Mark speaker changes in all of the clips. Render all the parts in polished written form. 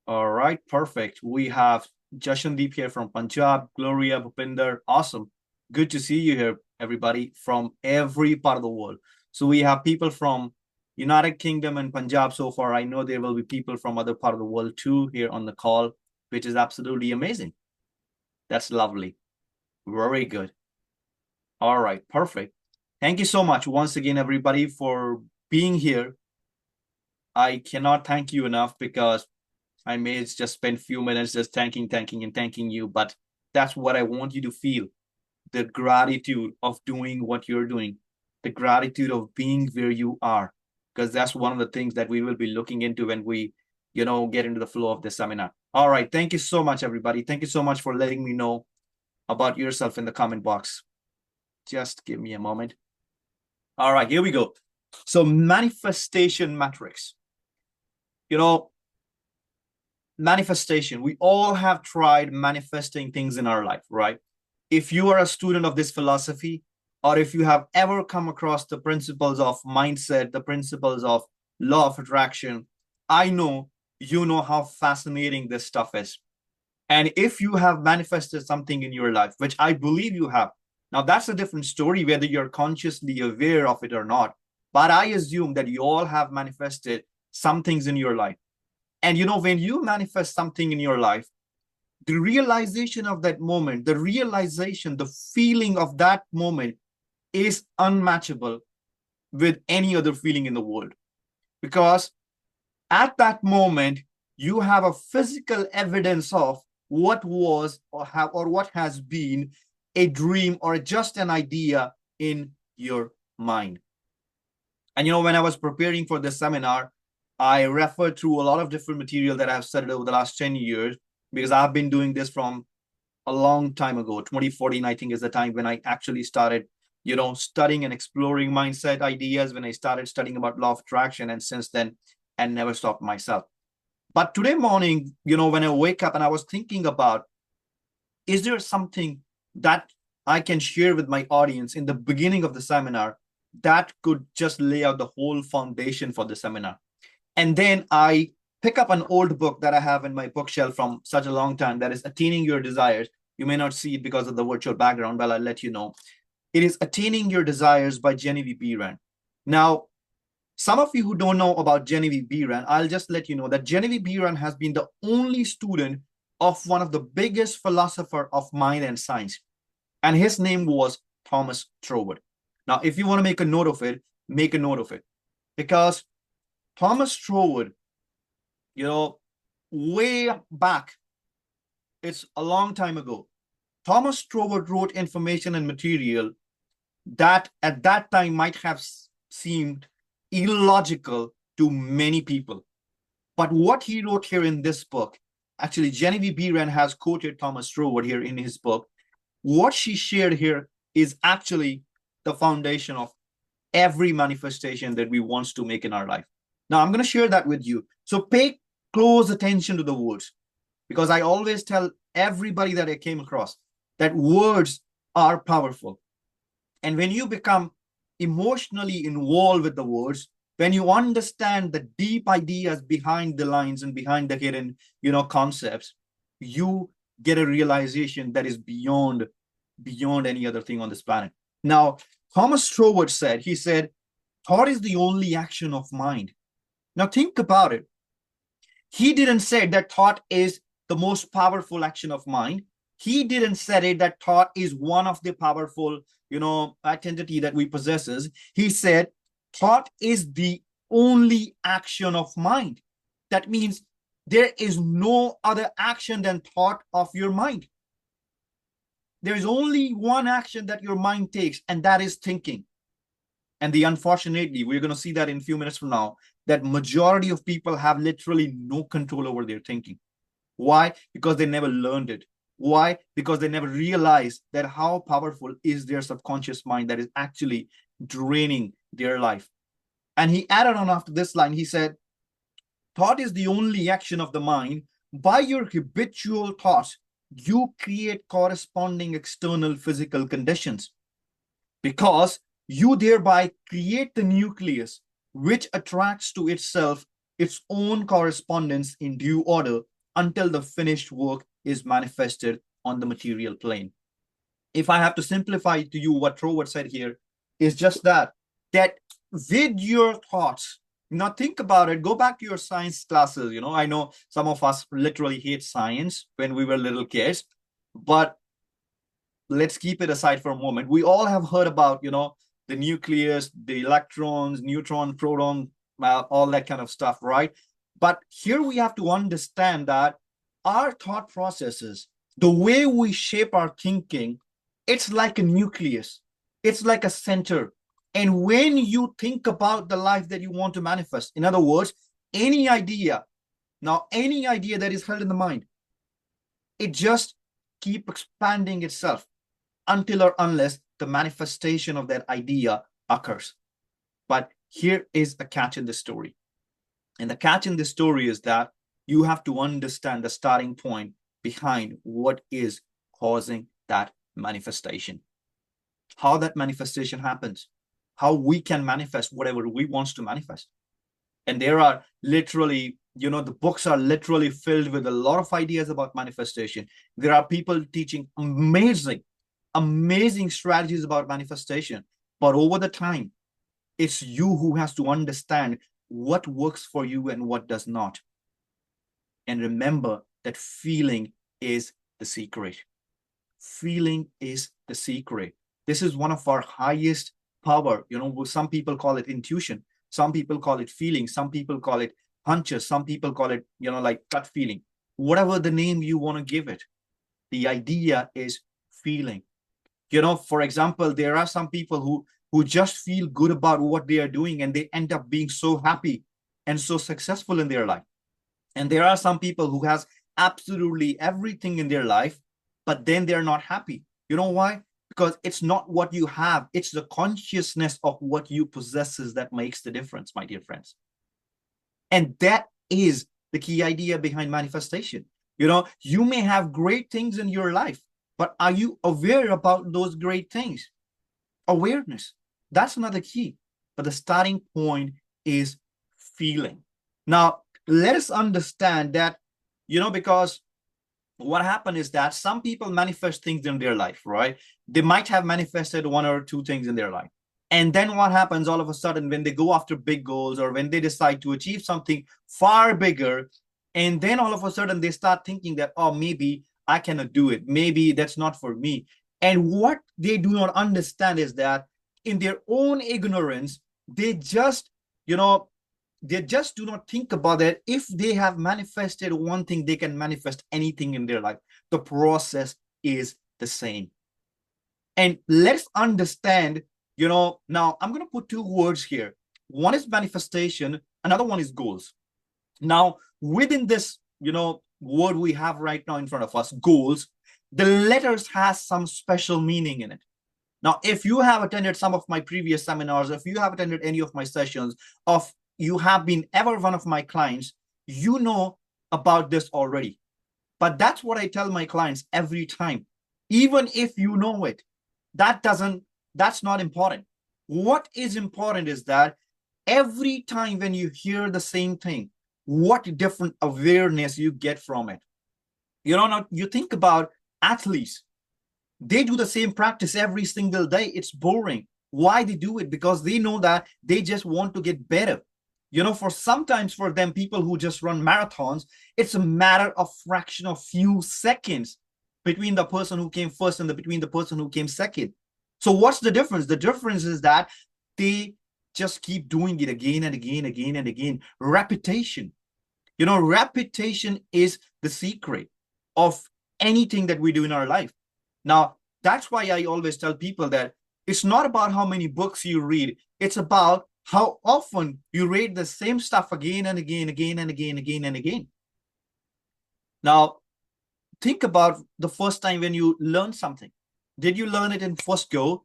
Speaker 1: All right, perfect. We have Jashandeep here from Punjab, Gloria, Bhupinder. Awesome. Good to see you here, everybody, from every part of the world. So we have people from United Kingdom and Punjab so far. I know there will be people from other part of the world too here on the call, which is absolutely amazing. That's lovely. Very good. All right, perfect. Thank you so much once again, everybody, for being here. I cannot thank you enough because I may just spend few minutes just thanking, and thanking you, but that's what I want you to feel. The gratitude of doing what you're doing, the gratitude of being where you are, because that's one of the things that we will be looking into when we, get into the flow of this seminar. All right. Thank you so much, everybody. Thank you so much for letting me know about yourself in the comment box. Just give me a moment. All right, here we go. So manifestation matrix. You know, manifestation. We all have tried manifesting things in our life, right? If you are a student of this philosophy, or if you have ever come across the principles of mindset, the principles of law of attraction, I know you know how fascinating this stuff is. And if you have manifested something in your life, which I believe you have, now that's a different story, whether you're consciously aware of it or not. But I assume that you all have manifested some things in your life. And when you manifest something in your life, the realization of that moment, the realization, the feeling of that moment is unmatchable with any other feeling in the world. Because at that moment, you have a physical evidence of what was or what has been a dream or just an idea in your mind. And when I was preparing for this seminar, I referred through a lot of different material that I've studied over the last 10 years because I've been doing this from a long time ago. 2014, I think, is the time when I actually started, studying and exploring mindset ideas, when I started studying about law of attraction, and since then, and never stopped myself. But today morning, when I wake up and I was thinking about, is there something that I can share with my audience in the beginning of the seminar that could just lay out the whole foundation for the seminar? And then I pick up an old book that I have in my bookshelf from such a long time, that is Attaining Your Desires. You may not see it because of the virtual background, but I'll let you know. It is Attaining Your Desires by Genevieve Behrend. Now, some of you who don't know about Genevieve Behrend, I'll just let you know that Genevieve Behrend has been the only student of one of the biggest philosopher of mind and science, and his name was Thomas Troward. Now, if you want to make a note of it, make a note of it, because Thomas Troward, way back, it's a long time ago, Thomas Troward wrote information and material that at that time might have seemed illogical to many people. But what he wrote here in this book, actually, Genevieve Behrend has quoted Thomas Troward here in his book. What she shared here is actually the foundation of every manifestation that we want to make in our life. Now, I'm going to share that with you. So pay close attention to the words, because I always tell everybody that I came across that words are powerful. And when you become emotionally involved with the words, when you understand the deep ideas behind the lines and behind the hidden, concepts, you get a realization that is beyond any other thing on this planet. Now, Thomas Troward said, thought is the only action of mind. Now think about it. He didn't say that thought is the most powerful action of mind. He didn't say it that thought is one of the powerful, identity that we possesses. He said thought is the only action of mind. That means there is no other action than thought of your mind. There is only one action that your mind takes, and that is thinking. And unfortunately, we're going to see that in a few minutes from now, that majority of people have literally no control over their thinking. Why? Because they never learned it. Why? Because they never realized that how powerful is their subconscious mind that is actually draining their life. And he added on after this line, he said, thought is the only action of the mind. By your habitual thoughts, you create corresponding external physical conditions, because you thereby create the nucleus which attracts to itself its own correspondence in due order until the finished work is manifested on the material plane. If I have to simplify to you what Robert said here, is just that with your thoughts, now think about it, go back to your science classes. I know some of us literally hate science when we were little kids, but let's keep it aside for a moment. We all have heard about, the nucleus, the electrons, neutron, proton, all that kind of stuff, right? But here we have to understand that our thought processes, the way we shape our thinking, it's like a nucleus. It's like a center. And when you think about the life that you want to manifest, in other words, any idea that is held in the mind, it just keep expanding itself until or unless the manifestation of that idea occurs. But here is a catch in the story. And the catch in this story is that you have to understand the starting point behind what is causing that manifestation, how that manifestation happens, how we can manifest whatever we want to manifest. And there are literally, the books are literally filled with a lot of ideas about manifestation. There are people teaching amazing strategies about manifestation. But over the time, it's you who has to understand what works for you and what does not. And remember that feeling is the secret. Feeling is the secret. This is one of our highest power. Some people call it intuition. Some people call it feeling. Some people call it hunches. Some people call it, like gut feeling. Whatever the name you want to give it, the idea is feeling. For example, there are some people who just feel good about what they are doing and they end up being so happy and so successful in their life. And there are some people who has absolutely everything in their life, but then they're not happy. You know why? Because it's not what you have, it's the consciousness of what you possesses that makes the difference, my dear friends. And that is the key idea behind manifestation. You may have great things in your life, but are you aware about those great things? Awareness. That's another key. But the starting point is feeling. Now, let us understand that, because what happened is that some people manifest things in their life, right? They might have manifested one or two things in their life. And then what happens all of a sudden when they go after big goals or when they decide to achieve something far bigger, and then all of a sudden they start thinking that, oh, maybe I cannot do it. Maybe that's not for me. And what they do not understand is that in their own ignorance, they just do not think about that. If they have manifested one thing, they can manifest anything in their life. The process is the same. And let's understand, now I'm going to put two words here. One is manifestation. Another one is goals. Now, within this, word we have right now in front of us, goals, the letters has some special meaning in it. Now, if you have attended some of my previous seminars, if you have attended any of my sessions, if you have been ever one of my clients, you know about this already. But that's what I tell my clients every time. Even if you know it, that's not important. What is important is that every time when you hear the same thing, what different awareness you get from it. Now you think about athletes. They do the same practice every single day. It's boring. Why they do it? Because they know that they just want to get better. Sometimes for them, people who just run marathons, it's a matter of fraction of few seconds between the person who came first and between the person who came second. So what's the difference? The difference is that they just keep doing it again and again, again and again. Repetition. Repetition is the secret of anything that we do in our life. Now, that's why I always tell people that it's not about how many books you read. It's about how often you read the same stuff again and again, again and again, again and again. Now, think about the first time when you learned something. Did you learn it in first go?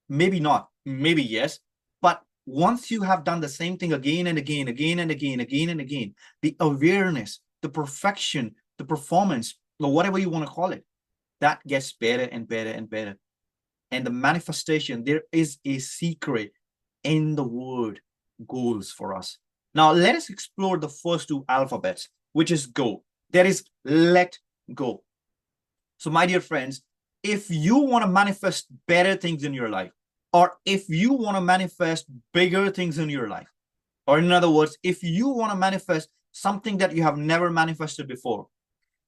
Speaker 1: Maybe not. Maybe yes. But once you have done the same thing again and again, again and again, again and again, the awareness, the perfection, the performance, or whatever you want to call it, that gets better and better and better. And the manifestation, there is a secret in the word goals for us. Now, let us explore the first two alphabets, which is go. There is let go. So my dear friends, if you want to manifest better things in your life, or if you want to manifest bigger things in your life, or in other words, if you want to manifest something that you have never manifested before,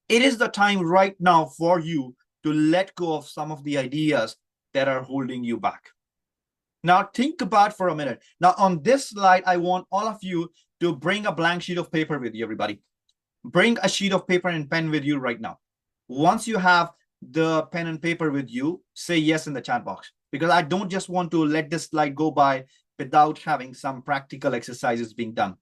Speaker 1: it is the time right now for you to let go of some of the ideas that are holding you back. Now, think about for a minute. Now, on this slide, I want all of you to bring a blank sheet of paper with you, everybody. Bring a sheet of paper and pen with you right now. Once you have the pen and paper with you, say yes in the chat box, because I don't just want to let this slide go by without having some practical exercises being done.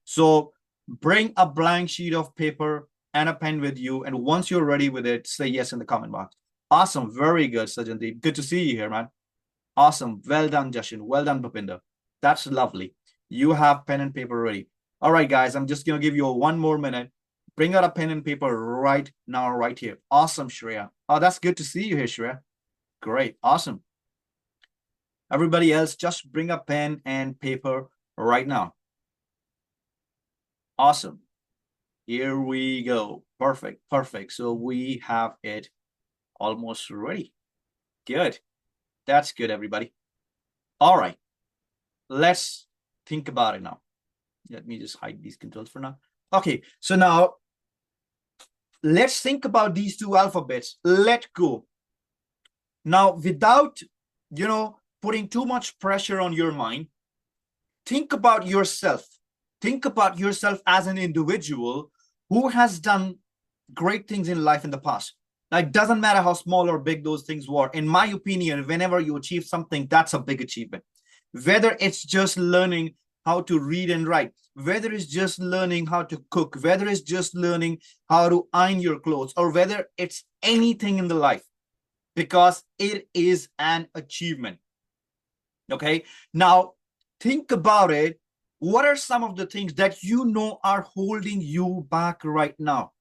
Speaker 1: So bring a blank sheet of paper and a pen with you. And once you're ready with it, say yes in the comment box. Awesome. Very good, Sajandeep. Good to see you here, man. Awesome. Well done, Jashin. Well done, Bhupinder. That's lovely. You have pen and paper ready. All right, guys, I'm just going to give you one more minute. Bring out a pen and paper right now, right here. Awesome, Shreya. Oh, that's good to see you here, Shreya. Great. Awesome. Everybody else, just bring a pen and paper right now. Awesome. Here we go. Perfect. Perfect. So we have it almost ready. Good. That's good, everybody. All right. Let's think about it now. Let me just hide these controls for now. Okay. So now let's think about these two alphabets. Let go. Now, without, putting too much pressure on your mind, think about yourself. Think about yourself as an individual who has done great things in life in the past. Now, it doesn't matter how small or big those things were. In my opinion, whenever you achieve something, that's a big achievement. Whether it's just learning how to read and write, whether it's just learning how to cook, whether it's just learning how to iron your clothes, or whether it's anything in the life, because it is an achievement. Okay. Now, think about it. What are some of the things that you know are holding you back right now?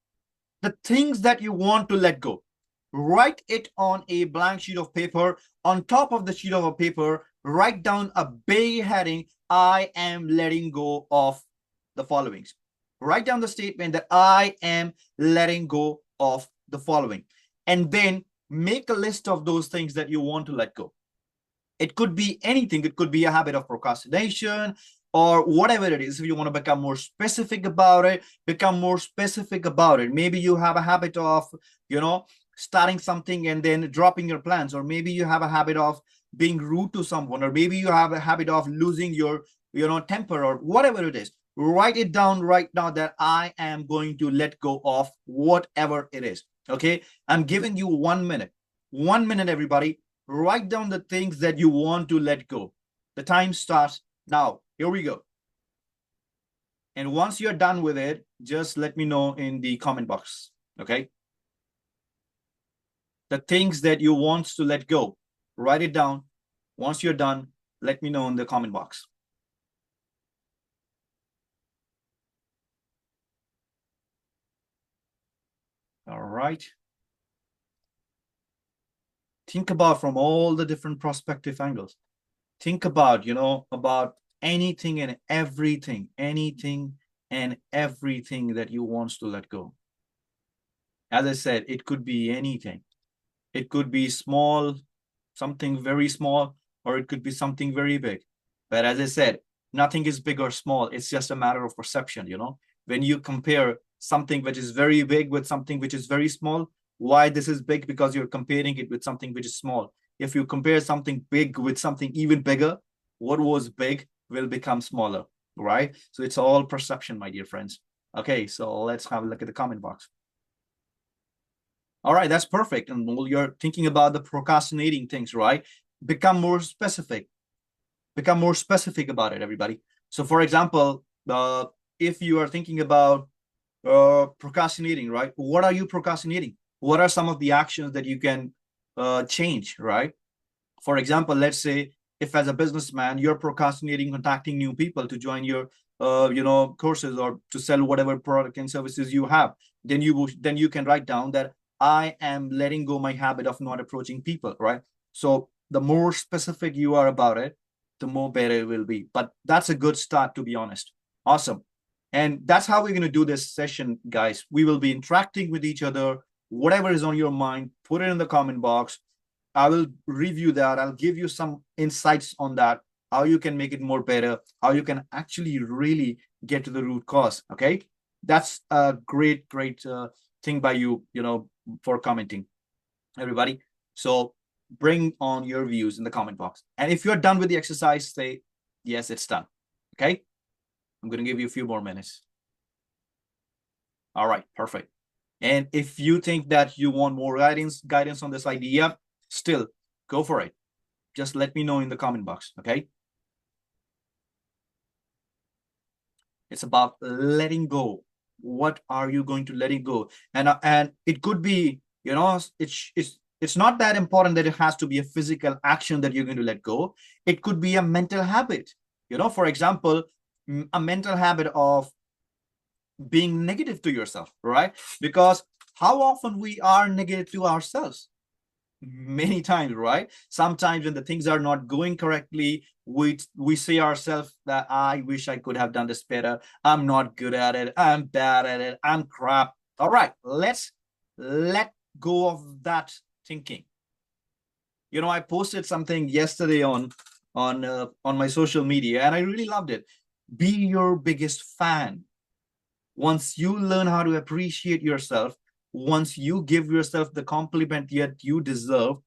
Speaker 1: The things that you want to let go. Write it on a blank sheet of paper. On top of the sheet of paper, write down a big heading: I am letting go of the following. Write down the statement that I am letting go of the following. And then make a list of those things that you want to let go. It could be anything. It could be a habit of procrastination or whatever it is. If you want to become more specific about it, become more specific about it. Maybe you have a habit of, starting something and then dropping your plans, or maybe you have a habit of being rude to someone, or maybe you have a habit of losing your, temper, or whatever it is. Write it down right now that I am going to let go of whatever it is. Okay. I'm giving you 1 minute. 1 minute, everybody. Write down the things that you want to let go. The time starts now. Here we go. And once you're done with it, just let me know in the comment box. Okay. The things that you want to let go, write it down. Once you're done, let me know in the comment box. All right. Think about from all the different perspective angles. Think about, about anything and everything that you want to let go. As I said, it could be anything. It could be small, something very small, or it could be something very big. But as I said, nothing is big or small. It's just a matter of perception, When you compare something which is very big with something which is very small, why this is big? Because you're comparing it with something which is small. If you compare something big with something even bigger, what was big will become smaller, right? So it's all perception, my dear friends. Okay, so let's have a look at the comment box. All right, that's perfect. And you're thinking about the procrastinating things, right? Become more specific. Become more specific about it, everybody. So for example, if you are thinking about procrastinating, right? What are you procrastinating? What are some of the actions that you can change, right? For example, let's say if as a businessman, you're procrastinating contacting new people to join your, courses or to sell whatever product and services you have, then you can write down that I am letting go my habit of not approaching people, right? So the more specific you are about it, the more better it will be. But that's a good start, to be honest. Awesome. And that's how we're going to do this session, guys. We will be interacting with each other. Whatever is on your mind, put it in the comment box. I will review that. I'll give you some insights on that, how you can make it more better, how you can actually really get to the root cause. Okay. That's a great thing by you, for commenting, everybody. So bring on your views in the comment box. And if you're done with the exercise, say, yes, it's done. Okay. I'm going to give you a few more minutes. All right, perfect. And if you think that you want more guidance on this idea, still go for it. Just let me know in the comment box. Okay. It's about letting go. What are you going to letting go? And it could be, it's not that important that it has to be a physical action that you're going to let go. It could be a mental habit. For example, a mental habit of being negative to yourself, right? Because how often we are negative to ourselves? Many times, right? Sometimes when the things are not going correctly, we say ourselves that I wish I could have done this better. I'm not good at it. I'm bad at it. I'm crap. All right, let's let go of that thinking. I posted something yesterday on my social media, and I really loved it. Be your biggest fan. Once you learn how to appreciate yourself, once you give yourself the compliment yet you deserve,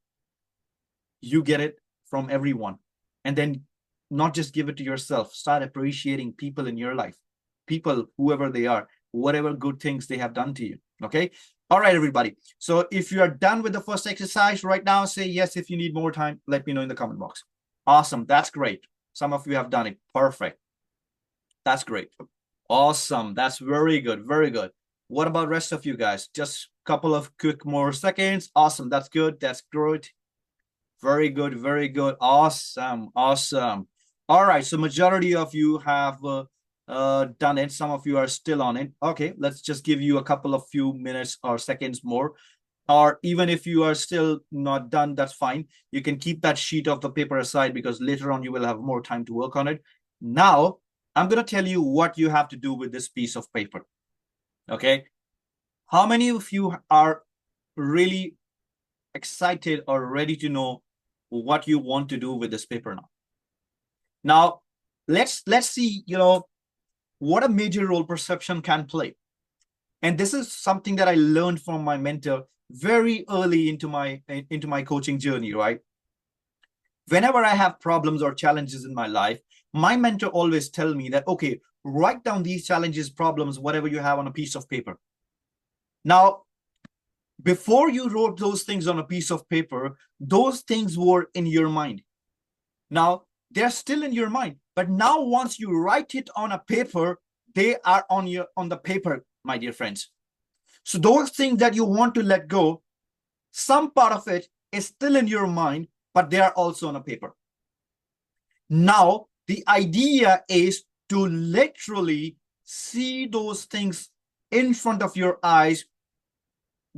Speaker 1: you get it from everyone. And then not just give it to yourself, start appreciating people in your life, people, whoever they are, whatever good things they have done to you. Okay. All right, everybody. So if you are done with the first exercise right now, say yes. If you need more time, let me know in the comment box. Awesome. That's great. Some of you have done it. Perfect. That's great. Awesome. That's very good. Very good. What about rest of you guys? Just a couple of quick more seconds. Awesome. That's good. That's good. Very good. Very good. Awesome. Awesome. All right. So majority of you have done it. Some of you are still on it. Okay. Let's just give you a couple of few minutes or seconds more. Or even if you are still not done, that's fine. You can keep that sheet of the paper aside because later on you will have more time to work on it. Now, I'm going to tell you what you have to do with this piece of paper. Okay. How many of you are really excited or ready to know what you want to do with this paper now? Now, let's see, what a major role perception can play. And this is something that I learned from my mentor very early into my coaching journey, right? Whenever I have problems or challenges in my life, my mentor always tell me that, okay, write down these challenges, problems, whatever you have on a piece of paper. Now, before you wrote those things on a piece of paper, those things were in your mind. Now, they're still in your mind. But now once you write it on a paper, they are on the paper, my dear friends. So those things that you want to let go, some part of it is still in your mind, but they are also on a paper. Now, the idea is to literally see those things in front of your eyes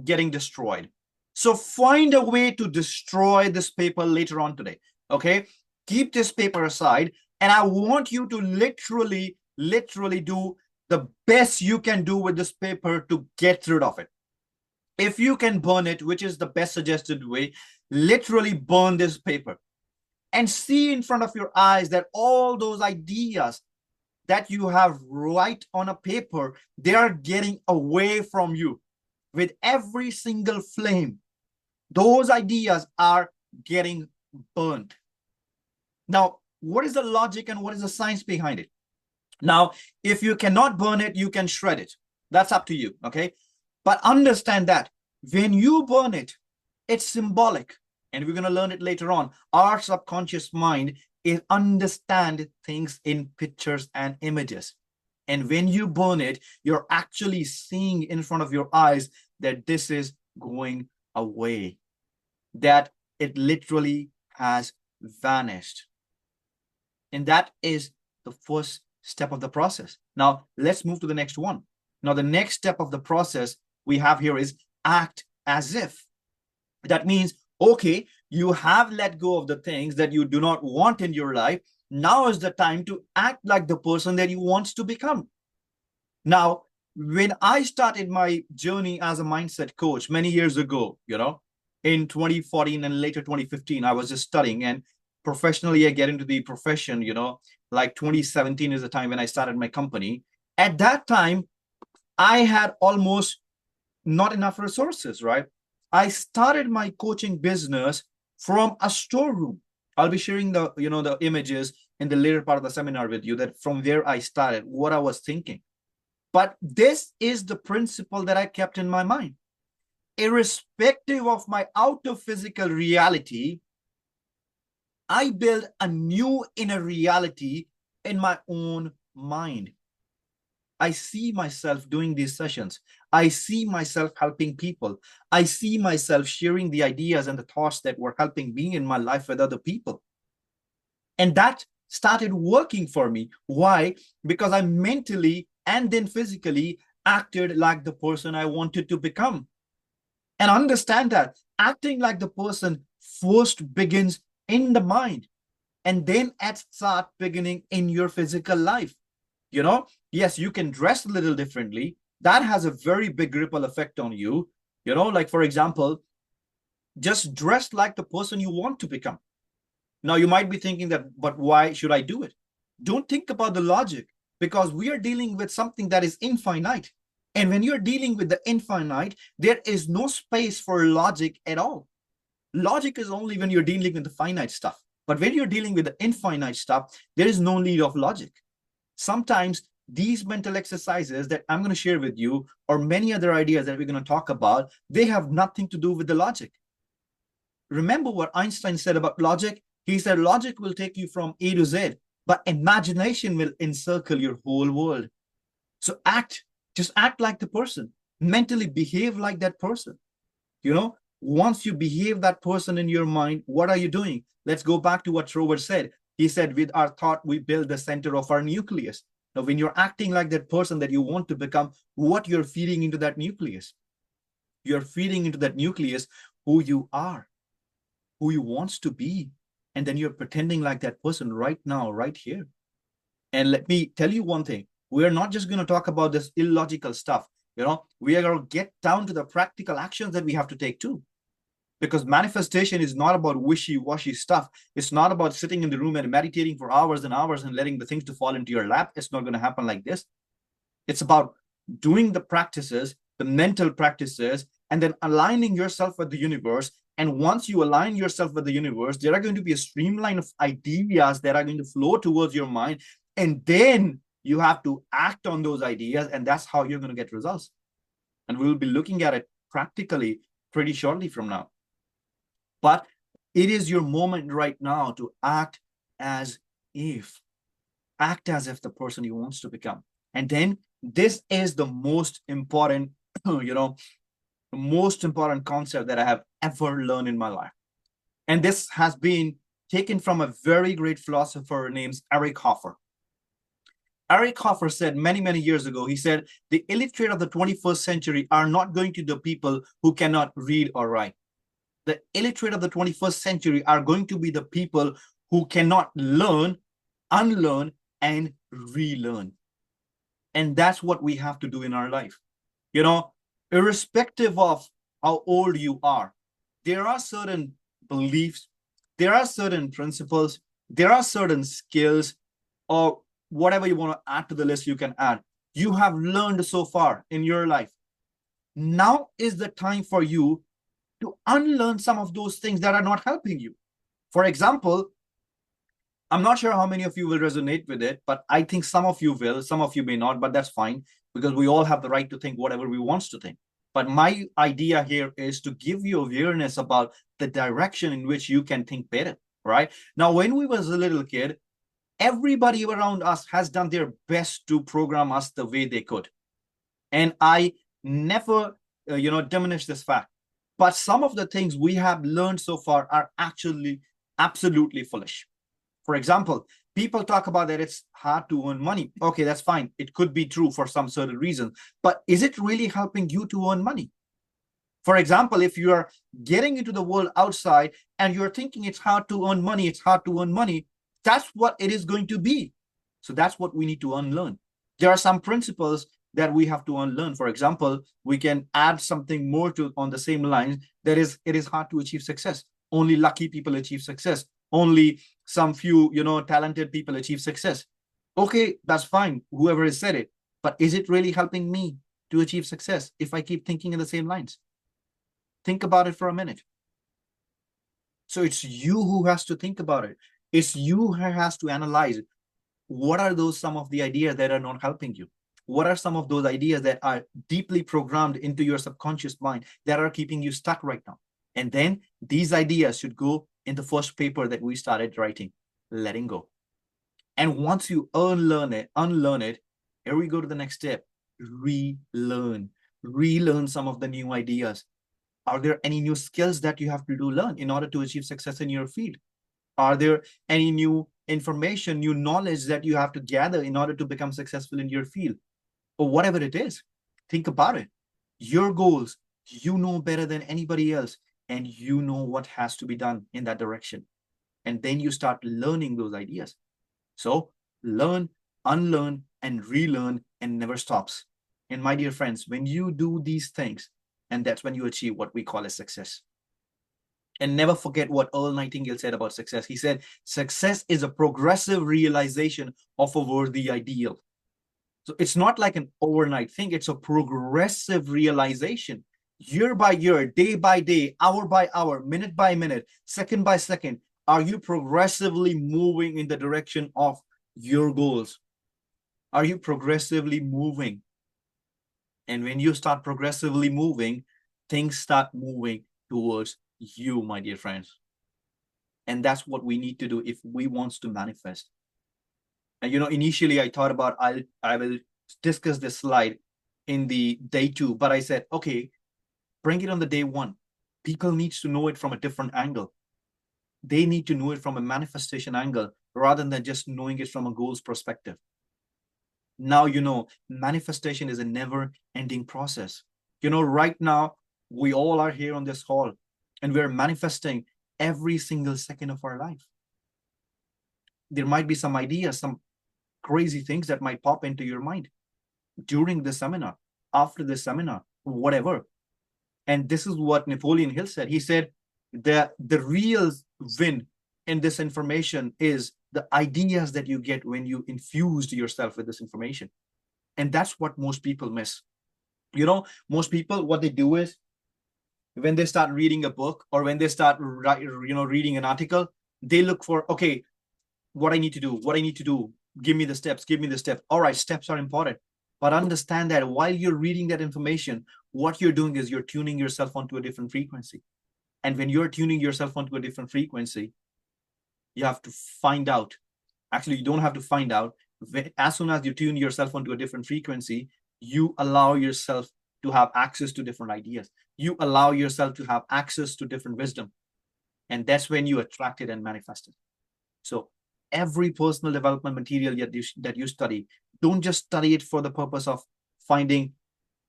Speaker 1: getting destroyed. So find a way to destroy this paper later on today. Okay. Keep this paper aside. And I want you to literally do the best you can do with this paper to get rid of it. If you can burn it, which is the best suggested way, literally burn this paper and see in front of your eyes that all those ideas that you have right on a paper, they are getting away from you with every single flame. Those ideas are getting burned. Now, what is the logic and what is the science behind it? Now, if you cannot burn it, you can shred it. That's up to you, okay? But understand that when you burn it, it's symbolic. And we're going to learn it later on. Our subconscious mind is understand things in pictures and images. And when you burn it, you're actually seeing in front of your eyes that this is going away, that it literally has vanished. And that is the first step of the process. Now, let's move to the next one. Now, the next step of the process we have here is act as if. That means, okay, you have let go of the things that you do not want in your life. Now is the time to act like the person that you want to become. Now, when I started my journey as a mindset coach many years ago, in 2014 and later 2015, I was just studying, and professionally I get into the profession, like 2017 is the time when I started my company. At that time, I had almost not enough resources, right? I started my coaching business from a storeroom. I'll be sharing the images in the later part of the seminar with you, that from where I started, what I was thinking. But this is the principle that I kept in my mind. Irrespective of my outer physical reality, I build a new inner reality in my own mind. I see myself doing these sessions. I see myself helping people. I see myself sharing the ideas and the thoughts that were helping me in my life with other people. And that started working for me. Why? Because I mentally and then physically acted like the person I wanted to become. And understand that acting like the person first begins in the mind, and then at start beginning in your physical life. Yes, you can dress a little differently. That has a very big ripple effect on you. Like for example, just dress like the person you want to become. Now you might be thinking that, but why should I do it? Don't think about the logic, because we are dealing with something that is infinite. And when you're dealing with the infinite, there is no space for logic at all. Logic is only when you're dealing with the finite stuff. But when you're dealing with the infinite stuff, there is no need of logic. Sometimes these mental exercises that I'm going to share with you, or many other ideas that we're going to talk about, they have nothing to do with the logic. Remember what Einstein said about logic? He said logic will take you from A to Z, but imagination will encircle your whole world. So just act like the person, mentally behave like that person. Once you behave that person in your mind, what are you doing? Let's go back to what Robert said. He said, with our thought, we build the center of our nucleus. Now, when you're acting like that person that you want to become, what you're feeding into that nucleus? You're feeding into that nucleus who you are, who you want to be. And then you're pretending like that person right now, right here. And let me tell you one thing. We're not just going to talk about this illogical stuff. We are going to get down to the practical actions that we have to take too. Because manifestation is not about wishy-washy stuff. It's not about sitting in the room and meditating for hours and hours and letting the things to fall into your lap. It's not going to happen like this. It's about doing the practices, the mental practices, and then aligning yourself with the universe. And once you align yourself with the universe, there are going to be a streamline of ideas that are going to flow towards your mind. And then you have to act on those ideas, and that's how you're going to get results. And we'll be looking at it practically pretty shortly from now. But it is your moment right now to act as if the person you want to become. And then this is the most important, the most important concept that I have ever learned in my life. And this has been taken from a very great philosopher named Eric Hoffer. Eric Hoffer said many, many years ago, he said, the illiterate of the 21st century are not going to be the people who cannot read or write. The illiterate of the 21st century are going to be the people who cannot learn, unlearn, and relearn. And that's what we have to do in our life. Irrespective of how old you are, there are certain beliefs, there are certain principles, there are certain skills, or whatever you want to add to the list, you can add. You have learned so far in your life. Now is the time for you to unlearn some of those things that are not helping you. For example, I'm not sure how many of you will resonate with it, but I think some of you will, some of you may not, but that's fine, because we all have the right to think whatever we want to think. But my idea here is to give you awareness about the direction in which you can think better, right? Now, when we was a little kid, everybody around us has done their best to program us the way they could. And I never, diminish this fact. But some of the things we have learned so far are actually absolutely foolish. For example, people talk about that it's hard to earn money. Okay, that's fine. It could be true for some certain reason. But is it really helping you to earn money? For example, if you are getting into the world outside and you're thinking it's hard to earn money, that's what it is going to be. So that's what we need to unlearn. There are some principles that we have to unlearn. For example, we can add something more to on the same lines. That is, it is hard to achieve success. Only lucky people achieve success. Only some few, talented people achieve success. Okay, that's fine. Whoever has said it. But is it really helping me to achieve success if I keep thinking in the same lines? Think about it for a minute. So it's you who has to think about it. It's you who has to analyze what are those some of the ideas that are not helping you. What are some of those ideas that are deeply programmed into your subconscious mind that are keeping you stuck right now? And then these ideas should go in the first paper that we started writing, letting go. And once you unlearn it, here we go to the next step. Relearn some of the new ideas. Are there any new skills that you have to learn in order to achieve success in your field? Are there any new information, new knowledge that you have to gather in order to become successful in your field? Or whatever it is, think about it. Your goals, you know better than anybody else, and you know what has to be done in that direction. And then you start learning those ideas. So learn, unlearn, and relearn, and never stops. And my dear friends, when you do these things, and that's when you achieve what we call a success. And never forget what Earl Nightingale said about success. He said, success is a progressive realization of a worthy ideal. So it's not like an overnight thing. It's a progressive realization. Year by year, day by day, hour by hour, minute by minute, second by second, are you progressively moving in the direction of your goals? Are you progressively moving? And when you start progressively moving, things start moving towards you, my dear friends. And that's what we need to do if we want to manifest. And initially I thought about I will discuss this slide in the day 2, but I said, okay, bring it on the day 1. People need to know it from a different angle. They need to know it from a manifestation angle rather than just knowing it from a goals perspective. Now, manifestation is a never-ending process. Right now, we all are here on this call and we're manifesting every single second of our life. There might be some ideas, some crazy things that might pop into your mind during the seminar, after the seminar, whatever. And this is what Napoleon Hill said. He said that the real win in this information is the ideas that you get when you infused yourself with this information. And that's what most people miss. Most people, what they do is when they start reading a book or when they start reading an article, they look for, okay, what I need to do, give me the steps. All right, steps are important, but understand that while you're reading that information, what you're doing is you're tuning yourself onto a different frequency. And when you're tuning yourself onto a different frequency, you have to find out. Actually, you don't have to find out. As soon as you tune yourself onto a different frequency, you allow yourself to have access to different ideas. You allow yourself to have access to different wisdom. And that's when you attract it and manifest it. So every personal development material that you study, don't just study it for the purpose of finding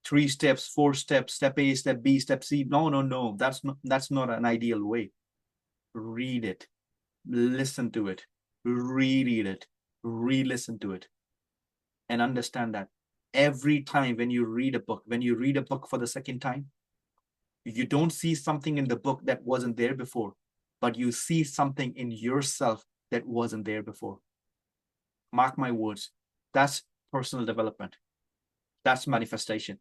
Speaker 1: 3 steps, 4 steps, step A, step B, step C. No. That's not an ideal way. Read it, listen to it, reread it, re-listen to it, and understand that every time when you read a book for the second time, you don't see something in the book that wasn't there before, but you see something in yourself that wasn't there before. Mark my words, that's personal development. That's manifestation.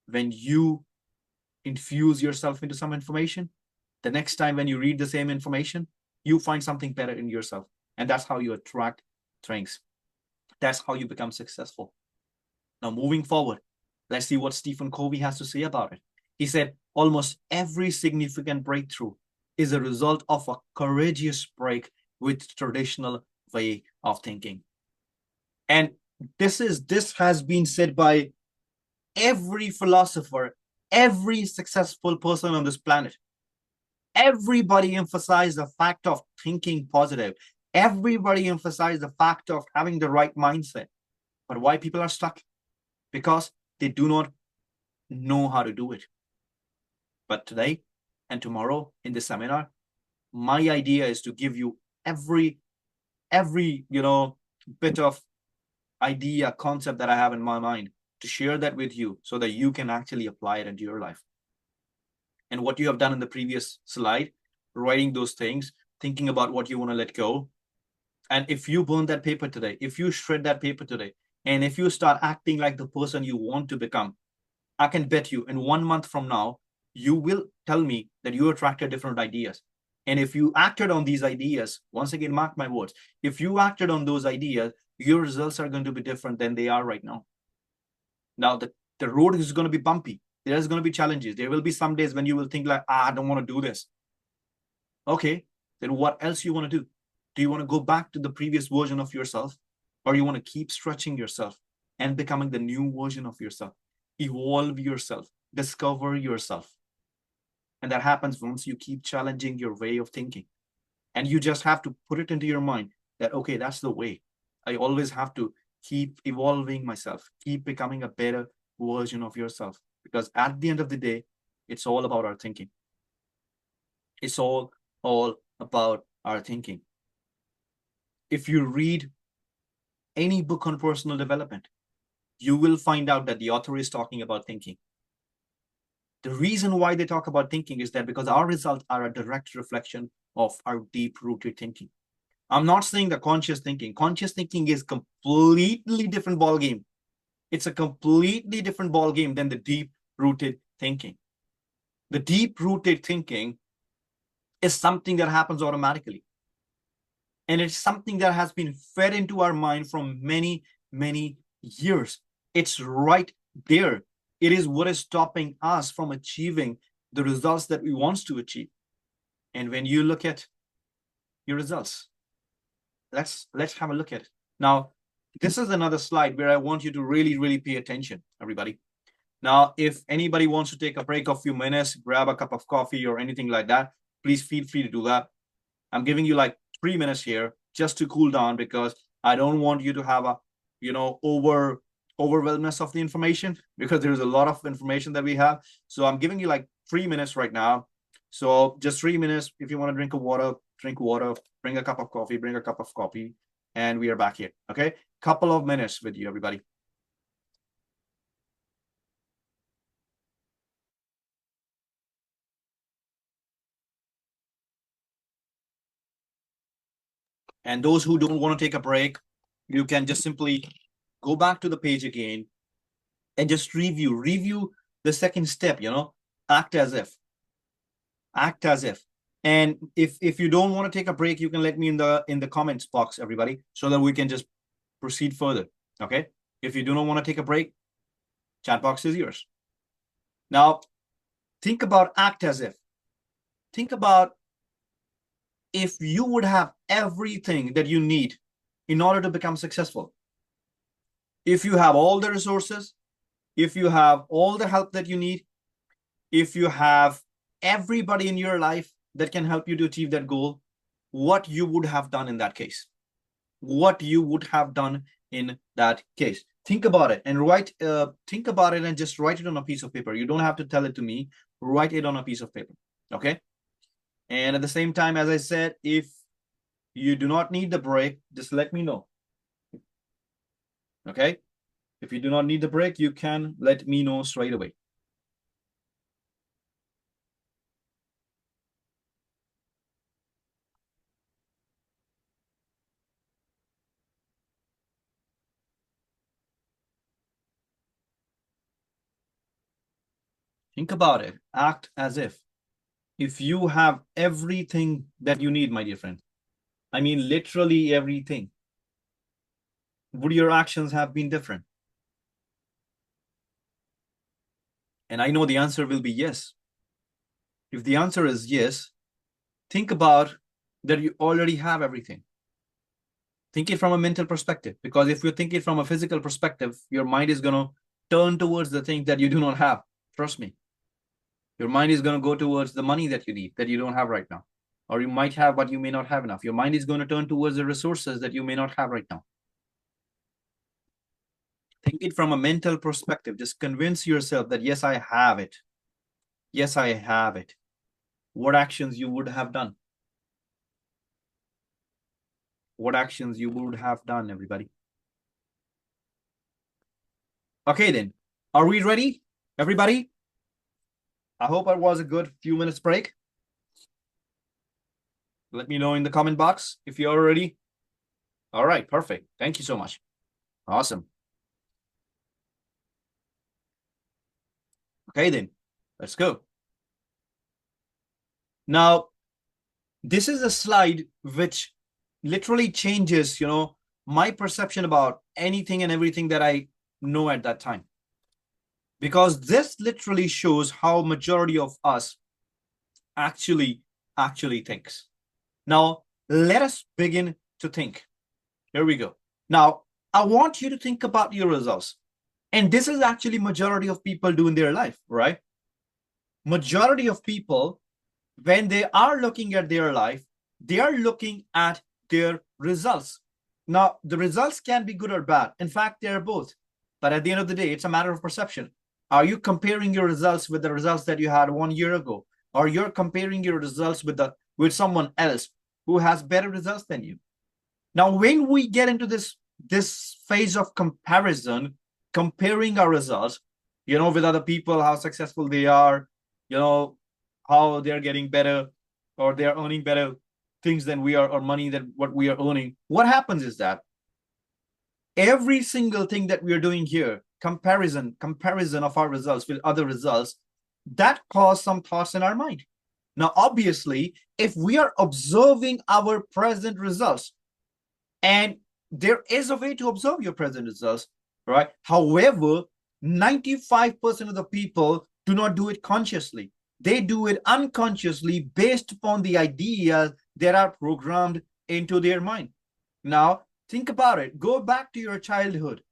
Speaker 1: When you infuse yourself into some information, the next time when you read the same information, you find something better in yourself. And that's how you attract things. That's how you become successful. Now, moving forward, let's see what Stephen Covey has to say about it. He said, almost every significant breakthrough is a result of a courageous break with traditional way of thinking. And this has been said by every philosopher, every successful person on this planet. Everybody emphasized the fact of thinking positive. Everybody emphasized the fact of having the right mindset. But why people are stuck? Because they do not know how to do it. But today and tomorrow in the seminar, my idea is to give you every bit of idea, concept that I have in my mind to share that with you so that you can actually apply it into your life. And what you have done in the previous slide, writing those things, thinking about what you want to let go. And if you burn that paper today, if you shred that paper today, and if you start acting like the person you want to become, I can bet you in 1 month from now, you will tell me that you attracted different ideas. And if you acted on these ideas, once again, mark my words, if you acted on those ideas, your results are going to be different than they are right now. Now, the road is going to be bumpy. There's going to be challenges. There will be some days when you will think like, I don't want to do this. Okay, then what else you want to do? Do you want to go back to the previous version of yourself? Or you want to keep stretching yourself and becoming the new version of yourself? Evolve yourself, discover yourself. And that happens once you keep challenging your way of thinking. And you just have to put it into your mind that, okay, that's the way. I always have to keep evolving myself, keep becoming a better version of yourself. Because at the end of the day, it's all about our thinking. It's all about our thinking. If you read any book on personal development, you will find out that the author is talking about thinking. The reason why they talk about thinking is that because our results are a direct reflection of our deep-rooted thinking. I'm not saying the conscious thinking. Conscious thinking is completely different ball game. It's a completely different ball game than the deep-rooted thinking. The deep-rooted thinking is something that happens automatically. And it's something that has been fed into our mind from many, many years. It's right there. It is what is stopping us from achieving the results that we want to achieve. And when you look at your results, let's have a look at it. Now, this is another slide where I want you to really, really pay attention, everybody. Now, if anybody wants to take a break of a few minutes, grab a cup of coffee or anything like that, please feel free to do that. I'm giving you like 3 minutes here just to cool down because I don't want you to have a, overwhelmness of the information because there's a lot of information that we have. So I'm giving you like 3 minutes right now. So just 3 minutes. If you want to drink water, bring a cup of coffee, and we are back here. Okay. Couple of minutes with you, everybody. And those who don't want to take a break, you can just simply go back to the page again and just review the second step, act as if. And if you don't want to take a break, you can let me in the comments box, everybody, so that we can just proceed further. Okay. If you do not want to take a break, chat box is yours. Now, think about act as if. Think about if you would have everything that you need in order to become successful. If you have all the resources, if you have all the help that you need, if you have everybody in your life that can help you to achieve that goal, what you would have done in that case. What you would have done in that case. Think about it and think about it and just write it on a piece of paper. You don't have to tell it to me. Write it on a piece of paper. Okay. And at the same time, as I said, if you do not need the break, just let me know. Okay. If you do not need the break, you can let me know straight away. Think about it. Act as if you have everything that you need, my dear friend, I mean, literally everything, would your actions have been different? And I know the answer will be yes. If the answer is yes, think about that you already have everything. Think it from a mental perspective, because if you think it from a physical perspective, your mind is going to turn towards the things that you do not have. Trust me. Your mind is going to go towards the money that you need, that you don't have right now. Or you might have, but you may not have enough. Your mind is going to turn towards the resources that you may not have right now. Think it from a mental perspective. Just convince yourself that, yes, I have it. Yes, I have it. What actions you would have done? What actions you would have done, everybody? Okay, then. Are we ready, everybody? I hope it was a good few minutes break. Let me know in the comment box if you're ready. All right, perfect. Thank you so much. Awesome. Okay, then let's go. Now, this is a slide which literally changes, my perception about anything and everything that I know at that time. Because this literally shows how majority of us actually thinks. Now, let us begin to think. Here we go. Now, I want you to think about your results. And this is actually majority of people do in their life, right? Majority of people, when they are looking at their life, they are looking at their results. Now, the results can be good or bad. In fact, they are both. But at the end of the day, it's a matter of perception. Are you comparing your results with the results that you had 1 year ago? Or you're comparing your results with someone else who has better results than you? Now, when we get into this phase of comparison, comparing our results, with other people, how successful they are, how they're getting better, or they're earning better things than we are, or money than what we are earning, what happens is that every single thing that we are doing here, comparison of our results with other results, that cause some thoughts in our mind. Now, obviously, if we are observing our present results, and there is a way to observe your present results, right? However, 95% of the people do not do it consciously. They do it unconsciously based upon the ideas that are programmed into their mind. Now, think about it. Go back to your childhood.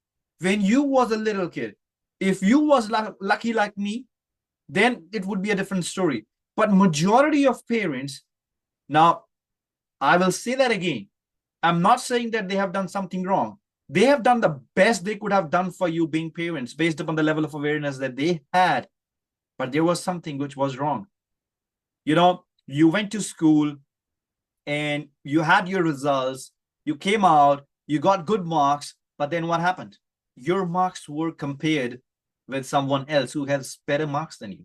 Speaker 1: When you was a little kid, if you was lucky like me, then it would be a different story. But majority of parents, now, I will say that again. I'm not saying that they have done something wrong. They have done the best they could have done for you being parents based upon the level of awareness that they had. But there was something which was wrong. You went to school and you had your results. You came out, you got good marks, but then what happened? Your marks were compared with someone else who has better marks than you.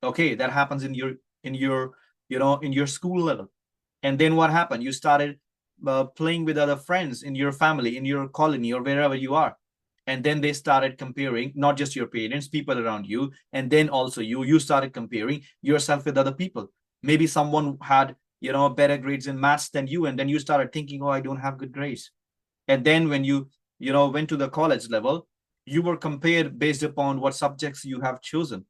Speaker 1: Okay, that happens in your school level. And then what happened? You started playing with other friends in your family, in your colony, or wherever you are. And then they started comparing, not just your parents, people around you. And then also you started comparing yourself with other people. Maybe someone had, better grades in maths than you. And then you started thinking, oh, I don't have good grades. And then when you went to the college level, you were compared based upon what subjects you have chosen.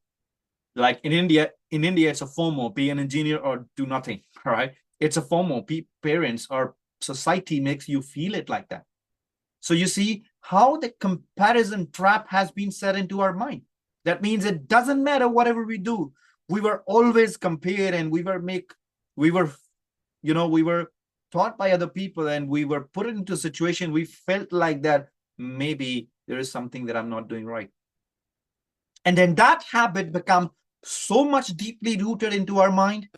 Speaker 1: Like in India, it's a FOMO, be an engineer or do nothing, all right? It's a FOMO. Parents or society makes you feel it like that. So you see how the comparison trap has been set into our mind. That means it doesn't matter whatever we do. We were always compared, and we were taught by other people, and we were put into a situation we felt like that maybe there is something that I'm not doing right. And then that habit becomes so much deeply rooted into our mind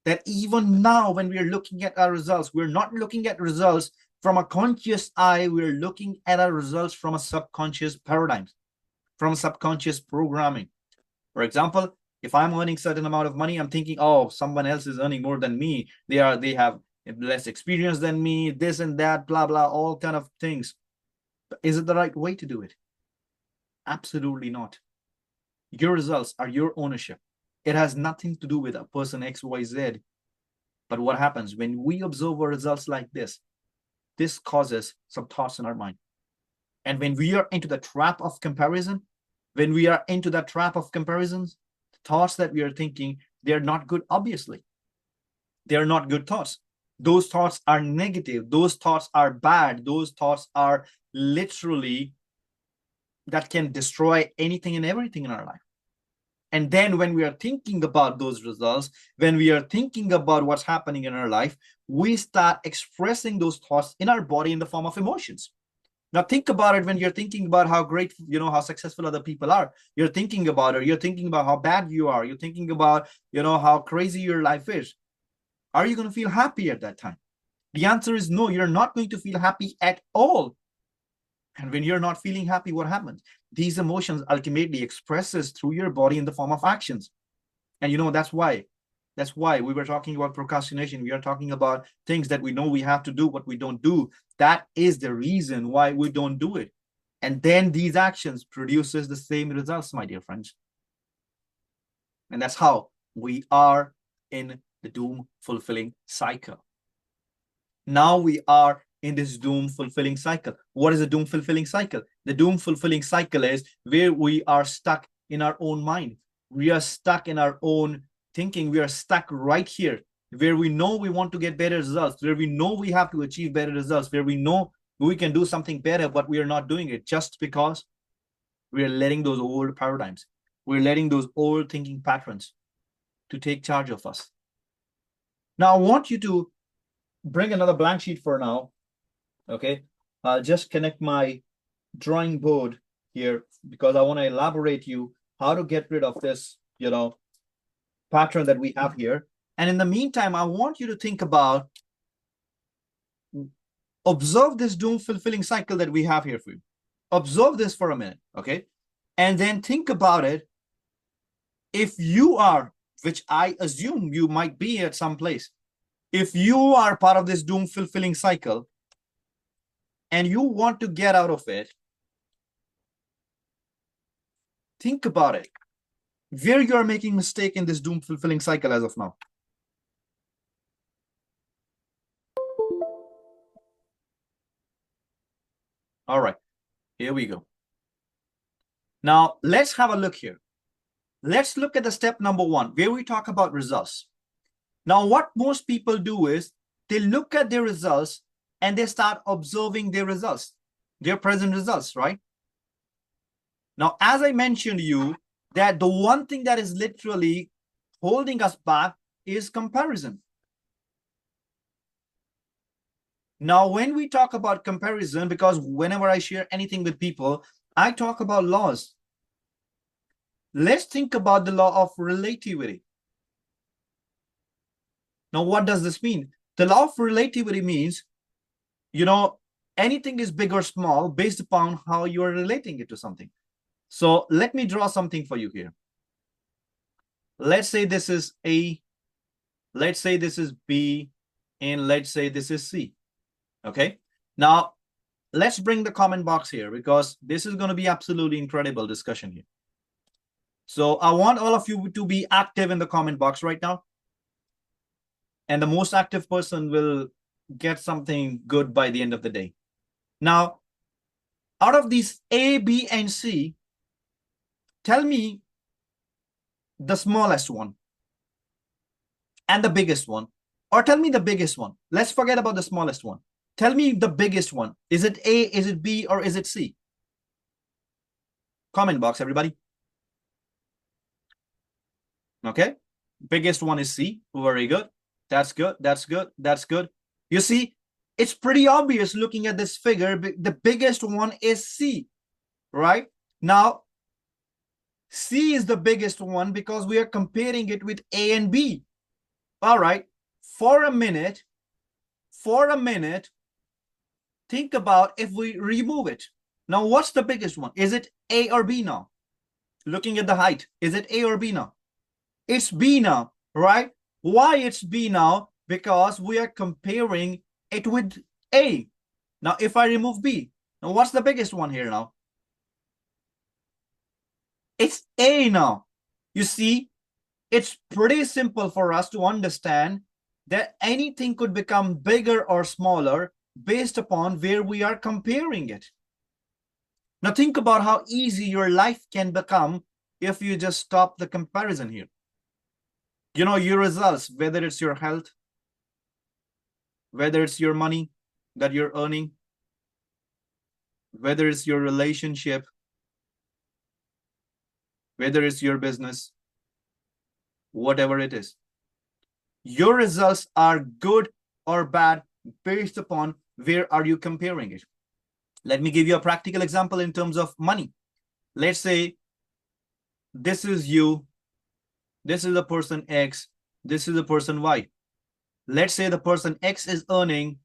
Speaker 1: that even now when we are looking at our results, we're not looking at results from a conscious eye. We're looking at our results from a subconscious paradigm, from subconscious programming. For example, if I'm earning a certain amount of money, I'm thinking, oh, someone else is earning more than me. They have less experience than me, this and that, blah, blah, all kind of things. But is it the right way to do it? Absolutely not. Your results are your ownership. It has nothing to do with a person X, Y, Z. But what happens when we observe our results like this? This causes some thoughts in our mind. And when we are into the trap of comparison, thoughts that we are thinking, they're not good, obviously. They're not good thoughts. Those thoughts are negative. Those thoughts are bad. Those thoughts are literally that can destroy anything and everything in our life. And then when we are thinking about those results, when we are thinking about what's happening in our life, we start expressing those thoughts in our body in the form of emotions. Now think about it. When you're thinking about how great, how successful other people are, you're thinking about it. You're thinking about how bad you are. You're thinking about, how crazy your life is. Are you going to feel happy at that time? The answer is no, you're not going to feel happy at all. And when you're not feeling happy, what happens? These emotions ultimately expresses through your body in the form of actions. And that's why we were talking about procrastination. We are talking about things that we know we have to do, but we don't do. That is the reason why we don't do it. And then these actions produces the same results, my dear friends. And that's how we are in the doom fulfilling cycle. Now we are in this doom fulfilling cycle. What is a doom fulfilling cycle? The doom fulfilling cycle is where we are stuck in our own mind. We are stuck in our own thinking. We are stuck right here where we know we want to get better results, where we know we have to achieve better results, where we know we can do something better, but we are not doing it just because we are letting those old paradigms, we're letting those old thinking patterns to take charge of us. Now, I want you to bring another blank sheet for now. Okay, I'll just connect my drawing board here because I want to elaborate you how to get rid of this, pattern that we have here. And in the meantime, I want you to think about, observe this doom fulfilling cycle that we have here for you. Observe this for a minute, okay? And then think about it. If you are, which I assume you might be at some place, if you are part of this doom fulfilling cycle and you want to get out of it, think about it. Where you are making mistake in this doom fulfilling cycle as of now. All right, here we go. Now let's have a look here. Let's look at the step number 1, where we talk about results. Now, what most people do is they look at their results and they start observing their results, their present results, right? Now, as I mentioned to you, that the one thing that is literally holding us back is comparison. Now, when we talk about comparison, because whenever I share anything with people, I talk about laws. Let's think about the law of relativity. Now, what does this mean? The law of relativity means, anything is big or small based upon how you are relating it to something. So let me draw something for you here. Let's say this is A, let's say this is B, and let's say this is C. Okay. Now, let's bring the comment box here because this is going to be absolutely incredible discussion here. So I want all of you to be active in the comment box right now. And the most active person will get something good by the end of the day. Now, out of these A, B, and C, tell me the smallest one and the biggest one, or tell me the biggest one. Let's forget about the smallest one. Tell me the biggest one. Is it A, is it B, or is it C? Comment box, everybody. Okay, biggest one is C. Very good. That's good. That's good. That's good. You see, it's pretty obvious looking at this figure. The biggest one is C, right? Now, C is the biggest one because we are comparing it with A and B. All right. For a minute, think about if we remove it. Now, what's the biggest one? Is it A or B now? Looking at the height, is it A or B now? It's B now, right? Why it's B now? Because we are comparing it with A. Now, if I remove B, now what's the biggest one here now? It's A now. You see, it's pretty simple for us to understand that anything could become bigger or smaller based upon where we are comparing it. Now, think about how easy your life can become if you just stop the comparison here. Your results, whether it's your health, whether it's your money that you're earning, whether it's your relationship, whether it's your business, whatever it is, your results are good or bad based upon where are you comparing it. Let me give you a practical example in terms of money. Let's say this is you, this is the person X, this is the person Y. Let's say the person X is earning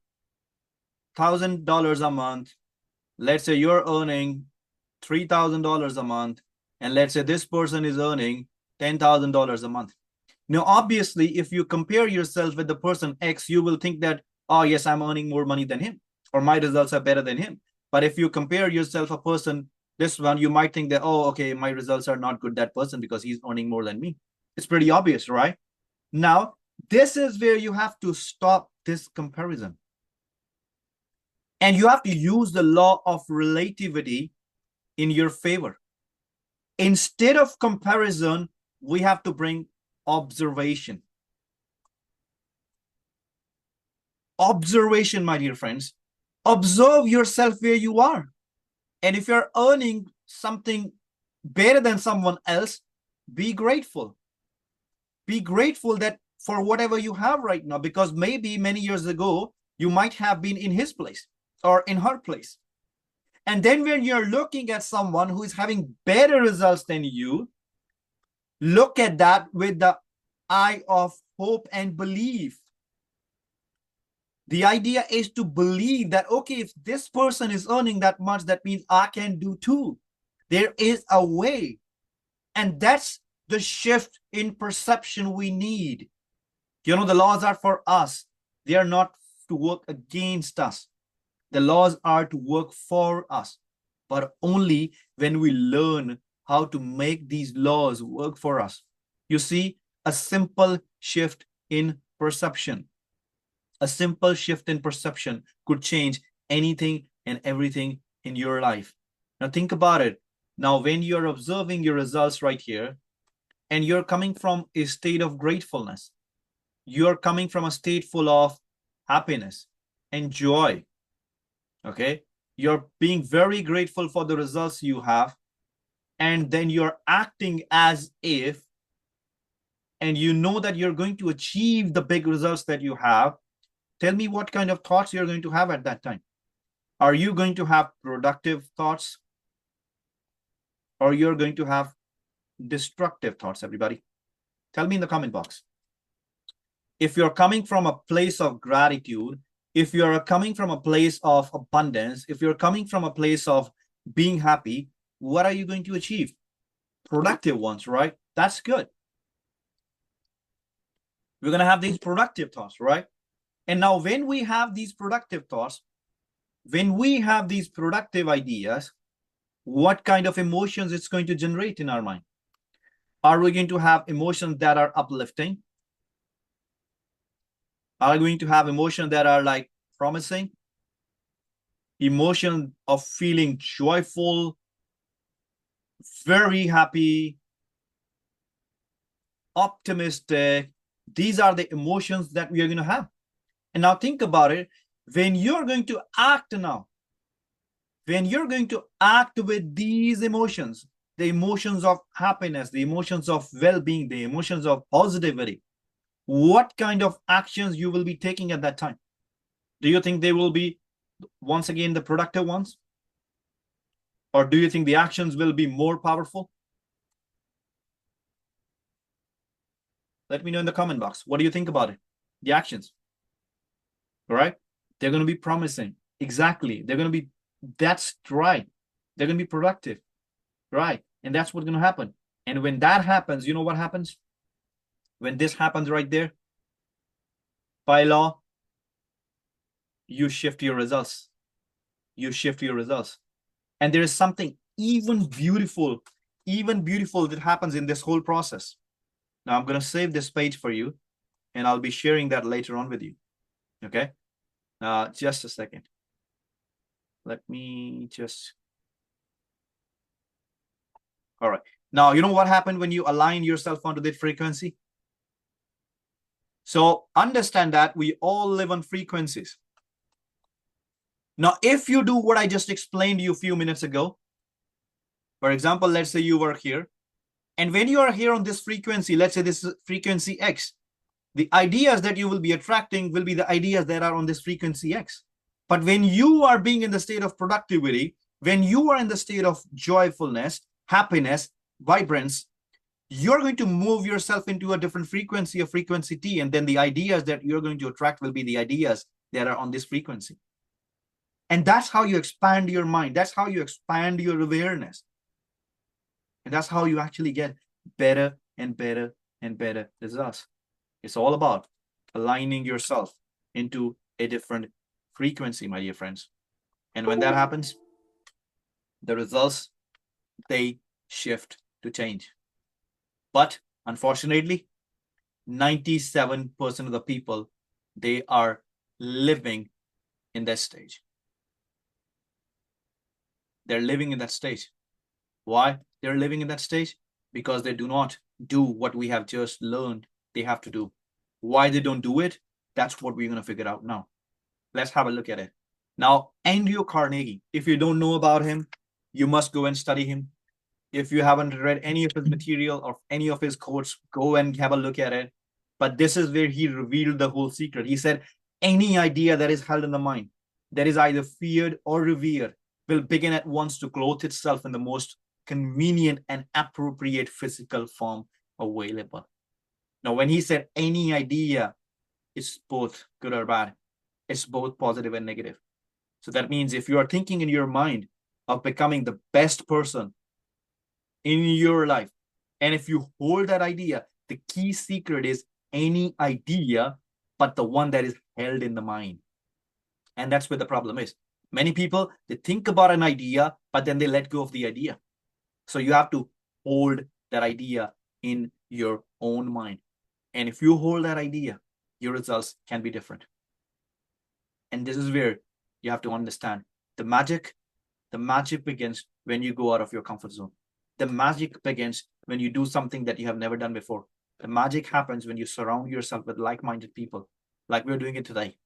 Speaker 1: $1,000 a month. Let's say you're earning $3,000 a month, and let's say this person is earning $10,000 a month. Now, obviously, if you compare yourself with the person X, you will think that, oh, yes, I'm earning more money than him, or my results are better than him. But if you compare yourself a person, this one, you might think that, oh, okay, my results are not good, that person, because he's earning more than me. It's pretty obvious, right? Now, this is where you have to stop this comparison. And you have to use the law of relativity in your favor. Instead of comparison, we have to bring observation. Observation, my dear friends. Observe yourself where you are. And if you're earning something better than someone else, be grateful. Be grateful that for whatever you have right now, because maybe many years ago, you might have been in his place or in her place. And then when you're looking at someone who is having better results than you, look at that with the eye of hope and belief. The idea is to believe that, okay, if this person is earning that much, that means I can do too. There is a way. And that's the shift in perception we need. You know, the laws are for us. They are not to work against us. The laws are to work for us, but only when we learn how to make these laws work for us. You see, a simple shift in perception. A simple shift in perception could change anything and everything in your life. Now think about it. Now, when you're observing your results right here, and you're coming from a state of gratefulness, you're coming from a state full of happiness and joy. Okay, you're being very grateful for the results you have, and then you're acting as if, and you know that you're going to achieve the big results that you have. Tell me what kind of thoughts you're going to have at that time. Are you going to have productive thoughts, or you're going to have destructive thoughts? Everybody, tell me in the comment box. If you're coming from a place of gratitude, if you're coming from a place of abundance, if you're coming from a place of being happy, what are you going to achieve? Productive ones, right? That's good. We're going to have these productive thoughts, right? And now when we have these productive thoughts, when we have these productive ideas, what kind of emotions it's going to generate in our mind? Are we going to have emotions that are uplifting? Are we going to have emotions that are like promising? Emotion of feeling joyful, very happy, optimistic. These are the emotions that we are going to have. And now think about it. When you're going to act now, when you're going to act with these emotions, the emotions of happiness, the emotions of well-being, the emotions of positivity, what kind of actions you will be taking at that time? Do you think they will be, once again, the productive ones? Or do you think the actions will be more powerful? Let me know in the comment box. What do you think about it? The actions. All right? They're going to be promising. Exactly. They're going to be, that's right. They're going to be productive. Right? And that's what's going to happen. And when that happens, you know what happens? When this happens right there, by law, you shift your results. You shift your results. And there is something even beautiful that happens in this whole process. Now I'm going to save this page for you, and I'll be sharing that later on with you. Okay? Just a second. Let me just... All right. Now, you know what happened when you align yourself onto that frequency? So understand that we all live on frequencies. Now, if you do what I just explained to you a few minutes ago, for example, let's say you were here, and when you are here on this frequency, let's say this is frequency X, the ideas that you will be attracting will be the ideas that are on this frequency X. But when you are being in the state of productivity, when you are in the state of joyfulness, happiness, vibrance, you're going to move yourself into a different frequency, a frequency T, and then the ideas that you're going to attract will be the ideas that are on this frequency. And that's how you expand your mind. That's how you expand your awareness. And that's how you actually get better and better and better results. It's all about aligning yourself into a different frequency, my dear friends. And when that happens, the results, they shift to change. But unfortunately, 97% of the people, they are living in that stage. They're living in that stage. Why they're living in that stage? Because they do not do what we have just learned they have to do. Why they don't do it? That's what we're going to figure out now. Let's have a look at it. Now, Andrew Carnegie, if you don't know about him, you must go and study him. If you haven't read any of his material or any of his quotes, go and have a look at it. But this is where he revealed the whole secret. He said, any idea that is held in the mind, that is either feared or revered, will begin at once to clothe itself in the most convenient and appropriate physical form available. Now, when he said any idea, it's both good or bad. It's both positive and negative. So that means if you are thinking in your mind of becoming the best person in your life, and if you hold that idea, the key secret is any idea, but the one that is held in the mind. And that's where the problem is. Many people, they think about an idea, but then they let go of the idea. So you have to hold that idea in your own mind. And if you hold that idea, your results can be different. And this is where you have to understand the magic begins when you go out of your comfort zone. The magic begins when you do something that you have never done before. The magic happens when you surround yourself with like-minded people, like we're doing it today.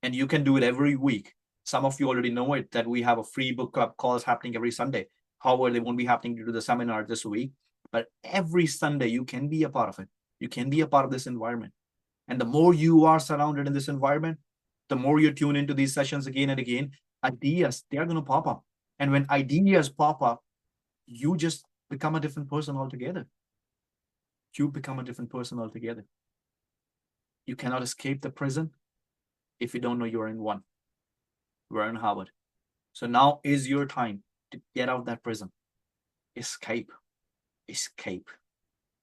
Speaker 1: And you can do it every week. Some of you already know it, that we have a free book club calls happening every Sunday. However, they won't be happening due to the seminar this week. But every Sunday, you can be a part of it. You can be a part of this environment. And the more you are surrounded in this environment, the more you tune into these sessions again and again, ideas, they are going to pop up. And when ideas pop up, you just become a different person altogether. You become a different person altogether. You cannot escape the prison if you don't know you're in one. We're in Harvard. So now is your time to get out of that prison. Escape. Escape.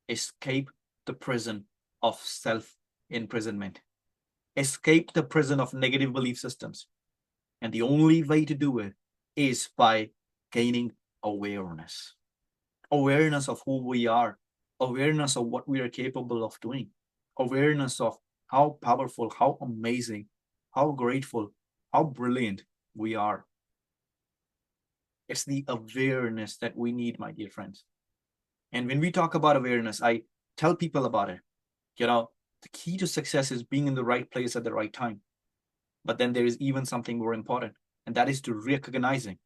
Speaker 1: Escape the prison of self-imprisonment. Escape the prison of negative belief systems. And the only way to do it is by gaining awareness. Awareness of who we are. Awareness of what we are capable of doing. Awareness of how powerful, how amazing, how grateful, how brilliant we are. It's the awareness that we need, my dear friends. And when we talk about awareness, I tell people about it. You know, the key to success is being in the right place at the right time. But then there is even something more important, and that is to recognizing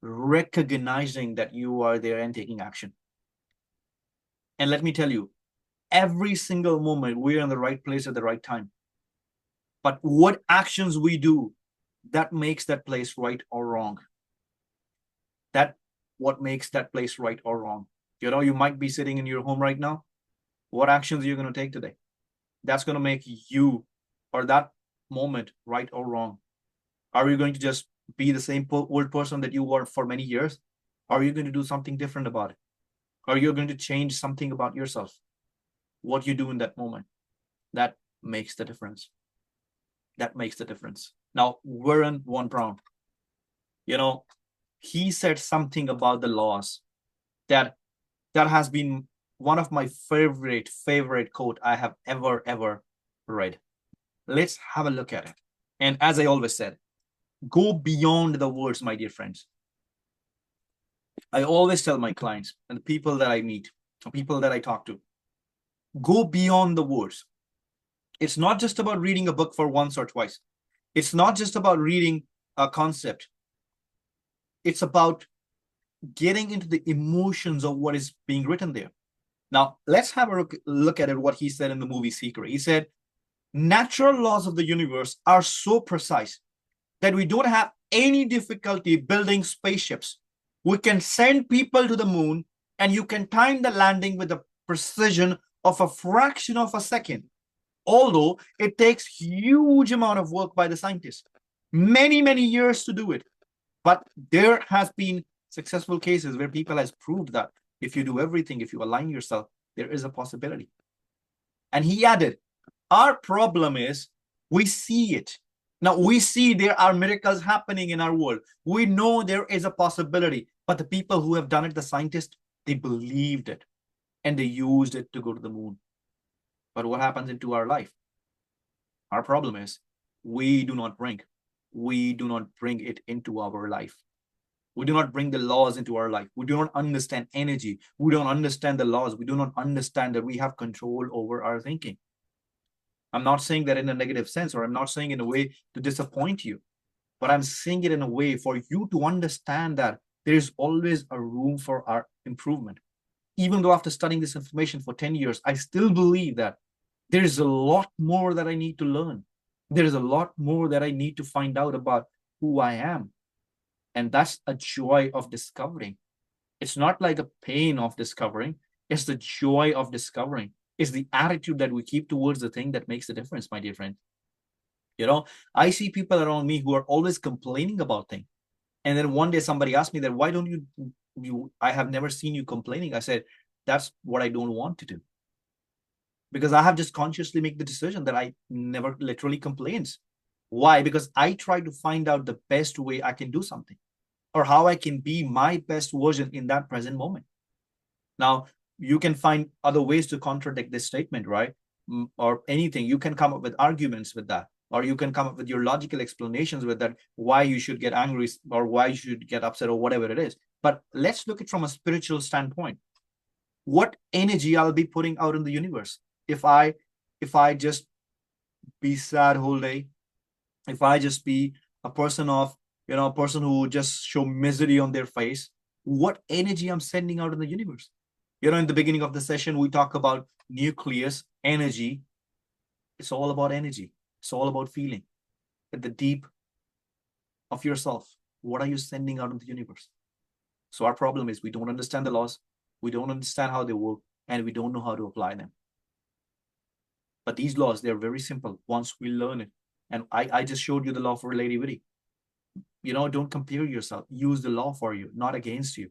Speaker 1: that you are there and taking action. And let me tell you, every single moment we're in the right place at the right time. But what actions we do, that makes that place right or wrong. That what makes that place right or wrong. You know, you might be sitting in your home right now. What actions are you going to take today? That's going to make you or that moment right or wrong. Are you going to just be the same old person that you were for many years? Are you going to do something different about it? Are you going to change something about yourself? What you do in that moment, that makes the difference. That makes the difference. Now, Warren von Braun, you know, he said something about the laws that has been one of my favorite quote I have ever read. Let's have a look at it. And as I always said, go beyond the words, my dear friends. I always tell my clients and the people that I meet, the people that I talk to, go beyond the words. It's not just about reading a book for once or twice. It's not just about reading a concept. It's about getting into the emotions of what is being written there. Now, let's have a look at it, what he said in the movie Secret. He said, natural laws of the universe are so precise that we don't have any difficulty building spaceships. We can send people to the moon, and you can time the landing with the precision of a fraction of a second, although it takes huge amount of work by the scientists. many years to do it. But there has been successful cases where people has proved that if you do everything, if you align yourself, there is a possibility. And he added, our problem is we see it. Now we see there are miracles happening in our world. We know there is a possibility, but the people who have done it, the scientists, they believed it and they used it to go to the moon. But what happens into our life? Our problem is we do not bring it into our life. We do not bring the laws into our life. We do not understand energy. We don't understand the laws. We do not understand that we have control over our thinking. I'm not saying that in a negative sense, or I'm not saying in a way to disappoint you, but I'm saying it in a way for you to understand that there is always a room for our improvement. Even though after studying this information for 10 years, I still believe that there's a lot more that I need to learn. There's a lot more that I need to find out about who I am. And that's a joy of discovering. It's not like a pain of discovering. It's the joy of discovering. It's the attitude that we keep towards the thing that makes the difference, my dear friend. You know, I see people around me who are always complaining about things. And then one day somebody asked me that, why don't I have never seen you complaining. I said, that's what I don't want to do. Because I have just consciously made the decision that I never literally complains. Why? Because I try to find out the best way I can do something, or how I can be my best version in that present moment. Now, you can find other ways to contradict this statement, right? Or anything. You can come up with arguments with that, or you can come up with your logical explanations with that, why you should get angry or why you should get upset or whatever it is. But let's look at it from a spiritual standpoint. What energy I'll be putting out in the universe if I just be sad whole day, if I just be a person of, a person who just show misery on their face, what energy I'm sending out in the universe. In the beginning of the session, we talk about nucleus energy. It's all about energy. It's all about feeling at the deep of yourself. What are you sending out in the universe? So our problem is we don't understand the laws. We don't understand how they work, and we don't know how to apply them. But these laws, they're very simple once we learn it. And I just showed you the law for relativity. Don't compare yourself. Use the law for you, not against you.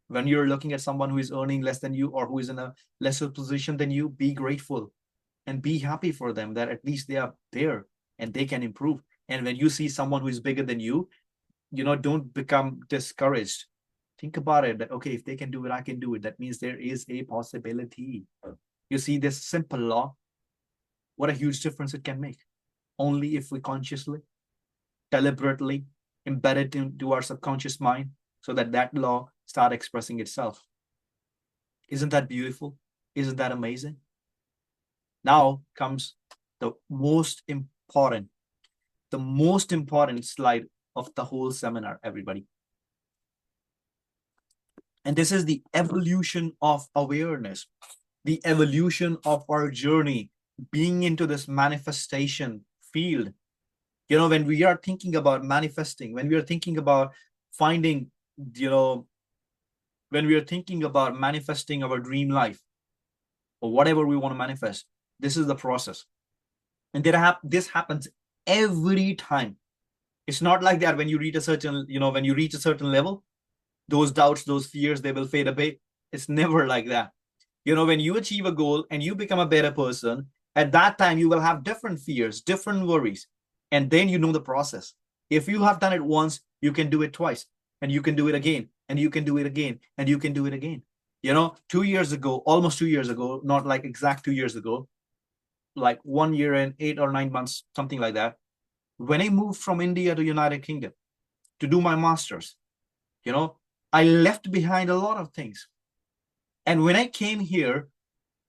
Speaker 1: When you're looking at someone who is earning less than you or who is in a lesser position than you, be grateful and be happy for them that at least they are there and they can improve. And when you see someone who is bigger than you, don't become discouraged. Think about it, that, okay, if they can do it, I can do it. That means there is a possibility. You see this simple law, what a huge difference it can make. Only if we consciously, deliberately embed it into our subconscious mind so that law start expressing itself. Isn't that beautiful? Isn't that amazing? Now comes the most important slide of the whole seminar, everybody. And this is the evolution of awareness, the evolution of our journey, being into this manifestation field. When we are thinking about manifesting, when we are thinking about finding, when we are thinking about manifesting our dream life or whatever we want to manifest, this is the process. And this happens every time. It's not like that when you reach a certain, when you reach a certain level, those doubts, those fears, they will fade away. It's never like that. When you achieve a goal and you become a better person, at that time, you will have different fears, different worries. And then the process. If you have done it once, you can do it twice, and you can do it again, and you can do it again, and you can do it again. 2 years ago, almost 2 years ago, not like exact 2 years ago, like 1 year and 8 or 9 months, something like that. When I moved from India to United Kingdom to do my master's, I left behind a lot of things. And when I came here,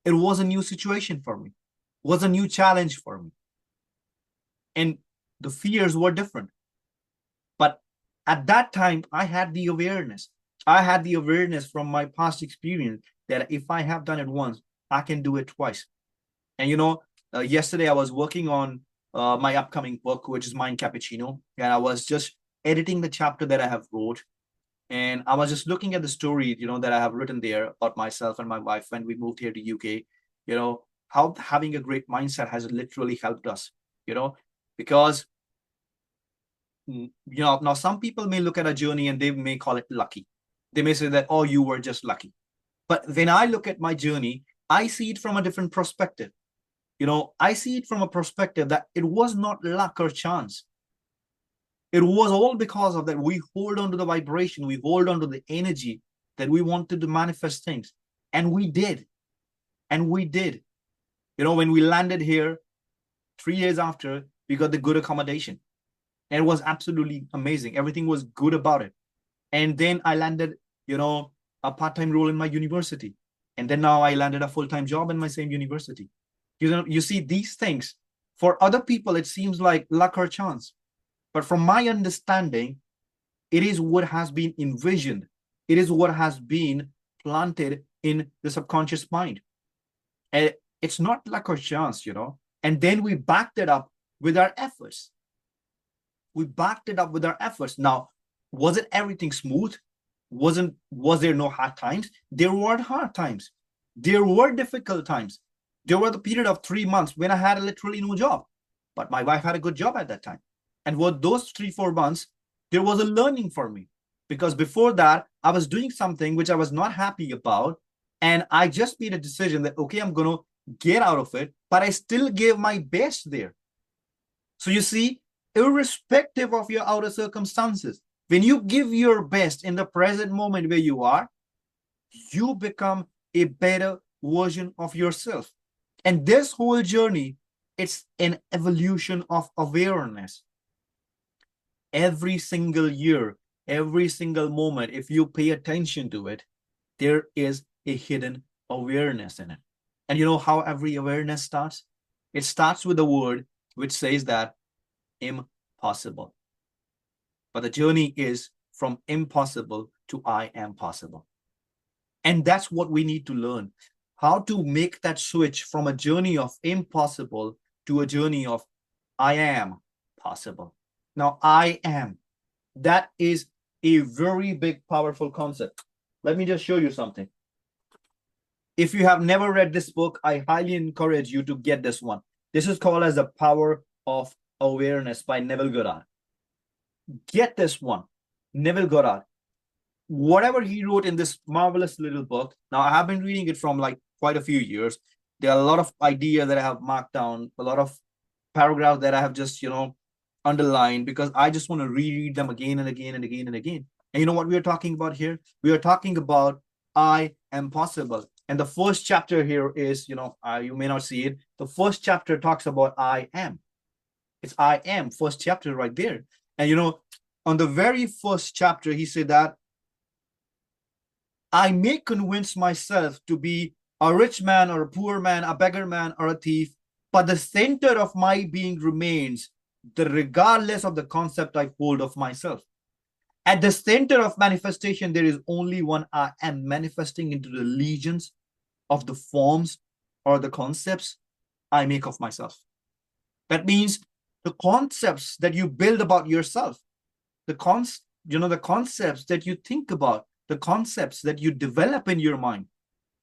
Speaker 1: it was a new situation for me, was a new challenge for me. And the fears were different. But at that time, I had the awareness. I had the awareness from my past experience that if I have done it once, I can do it twice. And yesterday I was working on my upcoming book, which is Mind Cappuccino. And I was just editing the chapter that I have wrote. And I was just looking at the story, that I have written there about myself and my wife when we moved here to UK, how having a great mindset has literally helped us, because now some people may look at a journey and they may call it lucky. They may say that, oh, you were just lucky. But when I look at my journey, I see it from a different perspective. I see it from a perspective that it was not luck or chance. It was all because of that. We hold on to the vibration, we hold on to the energy that we wanted to manifest things. And we did. And we did. When we landed here 3 years after, we got the good accommodation. And it was absolutely amazing. Everything was good about it. And then I landed, a part-time role in my university. And then now I landed a full-time job in my same university. You see, these things, for other people, it seems like luck or chance. But from my understanding, it is what has been envisioned. It is what has been planted in the subconscious mind. And it's not luck or chance, And then we backed it up with our efforts. We backed it up with our efforts. Now, wasn't everything smooth? Was there no hard times? There were hard times. There were difficult times. There were the period of 3 months when I had literally no job, but my wife had a good job at that time. And with those 3-4 months, there was a learning for me, because before that, I was doing something which I was not happy about. And I just made a decision that, okay, I'm going to get out of it, but I still gave my best there. So you see, irrespective of your outer circumstances, when you give your best in the present moment where you are, you become a better version of yourself. And this whole journey, it's an evolution of awareness. Every single year, every single moment, if you pay attention to it, there is a hidden awareness in it. And you know how every awareness starts? It starts with a word which says that impossible. But the journey is from impossible to I am possible. And that's what we need to learn. How to make that switch from a journey of impossible to a journey of I am possible. Now, I am. That is a very big, powerful concept. Let me just show you something. If you have never read this book, I highly encourage you to get this one. This is called as The Power of Awareness by Neville Goddard. Get this one, Neville Goddard. Whatever he wrote in this marvelous little book, now I have been reading it from like quite a few years. There are a lot of ideas that I have marked down, a lot of paragraphs that I have just, underlined, because I just want to reread them again and again and again and again. And you know what we are talking about here? We are talking about I am possible. And the first chapter here is, you may not see it. The first chapter talks about I am. It's I am, first chapter right there. And, on the very first chapter, he said that I may convince myself to be a rich man or a poor man, a beggar man or a thief, but the center of my being remains regardless of the concept I hold of myself. At the center of manifestation, there is only one I am, manifesting into the legions of the forms or the concepts I make of myself. That means the concepts that you build about yourself, the concepts that you think about, the concepts that you develop in your mind,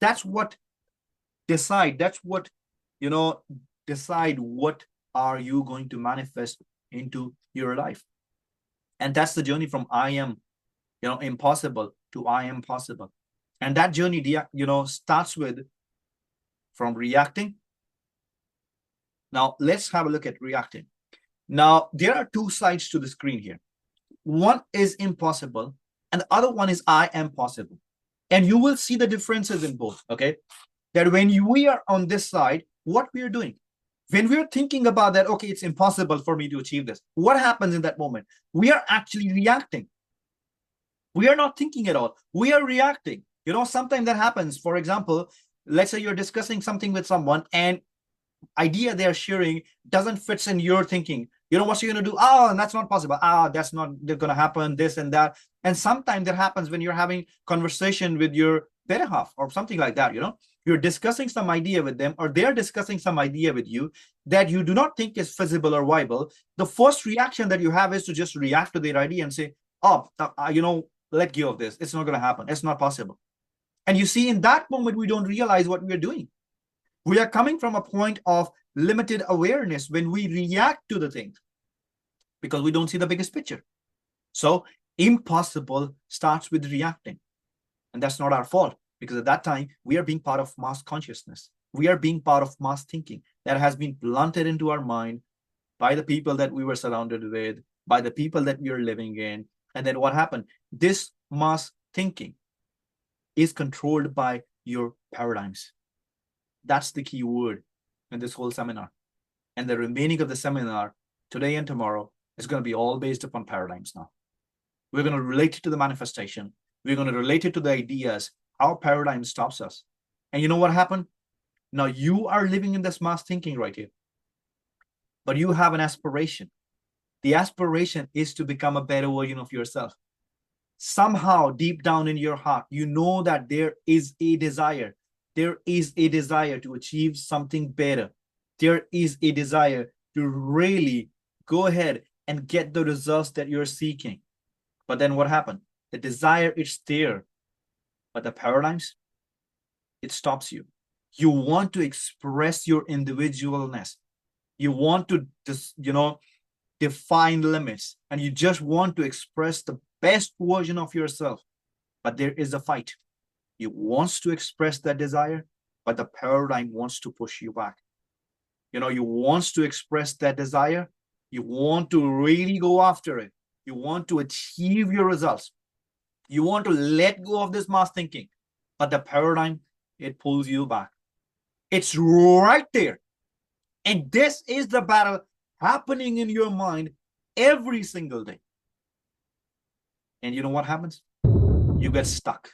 Speaker 1: that's what decide what are you going to manifest into your life. And that's the journey from I am, impossible to I am possible. And that journey, starts with from reacting. Now, let's have a look at reacting. Now, there are two sides to the screen here. One is impossible, and the other one is I am possible. And you will see the differences in both, okay? That when we are on this side, what we are doing, when we're thinking about that, okay, it's impossible for me to achieve this, what happens in that moment? We are actually reacting. We are not thinking at all. We are reacting. Sometimes that happens. For example, let's say you're discussing something with someone and idea they're sharing doesn't fit in your thinking. What you're going to do? Oh, that's not possible. That's not going to happen, this and that. And sometimes that happens when you're having conversation with your better half or something like that. You're discussing some idea with them, or they're discussing some idea with you that you do not think is feasible or viable. The first reaction that you have is to just react to their idea and say, oh, let go of this. It's not going to happen. It's not possible. And you see, in that moment, we don't realize what we're doing. We are coming from a point of limited awareness when we react to the things. because we don't see the biggest picture. So impossible starts with reacting. And that's not our fault, because at that time, we are being part of mass consciousness. We are being part of mass thinking that has been planted into our mind by the people that we were surrounded with, by the people that we are living in. And then what happened? This mass thinking is controlled by your paradigms. That's the key word in this whole seminar. And the remaining of the seminar, today and tomorrow, is going to be all based upon paradigms now. We're going to relate it to the manifestation. We're going to relate it to the ideas, how paradigm stops us. And you know what happened? Now you are living in this mass thinking right here, but you have an aspiration. The aspiration is to become a better version of yourself. Somehow deep down in your heart, you know that there is a desire. There is a desire to achieve something better. There is a desire to really go ahead and get the results that you're seeking. But then what happened? The desire is there, but the paradigms, it stops you. You want to express your individualness. You want to just, define limits, and you just want to express the best version of yourself. But there is a fight. You want to express that desire, but the paradigm wants to push you back. You want to express that desire. You want to really go after it. You want to achieve your results. You want to let go of this mass thinking, but the paradigm, it pulls you back. It's right there. And this is the battle happening in your mind every single day. And you know what happens? You get stuck.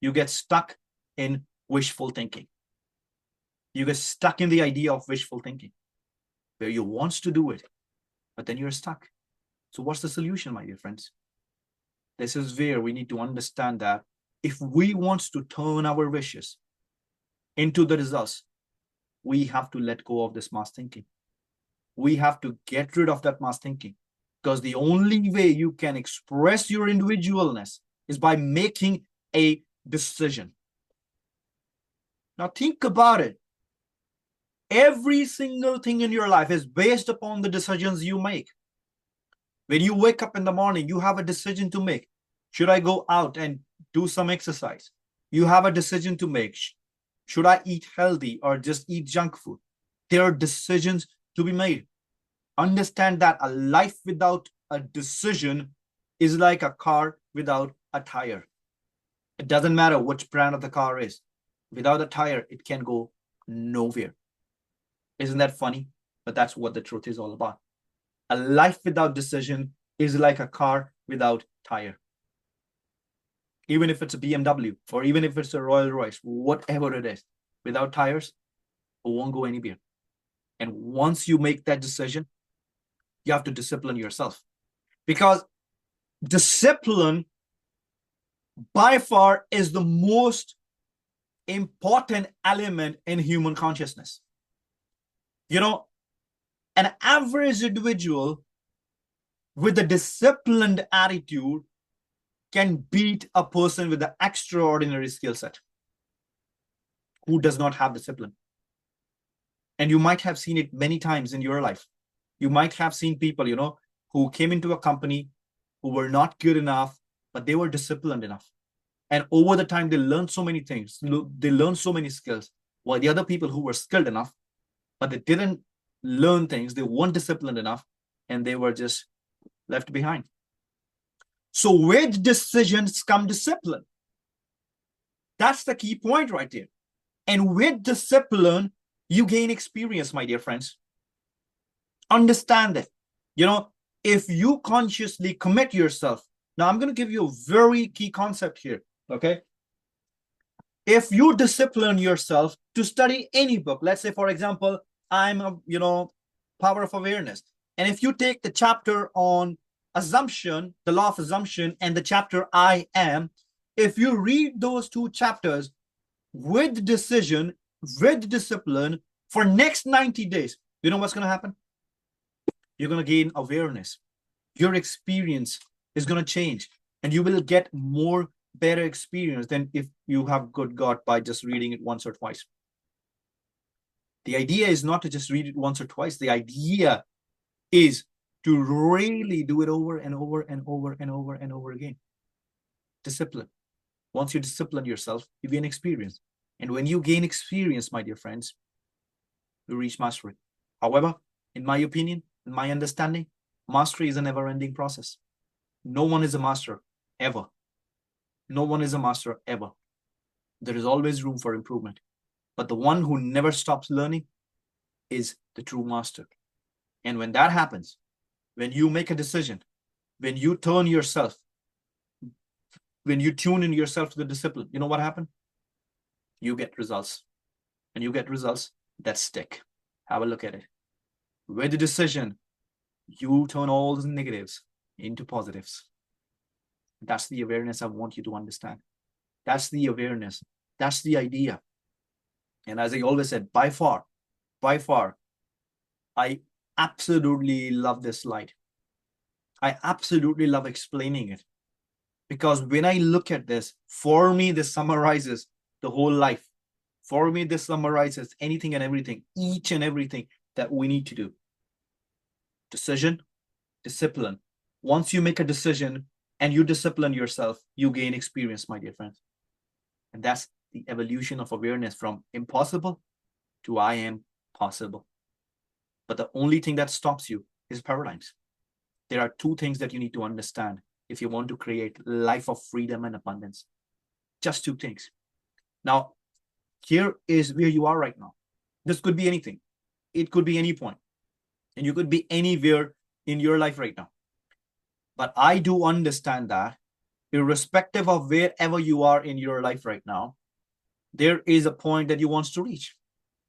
Speaker 1: You get stuck in wishful thinking. You get stuck in the idea of wishful thinking, where you want to do it, but then you're stuck. So what's the solution, my dear friends? This is where we need to understand that if we want to turn our wishes into the results, we have to let go of this mass thinking. We have to get rid of that mass thinking, because the only way you can express your individualness is by making a decision. Now think about it. Every single thing in your life is based upon the decisions you make. When you wake up in the morning, you have a decision to make. Should I go out and do some exercise? You have a decision to make. Should I eat healthy or just eat junk food? There are decisions to be made. Understand that a life without a decision is like a car without a tire. It doesn't matter which brand of the car is. Without a tire, it can go nowhere. Isn't that funny? But that's what the truth is all about. A life without decision is like a car without tire. Even if it's a BMW, or even if it's a Rolls Royce, whatever it is, without tires, it won't go anywhere. And once you make that decision, you have to discipline yourself. Because discipline, by far, is the most important element in human consciousness. An average individual with a disciplined attitude can beat a person with an extraordinary skill set who does not have discipline. And you might have seen it many times in your life. You might have seen people, who came into a company who were not good enough, but they were disciplined enough. And over the time, they learned so many things. They learned so many skills. While the other people who were skilled enough, but they didn't learn things, they weren't disciplined enough, and they were just left behind. So with decisions come discipline. That's the key point right there. And with discipline, you gain experience, my dear friends. Understand that. If you consciously commit yourself, now I'm going to give you a very key concept here, okay? If you discipline yourself to study any book, let's say, for example, I'm Power of Awareness. And if you take the chapter on assumption, the law of assumption, and the chapter I am, if you read those two chapters with decision, with discipline for next 90 days, you know what's going to happen? You're going to gain awareness. Your experience is going to change, and you will get more better experience than if you have got by just reading it once or twice. The idea is not to just read it once or twice. The idea is to really do it over and over and over and over and over again. Discipline. Once you discipline yourself, you gain experience. And when you gain experience, my dear friends, you reach mastery. However, in my opinion, in my understanding, mastery is a never-ending process. No one is a master ever. No one is a master ever. There is always room for improvement. But the one who never stops learning is the true master. And when that happens, when you make a decision, when you turn yourself, when you tune in yourself to the discipline, you know what happened? You get results. And you get results that stick. Have a look at it. With the decision, you turn all the negatives into positives. That's the awareness I want you to understand. That's the awareness. That's the idea. And as I always said, by far, I absolutely love this slide. I absolutely love explaining it. Because when I look at this, for me, this summarizes the whole life. For me, this summarizes anything and everything, each and everything that we need to do. Decision, discipline. Once you make a decision and you discipline yourself, you gain experience, my dear friends. And that's the evolution of awareness from impossible to I am possible. But the only thing that stops you is paradigms. There are two things that you need to understand if you want to create a life of freedom and abundance. Just two things. Now, here is where you are right now. This could be anything. It could be any point. And you could be anywhere in your life right now. But I do understand that irrespective of wherever you are in your life right now, there is a point that you want to reach.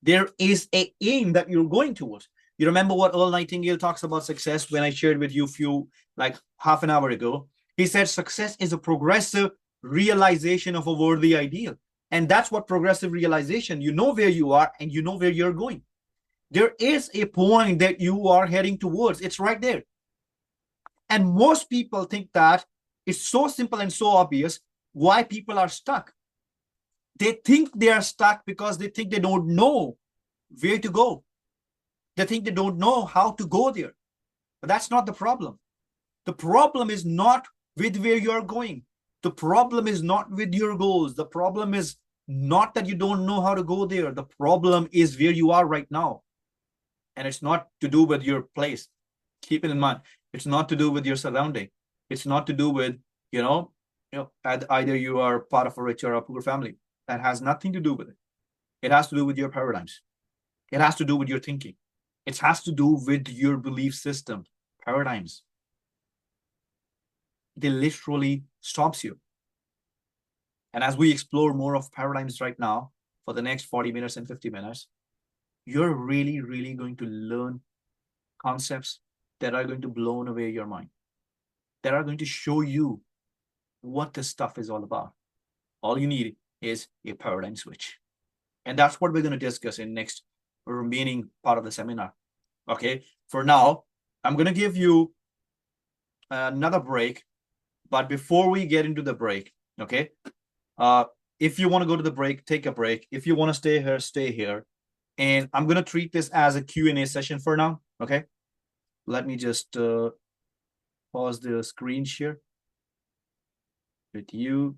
Speaker 1: There is an aim that you're going towards. You remember what Earl Nightingale talks about success when I shared with you like half an hour ago? He said success is a progressive realization of a worthy ideal. And that's what progressive realization, you know where you are and you know where you're going. There is a point that you are heading towards. It's right there. And most people think that it's so simple and so obvious why people are stuck. They think they are stuck because they think they don't know where to go. They think they don't know how to go there. But that's not the problem. The problem is not with where you're going. The problem is not with your goals. The problem is not that you don't know how to go there. The problem is where you are right now. And it's not to do with your place. Keep it in mind. It's not to do with your surrounding. It's not to do with, either you are part of a rich or a poor family. That has nothing to do with it. It has to do with your paradigms. It has to do with your thinking. It has to do with your belief system, paradigms. They literally stops you. And as we explore more of paradigms right now, for the next 40 minutes and 50 minutes, you're really, really going to learn concepts that are going to blow away your mind, that are going to show you what this stuff is all about. All you need is a paradigm switch. And that's what we're going to discuss in next remaining part of the seminar. Okay, for now, I'm going to give you another break. But before we get into the break, okay, if you want to go to the break, take a break. If you want to stay here, stay here. And I'm going to treat this as a Q&A session for now. Okay, let me just pause the screen share with you.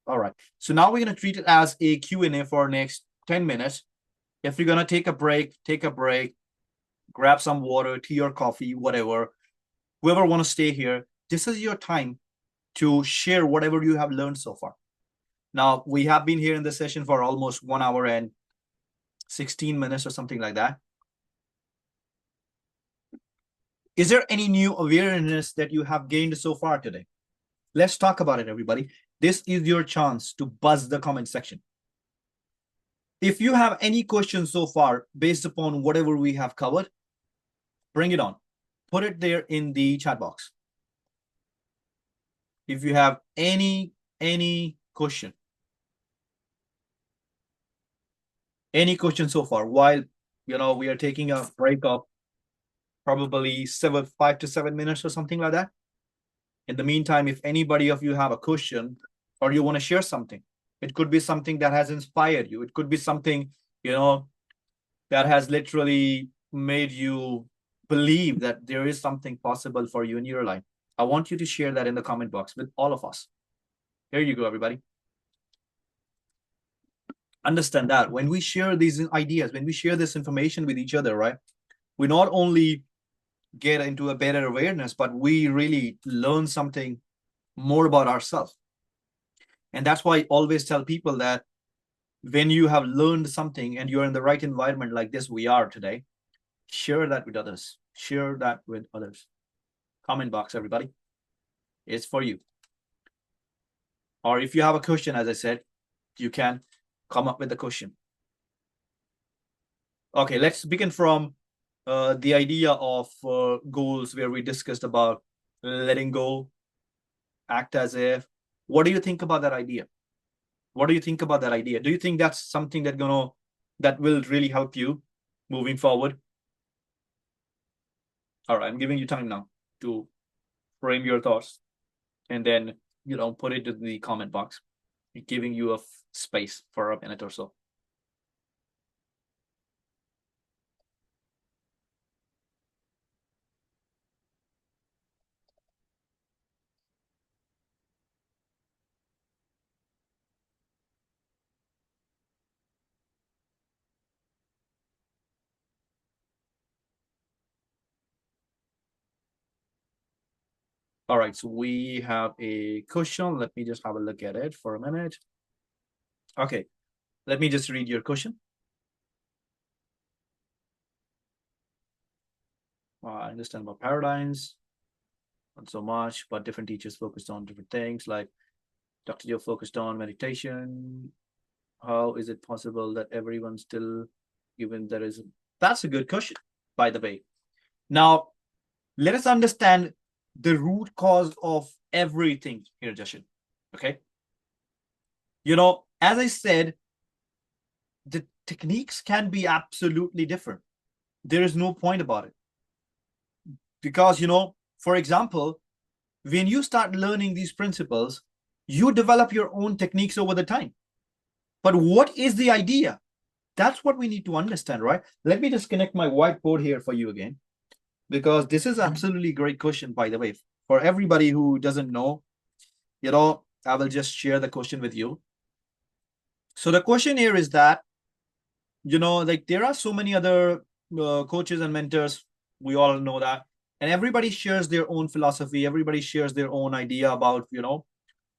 Speaker 1: All right, so now we're going to treat it as a Q&A for next 10 minutes. If you're going to take a break, grab some water, tea or coffee, whatever. Whoever want to stay here, this is your time to share whatever you have learned so far. Now, we have been here in this session for almost 1 hour and 16 minutes or something like that. Is there any new awareness that you have gained so far today? Let's talk about it, everybody. This is your chance to buzz the comment section. If you have any questions so far based upon whatever we have covered, bring it on. Put it there in the chat box. If you have any question so far, while we are taking a break of probably 5 to 7 minutes or something like that. In the meantime, if anybody of you have a question or you want to share something, it could be something that has inspired you. It could be something, that has literally made you believe that there is something possible for you in your life, I want you to share that in the comment box with all of us. Here you go, everybody. Understand that when we share these ideas, when we share this information with each other, right, we not only get into a better awareness, but we really learn something more about ourselves. And that's why I always tell people that when you have learned something and you're in the right environment like this we are today, share that with others. Share that with others. Comment box, everybody. It's for you. Or if you have a question, as I said, you can come up with the question. Okay, let's begin from the idea of goals, where we discussed about letting go, act as if. What do you think about that idea? What do you think about that idea? Do you think that's something that will really help you moving forward? All right, I'm giving you time now to frame your thoughts, and then put it in the comment box, giving you a space for a minute or so. All right, so we have a question. Let me just have a look at it for a minute. Okay, let me just read your question. I understand about paradigms, not so much, but different teachers focused on different things. Like Dr. Joe focused on meditation. How is it possible that everyone still, even there is? That's a good question, by the way. Now, let us understand the root cause of everything here, Jashin. Okay. As I said, the techniques can be absolutely different. There is no point about it. Because, for example, when you start learning these principles, you develop your own techniques over the time. But what is the idea? That's what we need to understand, right? Let me just connect my whiteboard here for you again, because this is absolutely great question, by the way. For everybody who doesn't know, I will just share the question with you. So the question here is that, like there are so many other coaches and mentors. We all know that. And everybody shares their own philosophy. Everybody shares their own idea about,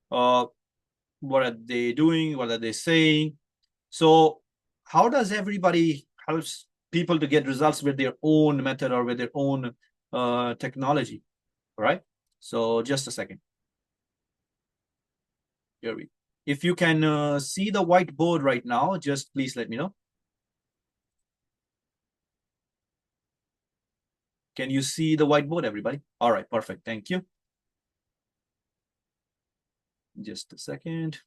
Speaker 1: what are they doing? What are they saying? So how does everybody helps people to get results with their own method or with their own technology? All right. So just a second. Here we. If you can see the whiteboard right now, just please let me know. Can you see the whiteboard, everybody? All right, perfect. Thank you. Just a second.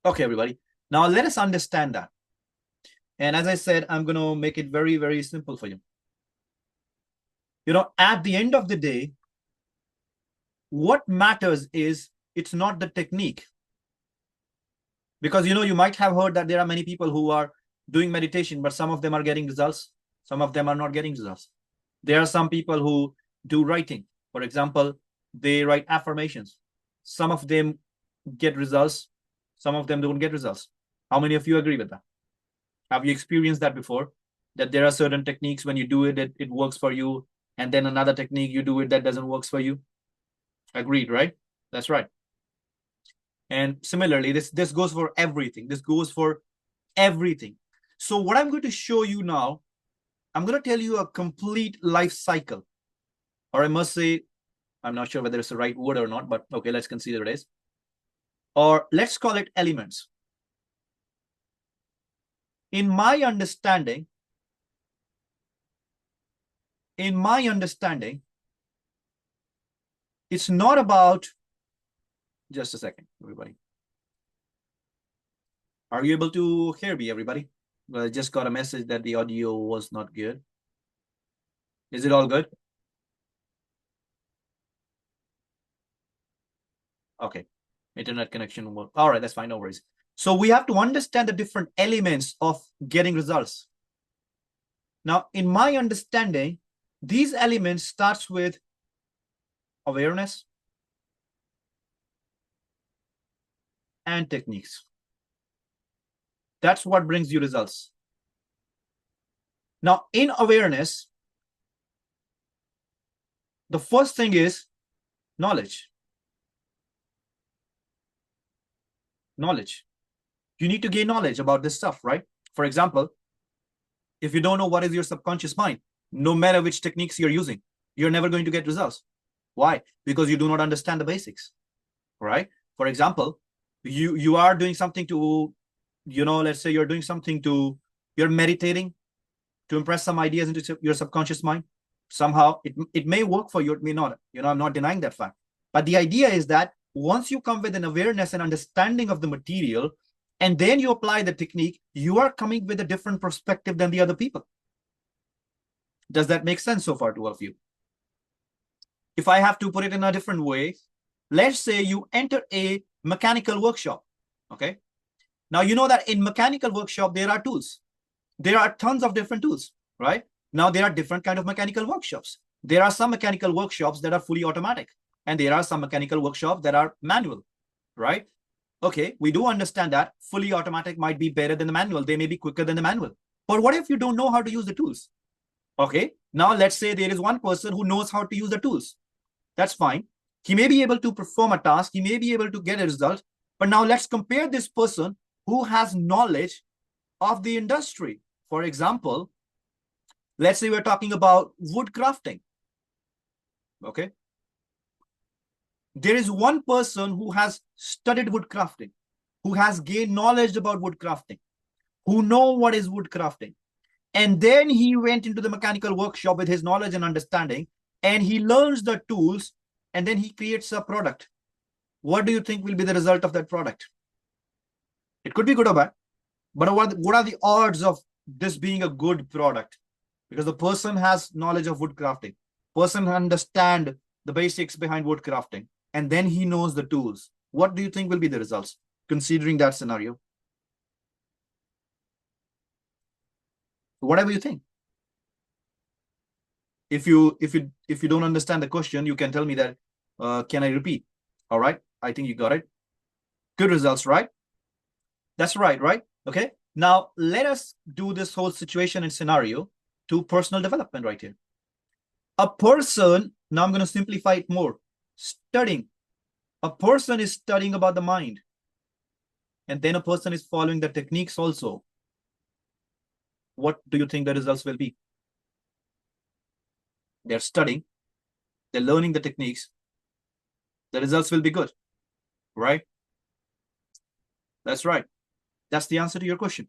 Speaker 1: Okay, everybody. Now let us understand that. And as I said, I'm going to make it very, very simple for you. At the end of the day, what matters is it's not the technique. Because, you might have heard that there are many people who are doing meditation, but some of them are getting results. Some of them are not getting results. There are some people who do writing. For example, they write affirmations. Some of them get results. Some of them don't get results. How many of you agree with that? Have you experienced that before? That there are certain techniques, when you do it, it works for you. And then another technique, you do it, that doesn't work for you. Agreed, right? That's right. And similarly, this goes for everything. This goes for everything. So what I'm going to show you now, I'm going to tell you a complete life cycle. Or I must say, I'm not sure whether it's the right word or not, but okay, let's consider it is. Or let's call it elements. In my understanding, it's not about, just a second, everybody. Are you able to hear me, everybody? I just got a message that the audio was not good. Is it all good? Okay. Internet connection work. All right, that's fine, no worries. So we have to understand the different elements of getting results. Now, in my understanding, these elements starts with awareness and techniques. That's what brings you results. Now, in awareness, the first thing is knowledge. Knowledge. You need to gain knowledge about this stuff, right? For example, if you don't know what is your subconscious mind, no matter which techniques you're using, you're never going to get results. Why? Because you do not understand the basics, right? For example, you are doing something to, let's say you're doing something to, you're meditating to impress some ideas into your subconscious mind. Somehow it may work for you, it may not. I'm not denying that fact. But the idea is that once you come with an awareness and understanding of the material, and then you apply the technique, you are coming with a different perspective than the other people. Does that make sense so far to all of you? If I have to put it in a different way, let's say you enter a mechanical workshop, okay? Now, you know that in mechanical workshop, there are tools. There are tons of different tools, right? Now, there are different kind of mechanical workshops. There are some mechanical workshops that are fully automatic, and there are some mechanical workshops that are manual, right? Okay, we do understand that fully automatic might be better than the manual. They may be quicker than the manual. But what if you don't know how to use the tools? Okay, now let's say there is one person who knows how to use the tools. That's fine. He may be able to perform a task. He may be able to get a result. But now let's compare this person who has knowledge of the industry. For example, let's say we're talking about wood crafting. Okay. There is one person who has studied wood crafting, who has gained knowledge about wood crafting, who know what is wood crafting. And then he went into the mechanical workshop with his knowledge and understanding, and he learns the tools, and then he creates a product. What do you think will be the result of that product? It could be good or bad, but what are the odds of this being a good product? Because the person has knowledge of wood crafting, person understand the basics behind wood crafting, and then he knows the tools. What do you think will be the results, considering that scenario? Whatever you think. If you don't understand the question, you can tell me that. Can I repeat? All right, I think you got it. Good results, right? That's right, right? Okay. Now let us do this whole situation and scenario to personal development right here. A person, now I'm going to simplify it more. Studying. A person is studying about the mind. And then a person is following the techniques also. What do you think the results will be? They're studying. They're learning the techniques. The results will be good. Right? That's right. That's the answer to your question.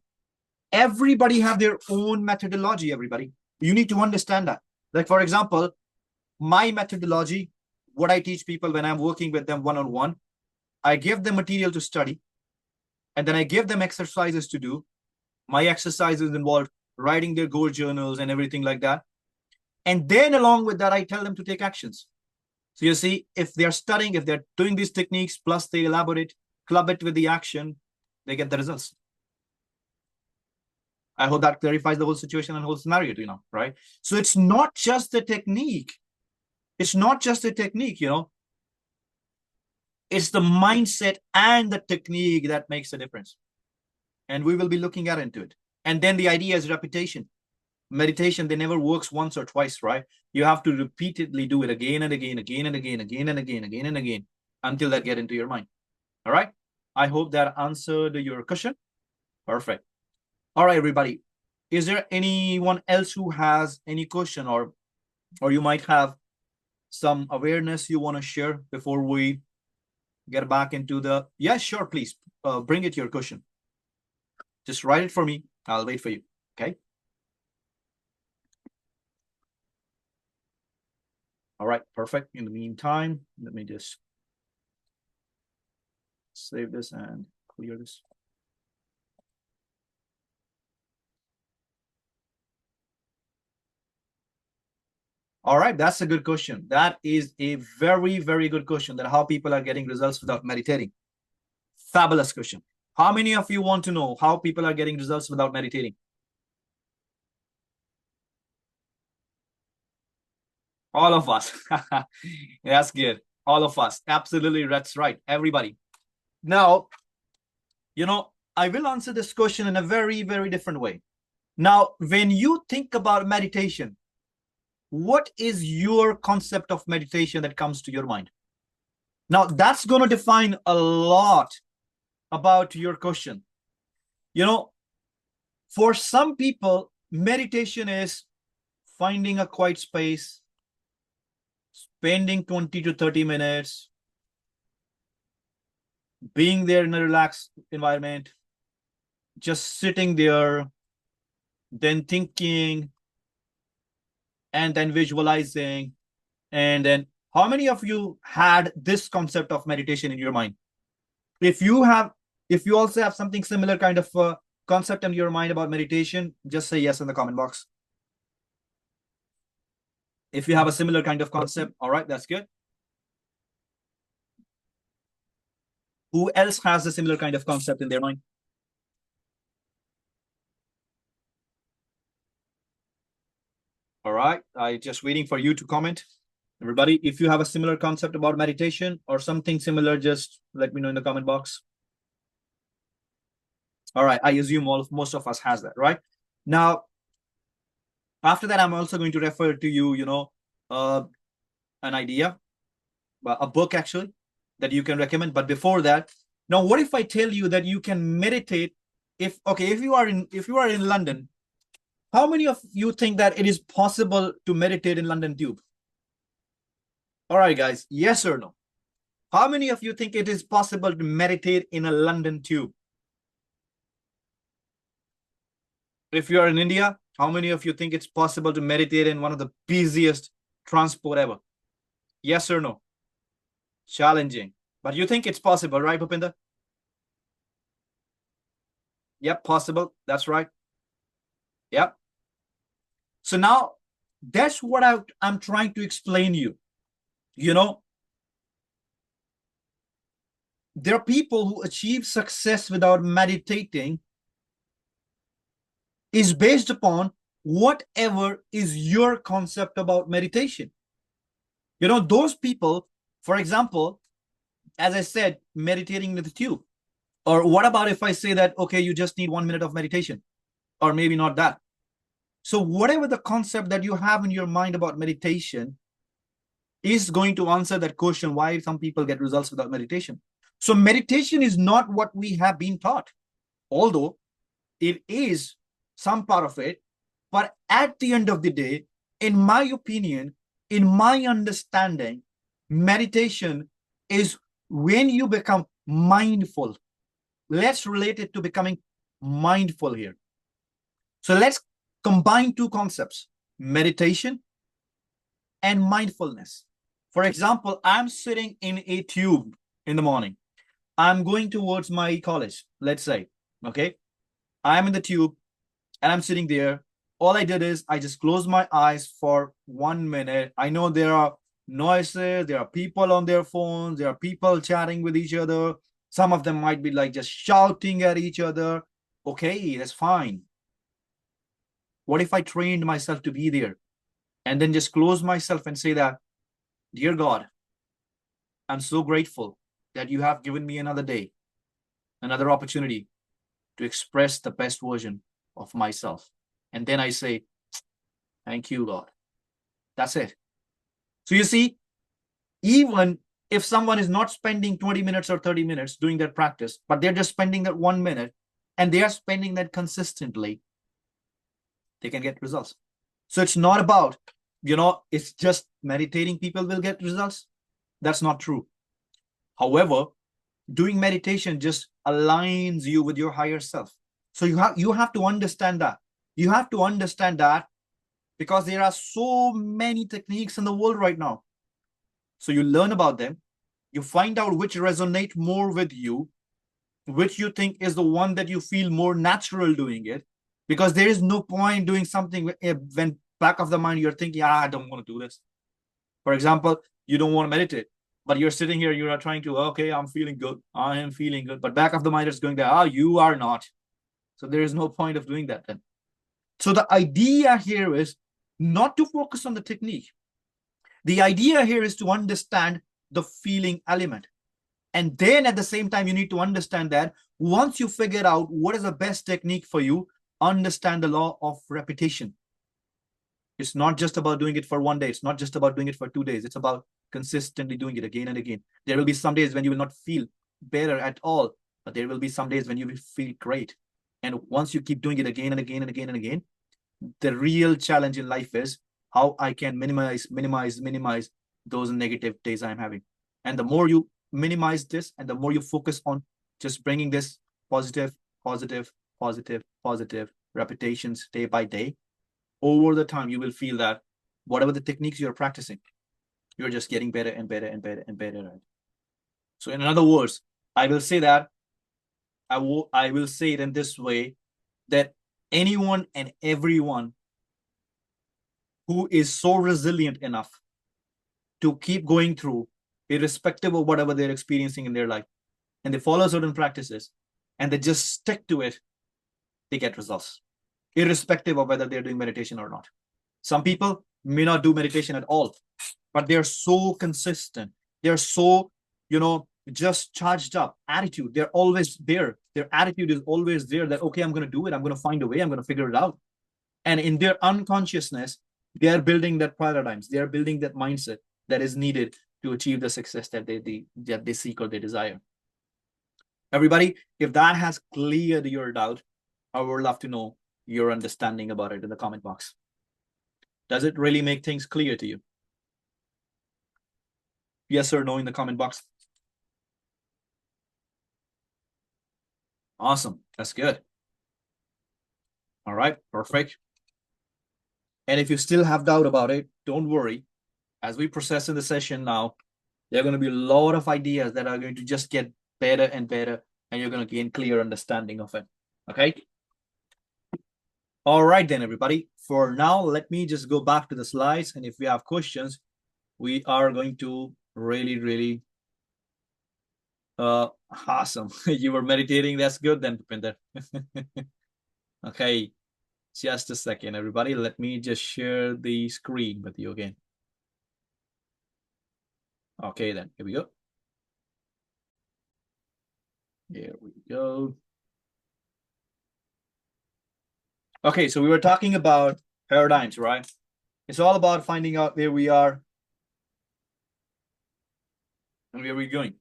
Speaker 1: Everybody have their own methodology, everybody. You need to understand that. Like, for example, my methodology, what I teach people when I'm working with them one-on-one, I give them material to study, and then I give them exercises to do. My exercises involve writing their goal journals and everything like that. And then along with that, I tell them to take actions. So you see, if they're studying, if they're doing these techniques, plus they elaborate, club it with the action, they get the results. I hope that clarifies the whole situation and whole scenario, right? So it's not just the technique. It's not just the technique, It's the mindset and the technique that makes a difference. And we will be looking into it. And then the idea is repetition. Meditation, they never works once or twice, right? You have to repeatedly do it again and again, again and again, again and again, again and again, until that get into your mind. All right. I hope that answered your question. Perfect. All right, everybody. Is there anyone else who has any question, or you might have some awareness you want to share before we get back into the... Yeah, sure, please. Bring it your question. Just write it for me. I'll wait for you. Okay. All right, perfect. In the meantime, let me just save this and clear this. All right, that's a good question. That is a very, very good question, that how people are getting results without meditating. Fabulous question. How many of you want to know how people are getting results without meditating? All of us. That's good. All of us. Absolutely. That's right. Everybody. Now, I will answer this question in a very, very different way. Now, when you think about meditation, what is your concept of meditation that comes to your mind? Now, that's going to define a lot about your question. For some people, meditation is finding a quiet space, spending 20 to 30 minutes, being there in a relaxed environment, just sitting there, then thinking, and then visualizing. And then how many of you had this concept of meditation in your mind? If you also have something similar kind of concept in your mind about meditation, just say yes in the comment box. If you have a similar kind of concept, all right, that's good. Who else has a similar kind of concept in their mind? All right, I'm just waiting for you to comment. Everybody, if you have a similar concept about meditation or something similar, just let me know in the comment box. All right, I assume most of us has that, right? Now, after that, I'm also going to refer to you, an idea, a book actually, that you can recommend. But before that, now what if I tell you that you can meditate? If you are in London, how many of you think that it is possible to meditate in London Tube? All right, guys, yes or no? How many of you think it is possible to meditate in a London Tube? If you are in India, how many of you think it's possible to meditate in one of the busiest transport ever? Yes or no? Challenging. But you think it's possible, right, Bhupinder? Yep, possible. That's right. Yep. So now that's what I'm trying to explain you. There are people who achieve success without meditating is based upon whatever is your concept about meditation. Those people, for example, as I said, meditating in the tube. Or what about if I say that, okay, you just need 1 minute of meditation, or maybe not that. So whatever the concept that you have in your mind about meditation is going to answer that question, why some people get results without meditation. So meditation is not what we have been taught, although it is some part of it. But at the end of the day, in my opinion, in my understanding, meditation is when you become mindful. Let's relate it to becoming mindful here. So let's combine two concepts, meditation and mindfulness. For example, I'm sitting in a tube in the morning. I'm going towards my college, let's say, okay? I'm in the tube and I'm sitting there. All I did is I just closed my eyes for 1 minute. I know there are noises, there are people on their phones, there are people chatting with each other. Some of them might be like just shouting at each other. Okay, that's fine. What if I trained myself to be there and then just close myself and say that, dear God, I'm so grateful that you have given me another day, another opportunity to express the best version of myself. And then I say, thank you, God. That's it. So you see, even if someone is not spending 20 minutes or 30 minutes doing their practice, but they're just spending that 1 minute and they are spending that consistently, they can get results. So it's not about, it's just meditating people will get results. That's not true. However, doing meditation just aligns you with your higher self. So you have to understand that. You have to understand that because there are so many techniques in the world right now. So you learn about them. You find out which resonate more with you, which you think is the one that you feel more natural doing it. Because there is no point doing something when back of the mind you're thinking, I don't want to do this. For example, you don't want to meditate, but you're sitting here, you are trying to, okay, I'm feeling good. I am feeling good. But back of the mind is going there, you are not. So there is no point of doing that then. So the idea here is not to focus on the technique. The idea here is to understand the feeling element. And then at the same time, you need to understand that once you figure out what is the best technique for you, understand the law of repetition. It's not just about doing it for one day. It's not just about doing it for 2 days. It's about consistently doing it again and again. There will be some days when you will not feel better at all, but there will be some days when you will feel great. And once you keep doing it again and again and again and again, the real challenge in life is how I can minimize those negative days I'm having. And the more you minimize this and the more you focus on just bringing this positive repetitions day by day, over the time, you will feel that whatever the techniques you're practicing, you're just getting better and better and better and better at. So in other words, I will say that I will say it in this way, that anyone and everyone who is so resilient enough to keep going through, irrespective of whatever they're experiencing in their life, and they follow certain practices and they just stick to it, they get results, irrespective of whether they're doing meditation or not. Some people may not do meditation at all, but they're so consistent. They're so, just charged up attitude. They're always there. Their attitude is always there that, okay, I'm going to do it. I'm going to find a way. I'm going to figure it out. And in their unconsciousness, they are building that paradigms. They are building that mindset that is needed to achieve the success that they seek or they desire. Everybody, if that has cleared your doubt, I would love to know your understanding about it in the comment box. Does it really make things clear to you? Yes or no in the comment box. Awesome. That's good. All right. Perfect. And if you still have doubt about it, don't worry. As we process in the session now, there are going to be a lot of ideas that are going to just get better and better, and you're going to gain clear understanding of it. Okay. All right, then, everybody. For now, let me just go back to the slides. And if we have questions, we are going to really awesome. You were meditating. That's good then, Pupinder. Okay. Just a second, everybody. Let me just share the screen with you again. Okay, then. Here we go. Here we go. Okay, so we were talking about paradigms, right? It's all about finding out where we are and where we're going.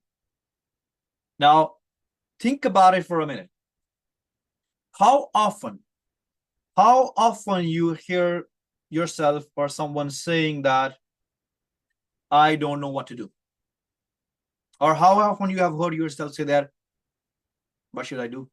Speaker 1: Now, think about it for a minute. How often you hear yourself or someone saying that, I don't know what to do? Or how often you have heard yourself say that, what should I do?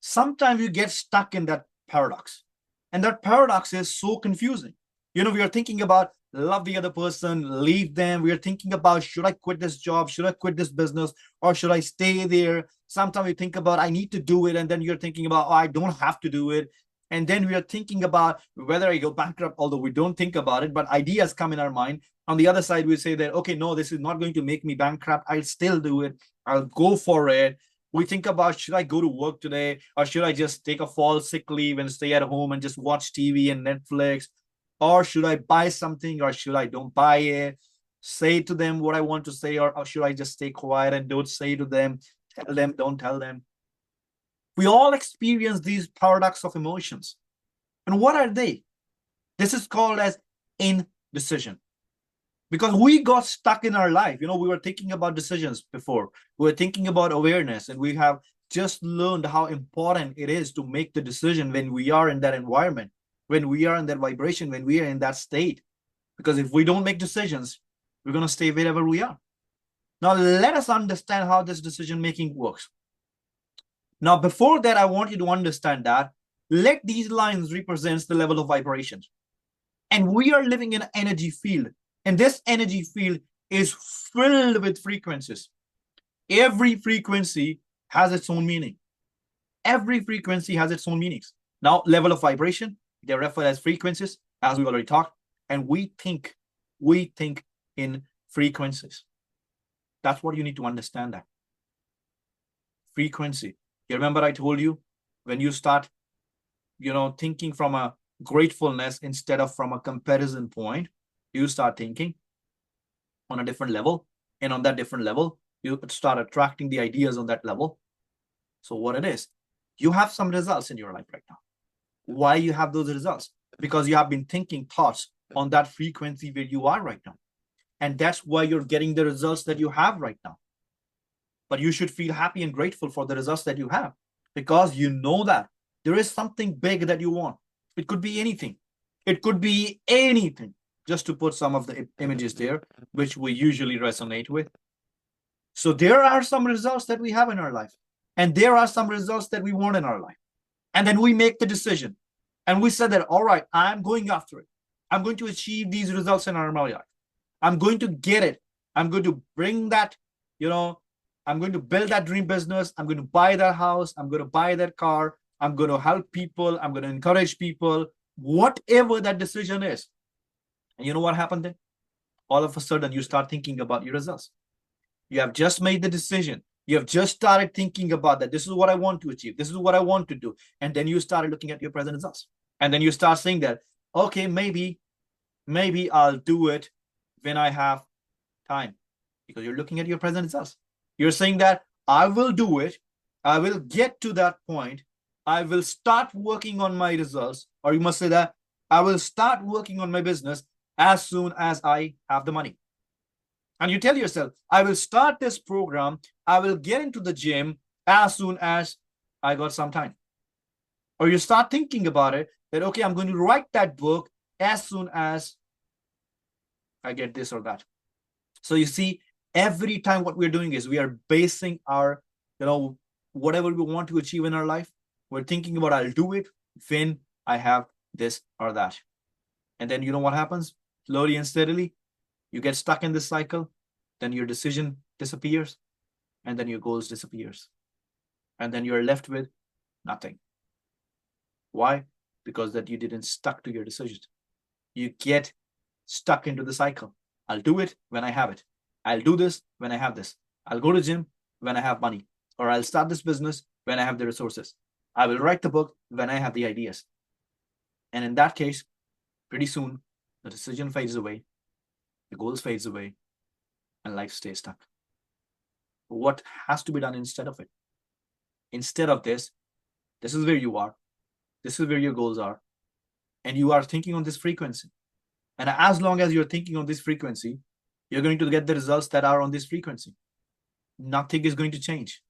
Speaker 1: Sometimes you get stuck in that paradox. And that paradox is so confusing. We are thinking about love the other person, leave them. We are thinking about, should I quit this job? Should I quit this business? Or should I stay there? Sometimes we think about, I need to do it. And then you're thinking about, I don't have to do it. And then we are thinking about whether I go bankrupt, although we don't think about it, but ideas come in our mind. On the other side, we say that, okay, no, this is not going to make me bankrupt. I'll still do it. I'll go for it. We think about, should I go to work today? Or should I just take a fall sick leave and stay at home and just watch TV and Netflix? Or should I buy something, or should I don't buy it? Say to them what I want to say, or should I just stay quiet and don't say to them, tell them, don't tell them? We all experience these paradox of emotions. And what are they? This is called as indecision. Because we got stuck in our life. We were thinking about decisions before. We were thinking about awareness, and we have just learned how important it is to make the decision when we are in that environment, when we are in that vibration, when we are in that state. Because if we don't make decisions, we're going to stay wherever we are. Now, let us understand how this decision-making works. Now, before that, I want you to understand that let these lines represent the level of vibrations. And we are living in an energy field. And this energy field is filled with frequencies. Every frequency has its own meaning. Every frequency has its own meanings. Now, level of vibration, they're referred as frequencies, as we already talked. And we think in frequencies. That's what you need to understand, that frequency. You remember I told you, when you start, thinking from a gratefulness instead of from a comparison point, you start thinking on a different level. And on that different level, you start attracting the ideas on that level. So what it is, you have some results in your life right now. Why you have those results? Because you have been thinking thoughts on that frequency where you are right now. And that's why you're getting the results that you have right now. But you should feel happy and grateful for the results that you have, because you know that there is something big that you want. It could be anything. It could be anything. Just to put some of the images there, which we usually resonate with. So there are some results that we have in our life, and there are some results that we want in our life. And then we make the decision, and we said that, all right, I'm going after it. I'm going to achieve these results in our life. I'm going to get it. I'm going to bring that, I'm going to build that dream business. I'm going to buy that house. I'm going to buy that car. I'm going to help people. I'm going to encourage people, whatever that decision is. And you know what happened then? All of a sudden, you start thinking about your results. You have just made the decision. You have just started thinking about that. This is what I want to achieve. This is what I want to do. And then you started looking at your present results. And then you start saying that, okay, maybe I'll do it when I have time, because you're looking at your present results. You're saying that I will do it. I will get to that point. I will start working on my results. Or you must say that I will start working on my business as soon as I have the money. And you tell yourself, I will start this program. I will get into the gym as soon as I got some time. Or you start thinking about it, that, okay, I'm going to write that book as soon as I get this or that. So you see, every time what we're doing is we are basing our, whatever we want to achieve in our life, we're thinking about, I'll do it when I have this or that. And then you know what happens? Slowly and steadily, you get stuck in this cycle. Then your decision disappears, and then your goals disappears. And then you're left with nothing. Why? Because that you didn't stuck to your decision. You get stuck into the cycle. I'll do it when I have it. I'll do this when I have this. I'll go to gym when I have money. Or I'll start this business when I have the resources. I will write the book when I have the ideas. And in that case, pretty soon, the decision fades away, the goals fades away, and life stays stuck. What has to be done instead of it? Instead of this is where you are. This is where your goals are. And you are thinking on this frequency. And as long as you're thinking on this frequency, you're going to get the results that are on this frequency. Nothing is going to change.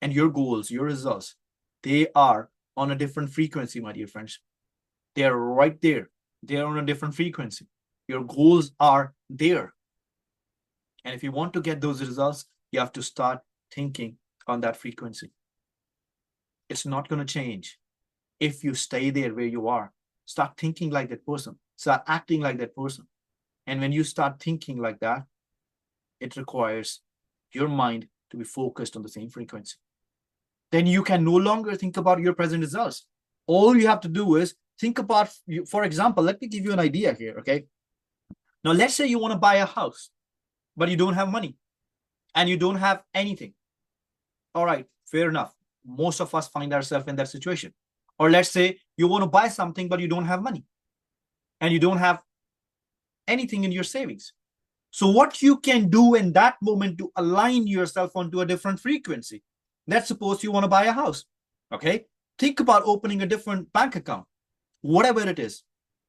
Speaker 1: And your goals, your results, they are on a different frequency, my dear friends. They are right there. They are on a different frequency. Your goals are there. And if you want to get those results, you have to start thinking on that frequency. It's not going to change if you stay there where you are. Start thinking like that person. Start acting like that person. And when you start thinking like that, it requires your mind to be focused on the same frequency. Then you can no longer think about your present results. All you have to do is think about, for example, let me give you an idea here, okay? Now, let's say you want to buy a house, but you don't have money and you don't have anything. All right, fair enough. Most of us find ourselves in that situation. Or let's say you want to buy something, but you don't have money and you don't have anything in your savings. So what you can do in that moment to align yourself onto a different frequency. Let's suppose you want to buy a house, okay? Think about opening a different bank account, whatever it is,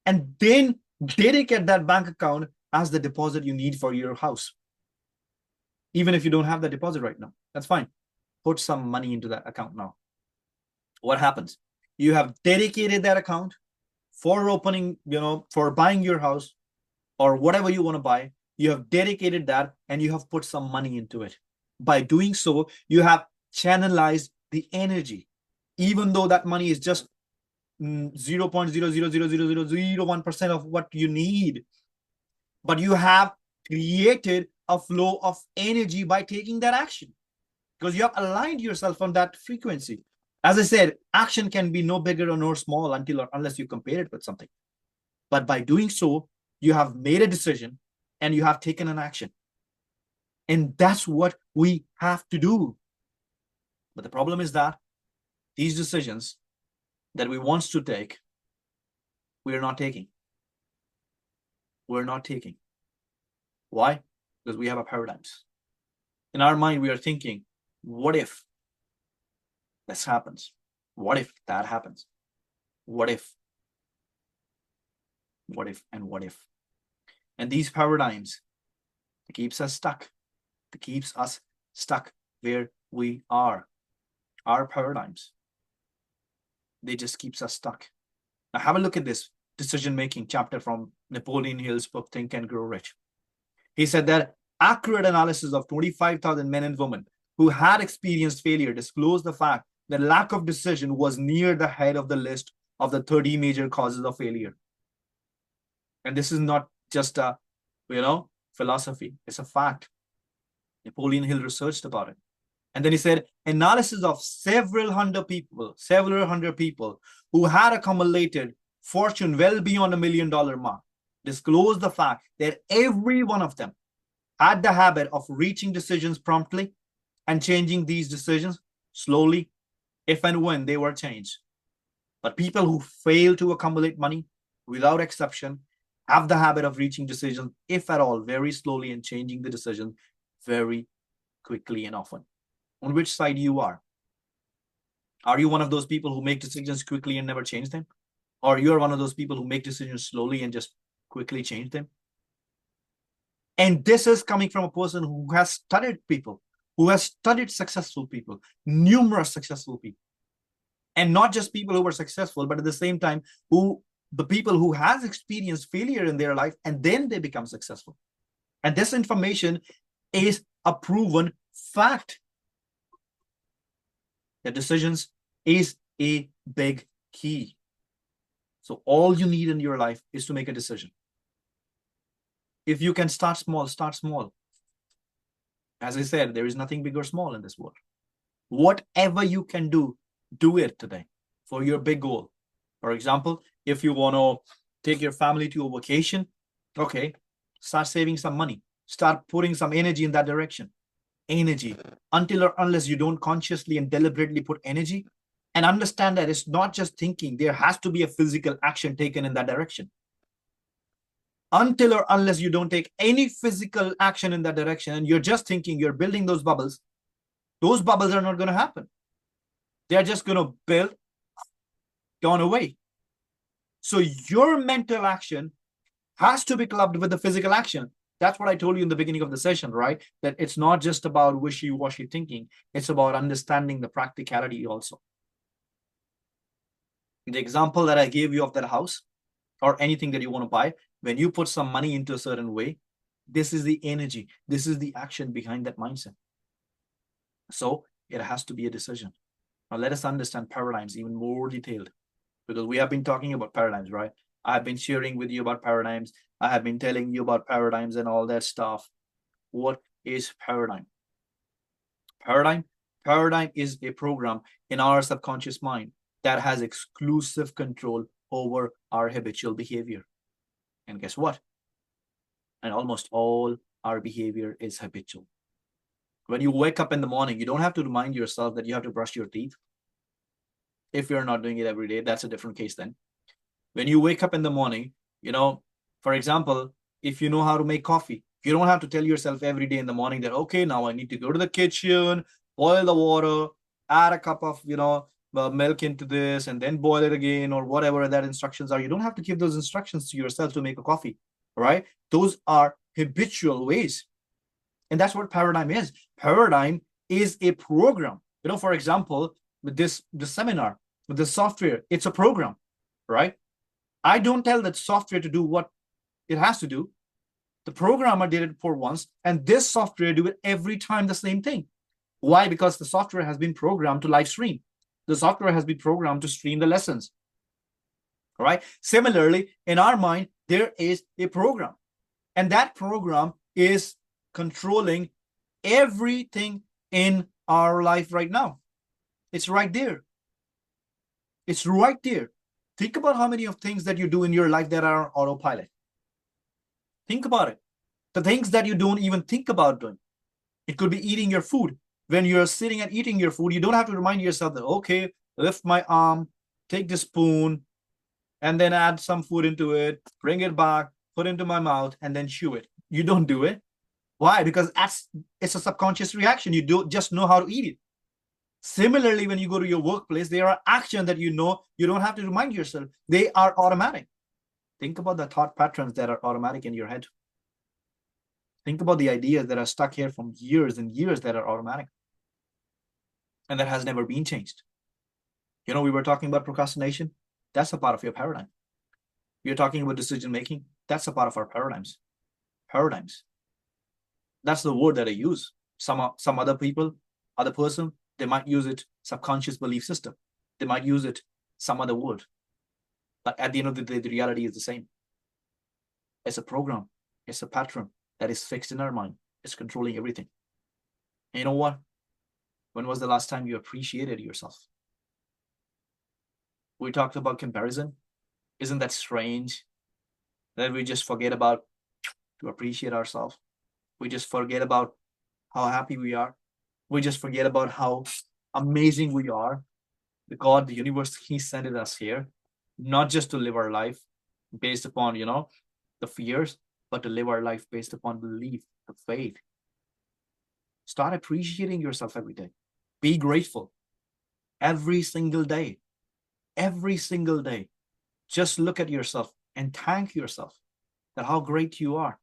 Speaker 1: and then dedicate that bank account as the deposit you need for your house. Even if you don't have the deposit right now, that's fine. Put some money into that account now. What happens? You have dedicated that account for opening, for buying your house or whatever you want to buy. You have dedicated that and you have put some money into it. By doing so, you have channelized the energy, even though that money is just 0.0000001% of what you need. But you have created a flow of energy by taking that action, because you have aligned yourself on that frequency. As I said, action can be no bigger or no small unless you compare it with something. But by doing so, you have made a decision and you have taken an action. And that's what we have to do. But the problem is that these decisions that we want to take, we're not taking. We're not taking. Why? Because we have a paradigms. In our mind, we are thinking, what if this happens? What if that happens? What if? What if and what if? And these paradigms, it keeps us stuck. It keeps us stuck where we are. Our paradigms, they just keeps us stuck. Now have a look at this decision-making chapter from Napoleon Hill's book, Think and Grow Rich. He said that accurate analysis of 25,000 men and women who had experienced failure disclosed the fact that lack of decision was near the head of the list of the 30 major causes of failure. And this is not just a, philosophy. It's a fact. Napoleon Hill researched about it. And then he said, analysis of several hundred people who had accumulated fortune well beyond $1 million mark disclosed the fact that every one of them had the habit of reaching decisions promptly and changing these decisions slowly if and when they were changed. But people who fail to accumulate money, without exception, have the habit of reaching decisions, if at all, very slowly and changing the decision very quickly and often. On which side you are? Are you one of those people who make decisions quickly and never change them? Or you're one of those people who make decisions slowly and just quickly change them? And this is coming from a person who has studied people, who has studied successful people, numerous successful people. And not just people who were successful, but at the same time, the people who has experienced failure in their life and then they become successful. And this information is a proven fact. The decisions is a big key. So all you need in your life is to make a decision. If you can start small, start small. As I said, there is nothing big or small in this world. Whatever you can do, do it today for your big goal. For example, if you want to take your family to a vacation, okay, start saving some money. Start putting some energy in that direction. Energy. Until or unless you don't consciously and deliberately put energy, and understand that it's not just thinking, there has to be a physical action taken in that direction. Until or unless you don't take any physical action in that direction and you're just thinking, you're building those bubbles are not going to happen. They're just going to build, gone away. So your mental action has to be clubbed with the physical action. That's what I told you in the beginning of the session, right? That it's not just about wishy-washy thinking. It's about understanding the practicality also. The example that I gave you of that house or anything that you want to buy, when you put some money into a certain way, this is the energy. This is the action behind that mindset. So it has to be a decision. Now let us understand paradigms even more detailed, because we have been talking about paradigms, right? I've been sharing with you about paradigms. I have been telling you about paradigms and all that stuff. What is paradigm? Paradigm is a program in our subconscious mind that has exclusive control over our habitual behavior. And guess what? And almost all our behavior is habitual. When you wake up in the morning, you don't have to remind yourself that you have to brush your teeth. If you're not doing it every day, that's a different case then. When you wake up in the morning, for example, if you know how to make coffee, you don't have to tell yourself every day in the morning that, okay, now I need to go to the kitchen, boil the water, add a cup of, milk into this and then boil it again or whatever that instructions are. You don't have to give those instructions to yourself to make a coffee, right? Those are habitual ways. And that's what paradigm is. Paradigm is a program. For example, with this seminar, with the software, it's a program, right? I don't tell that software to do what it has to do. The programmer did it for once, and this software do it every time the same thing. Why? Because the software has been programmed to live stream. The software has been programmed to stream the lessons. All right. Similarly, in our mind, there is a program, and that program is controlling everything in our life right now. It's right there. It's right there. Think about how many of things that you do in your life that are on autopilot. Think about it. The things that you don't even think about doing. It could be eating your food. When you're sitting and eating your food, you don't have to remind yourself that, okay, lift my arm, take the spoon, and then add some food into it, bring it back, put it into my mouth, and then chew it. You don't do it. Why? Because it's a subconscious reaction. You don't just know how to eat it. Similarly, when you go to your workplace, there are actions that you know you don't have to remind yourself. They are automatic. Think about the thought patterns that are automatic in your head. Think about the ideas that are stuck here from years and years that are automatic and that has never been changed. You know, we were talking about procrastination. That's a part of your paradigm. You're talking about decision making. That's a part of our paradigms. Paradigms. That's the word that I use. Some other people, other person, they might use it subconscious belief system. They might use it some other word. But at the end of the day, the reality is the same. It's a program. It's a pattern that is fixed in our mind. It's controlling everything. And you know what? When was the last time you appreciated yourself? We talked about comparison. Isn't that strange that we just forget about to appreciate ourselves? We just forget about how happy we are. We just forget about how amazing we are. The God, the universe, He sent us here, not just to live our life based upon, the fears, but to live our life based upon belief, the faith. Start appreciating yourself every day. Be grateful every single day. Every single day. Just look at yourself and thank yourself that how great you are.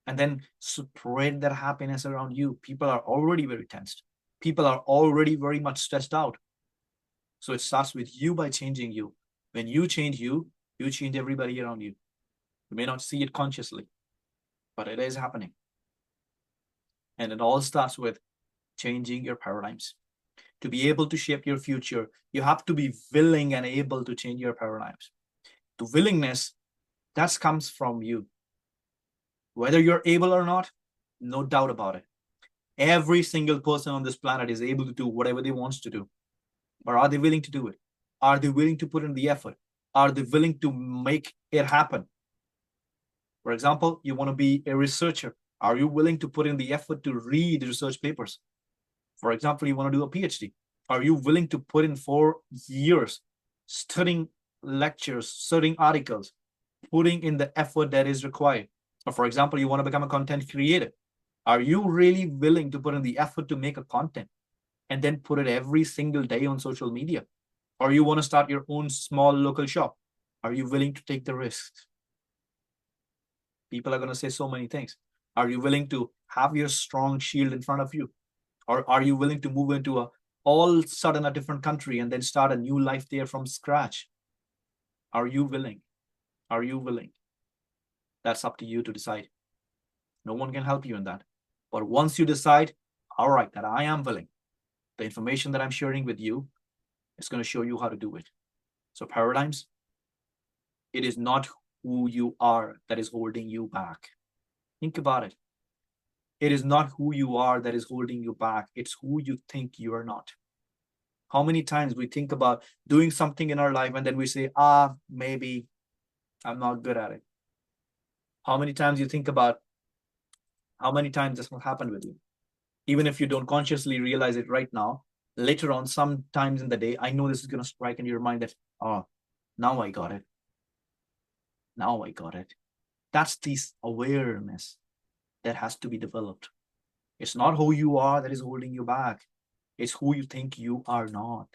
Speaker 1: And then spread that happiness around you. People are already very tensed. People are already very much stressed out. So it starts with you by changing you. When you change you, you change everybody around you. You may not see it consciously, but it is happening. And it all starts with changing your paradigms. To be able to shape your future, you have to be willing and able to change your paradigms. The willingness, that comes from you. Whether you're able or not, no doubt about it. Every single person on this planet is able to do whatever they want to do. But are they willing to do it? Are they willing to put in the effort? Are they willing to make it happen? For example, you want to be a researcher. Are you willing to put in the effort to read research papers? For example, you want to do a PhD. Are you willing to put in 4 years studying lectures, studying articles, putting in the effort that is required? Or for example, you want to become a content creator. Are you really willing to put in the effort to make a content and then put it every single day on social media? Or you want to start your own small local shop? Are you willing to take the risks? People are going to say so many things. Are you willing to have your strong shield in front of you? Or are you willing to move into a different country and then start a new life there from scratch? Are you willing? Are you willing? That's up to you to decide. No one can help you in that. But once you decide, all right, that I am willing, the information that I'm sharing with you is going to show you how to do it. So paradigms, it is not who you are that is holding you back. Think about it. It is not who you are that is holding you back. It's who you think you are not. How many times we think about doing something in our life and then we say, maybe I'm not good at it. How many times you think about how many times this will happen with you? Even if you don't consciously realize it right now, later on, sometimes in the day, I know this is going to strike in your mind that, now I got it. Now I got it. That's this awareness that has to be developed. It's not who you are that is holding you back. It's who you think you are not.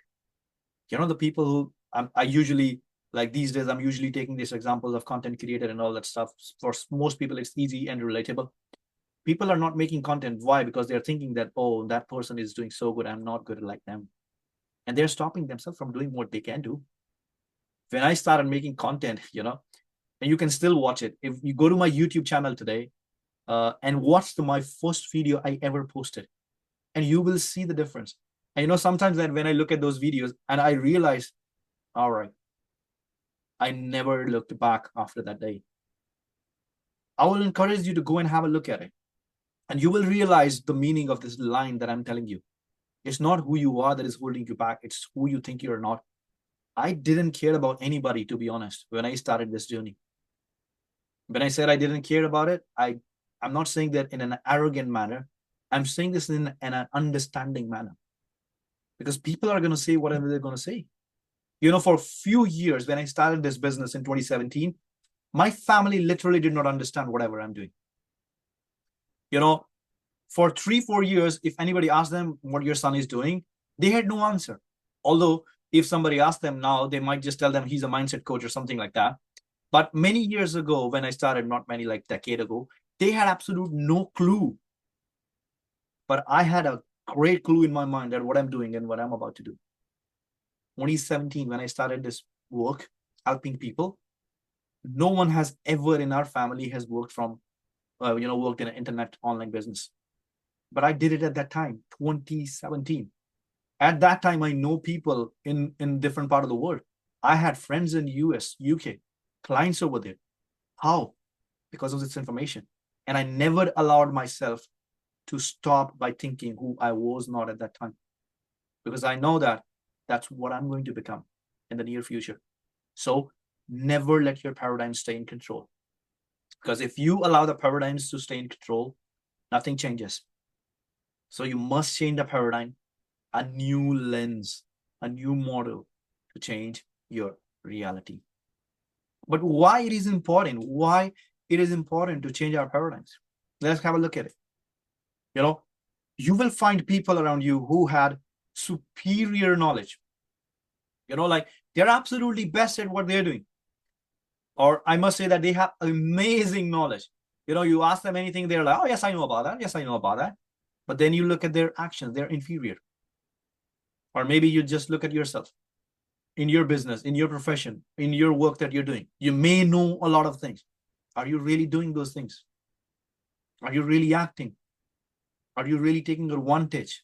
Speaker 1: The people who I usually, like these days, I'm usually taking these examples of content creator and all that stuff. For most people, it's easy and relatable. People are not making content. Why? Because they're thinking that, that person is doing so good, I'm not good like them. And they're stopping themselves from doing what they can do. When I started making content, and you can still watch it. If you go to my YouTube channel today and watch my first video I ever posted, and you will see the difference. And sometimes then when I look at those videos and I realize, all right, I never looked back after that day. I will encourage you to go and have a look at it. And you will realize the meaning of this line that I'm telling you. It's not who you are that is holding you back. It's who you think you're not. I didn't care about anybody, to be honest, when I started this journey. When I said I didn't care about it, I'm not saying that in an arrogant manner. I'm saying this in an understanding manner, because people are going to say whatever they're going to say. You know, for a few years when I started this business in 2017, my family literally did not understand whatever I'm doing. You know, for 3-4 years, if anybody asked them what your son is doing, they had no answer. Although if somebody asked them now, they might just tell them he's a mindset coach or something like that. But many years ago, when I started, not many, like decade ago, they had absolute no clue. But I had a great clue in my mind that what I'm doing and what I'm about to do. 2017, when I started this work, helping people, no one has ever in our family has worked from, worked in an internet online business. But I did it at that time, 2017. At that time, I know people in different part of the world. I had friends in US, UK, clients over there. How? Because of this information. And I never allowed myself to stop by thinking who I was not at that time. Because I know that that's what I'm going to become in the near future. So never let your paradigm stay in control. Because if you allow the paradigms to stay in control, nothing changes. So you must change the paradigm, a new lens, a new model to change your reality. But why it is important? Why it is important to change our paradigms? Let's have a look at it. You know, you will find people around you who had superior knowledge. You know, like they're absolutely best at what they're doing. Or I must say that they have amazing knowledge. You know, you ask them anything, they're like, oh, yes, I know about that. Yes, I know about that. But then you look at their actions, they're inferior. Or maybe you just look at yourself in your business, in your profession, in your work that you're doing. You may know a lot of things. Are you really doing those things? Are you really acting? Are you really taking advantage?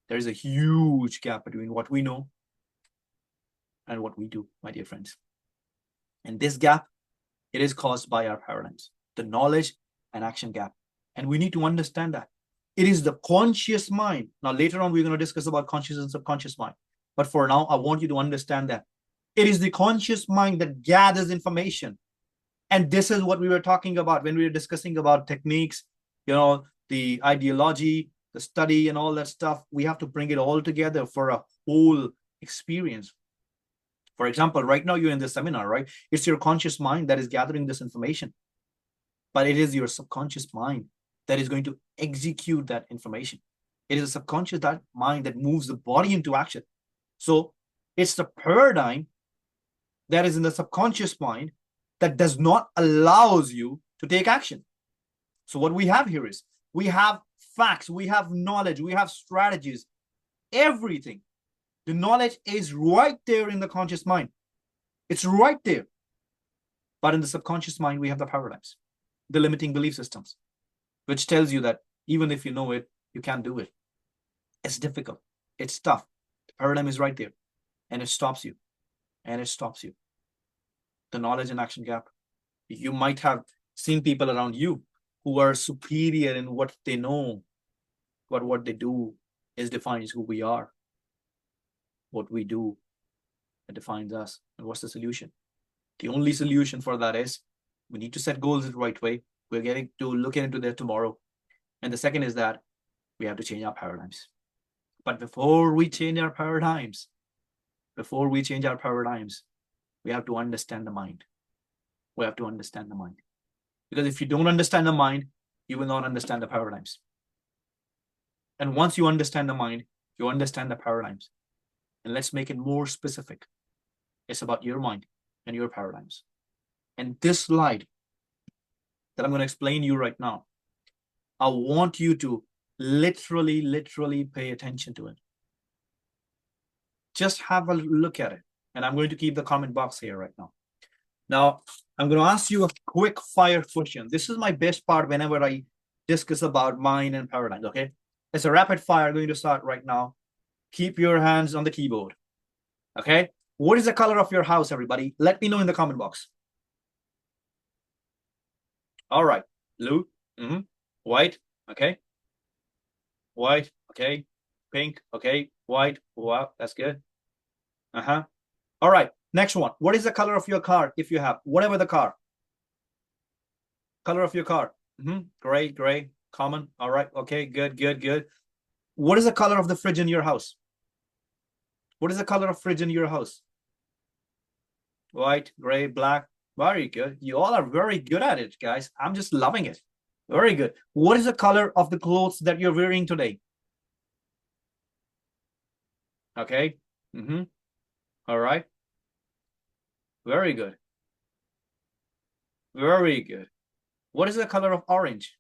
Speaker 1: There is a huge gap between what we know and what we do, my dear friends. And this gap, it is caused by our paradigms, the knowledge and action gap. And we need to understand that. It is the conscious mind. Now, later on, we're going to discuss about conscious and subconscious mind. But for now, I want you to understand that it is the conscious mind that gathers information. And this is what we were talking about when we were discussing about techniques, you know, the ideology, the study and all that stuff. We have to bring it all together for a whole experience. For example, right now you're in this seminar, right? It's your conscious mind that is gathering this information, but it is your subconscious mind that is going to execute that information. It is a subconscious mind that moves the body into action. So it's the paradigm that is in the subconscious mind that does not allows you to take action. So what we have here is we have facts, we have knowledge, we have strategies, everything. The knowledge is right there in the conscious mind. It's right there. But in the subconscious mind, we have the paradigms, the limiting belief systems, which tells you that even if you know it, you can't do it. It's difficult. It's tough. The paradigm is right there. And it stops you. And it stops you. The knowledge and action gap. You might have seen people around you who are superior in what they know, but what they do is defines who we are. What we do, it defines us. And what's the solution? The only solution for that is we need to set goals the right way. We're getting to look into that tomorrow. And the second is that we have to change our paradigms. But before we change our paradigms, we have to understand the mind. We have to understand the mind. Because if you don't understand the mind, you will not understand the paradigms. And once you understand the mind, you understand the paradigms. And let's make it more specific. It's about your mind and your paradigms. And this slide that I'm going to explain to you right now, I want you to literally pay attention to it. Just have a look at it. And I'm going to keep the comment box here right now. Now, I'm going to ask you a quick fire question. This is my best part whenever I discuss about mind and paradigms, okay? It's a rapid fire going to start right now. Keep your hands on the keyboard, okay? What is the color of your house, everybody? Let me know in the comment box. All right, blue, white, okay. White, okay. Pink, okay. White, wow, that's good. All right, next one. What is the color of your car if you have, whatever the car? Color of your car. Gray, gray. Common. All right. Okay. Good, good, good. What is the color of the fridge in your house? What is the color of fridge in your house? White, gray, black. Very good. You all are very good at it, guys. I'm just loving it. Very good. What is the color of the clothes that you're wearing today? Okay. Mm-hmm. All right. Very good. Very good. What is the color of orange?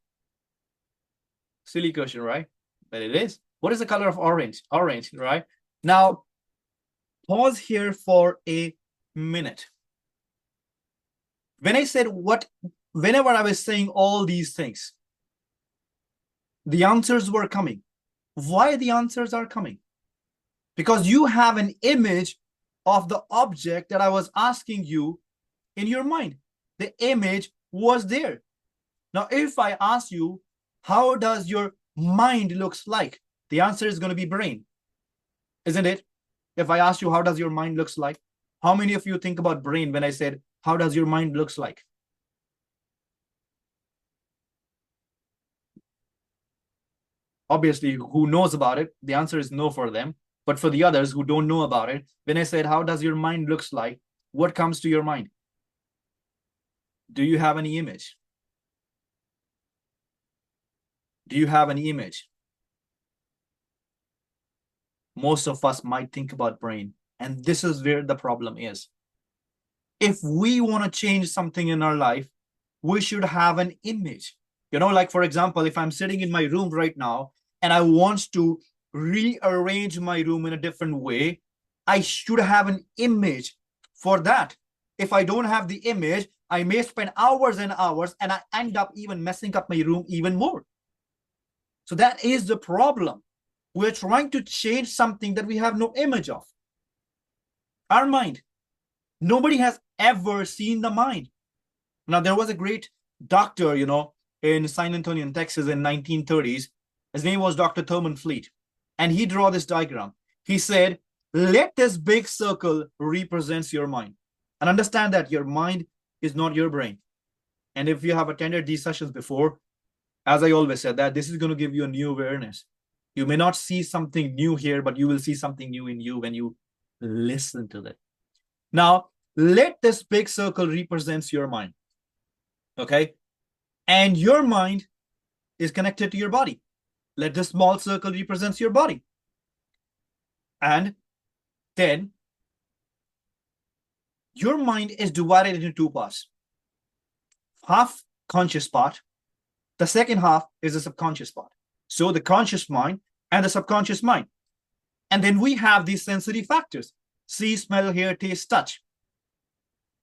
Speaker 1: Silly question, right? But it is. What is the color of orange? Orange, right? Now, pause here for a minute. When I said whenever I was saying all these things, the answers were coming. Why the answers are coming? Because you have an image of the object that I was asking you in your mind. The image was there. Now, if I ask you, how does your mind looks like? The answer is going to be brain, isn't it? If I ask you, how does your mind looks like? How many of you think about brain when I said, how does your mind looks like? Obviously, who knows about it? The answer is no for them. But for the others who don't know about it, when I said, how does your mind looks like? What comes to your mind? Do you have any image? Do you have any image? Most of us might think about brain. And this is where the problem is. If we want to change something in our life, we should have an image. Like for example, if I'm sitting in my room right now and I want to rearrange my room in a different way, I should have an image for that. If I don't have the image, I may spend hours and hours and I end up even messing up my room even more. So that is the problem. We're trying to change something that we have no image of. Our mind. Nobody has ever seen the mind. Now, there was a great doctor, in San Antonio, Texas in 1930s. His name was Dr. Thurman Fleet. And he drew this diagram. He said, let this big circle represents your mind. And understand that your mind is not your brain. And if you have attended these sessions before, as I always said, that this is going to give you a new awareness. You may not see something new here, but you will see something new in you when you listen to that. Now, let this big circle represents your mind. Okay? And your mind is connected to your body. Let the small circle represents your body. And then your mind is divided into two parts. Half conscious part. The second half is the subconscious part. So the conscious mind and the subconscious mind. And then we have these sensory factors. See, smell, hear, taste, touch.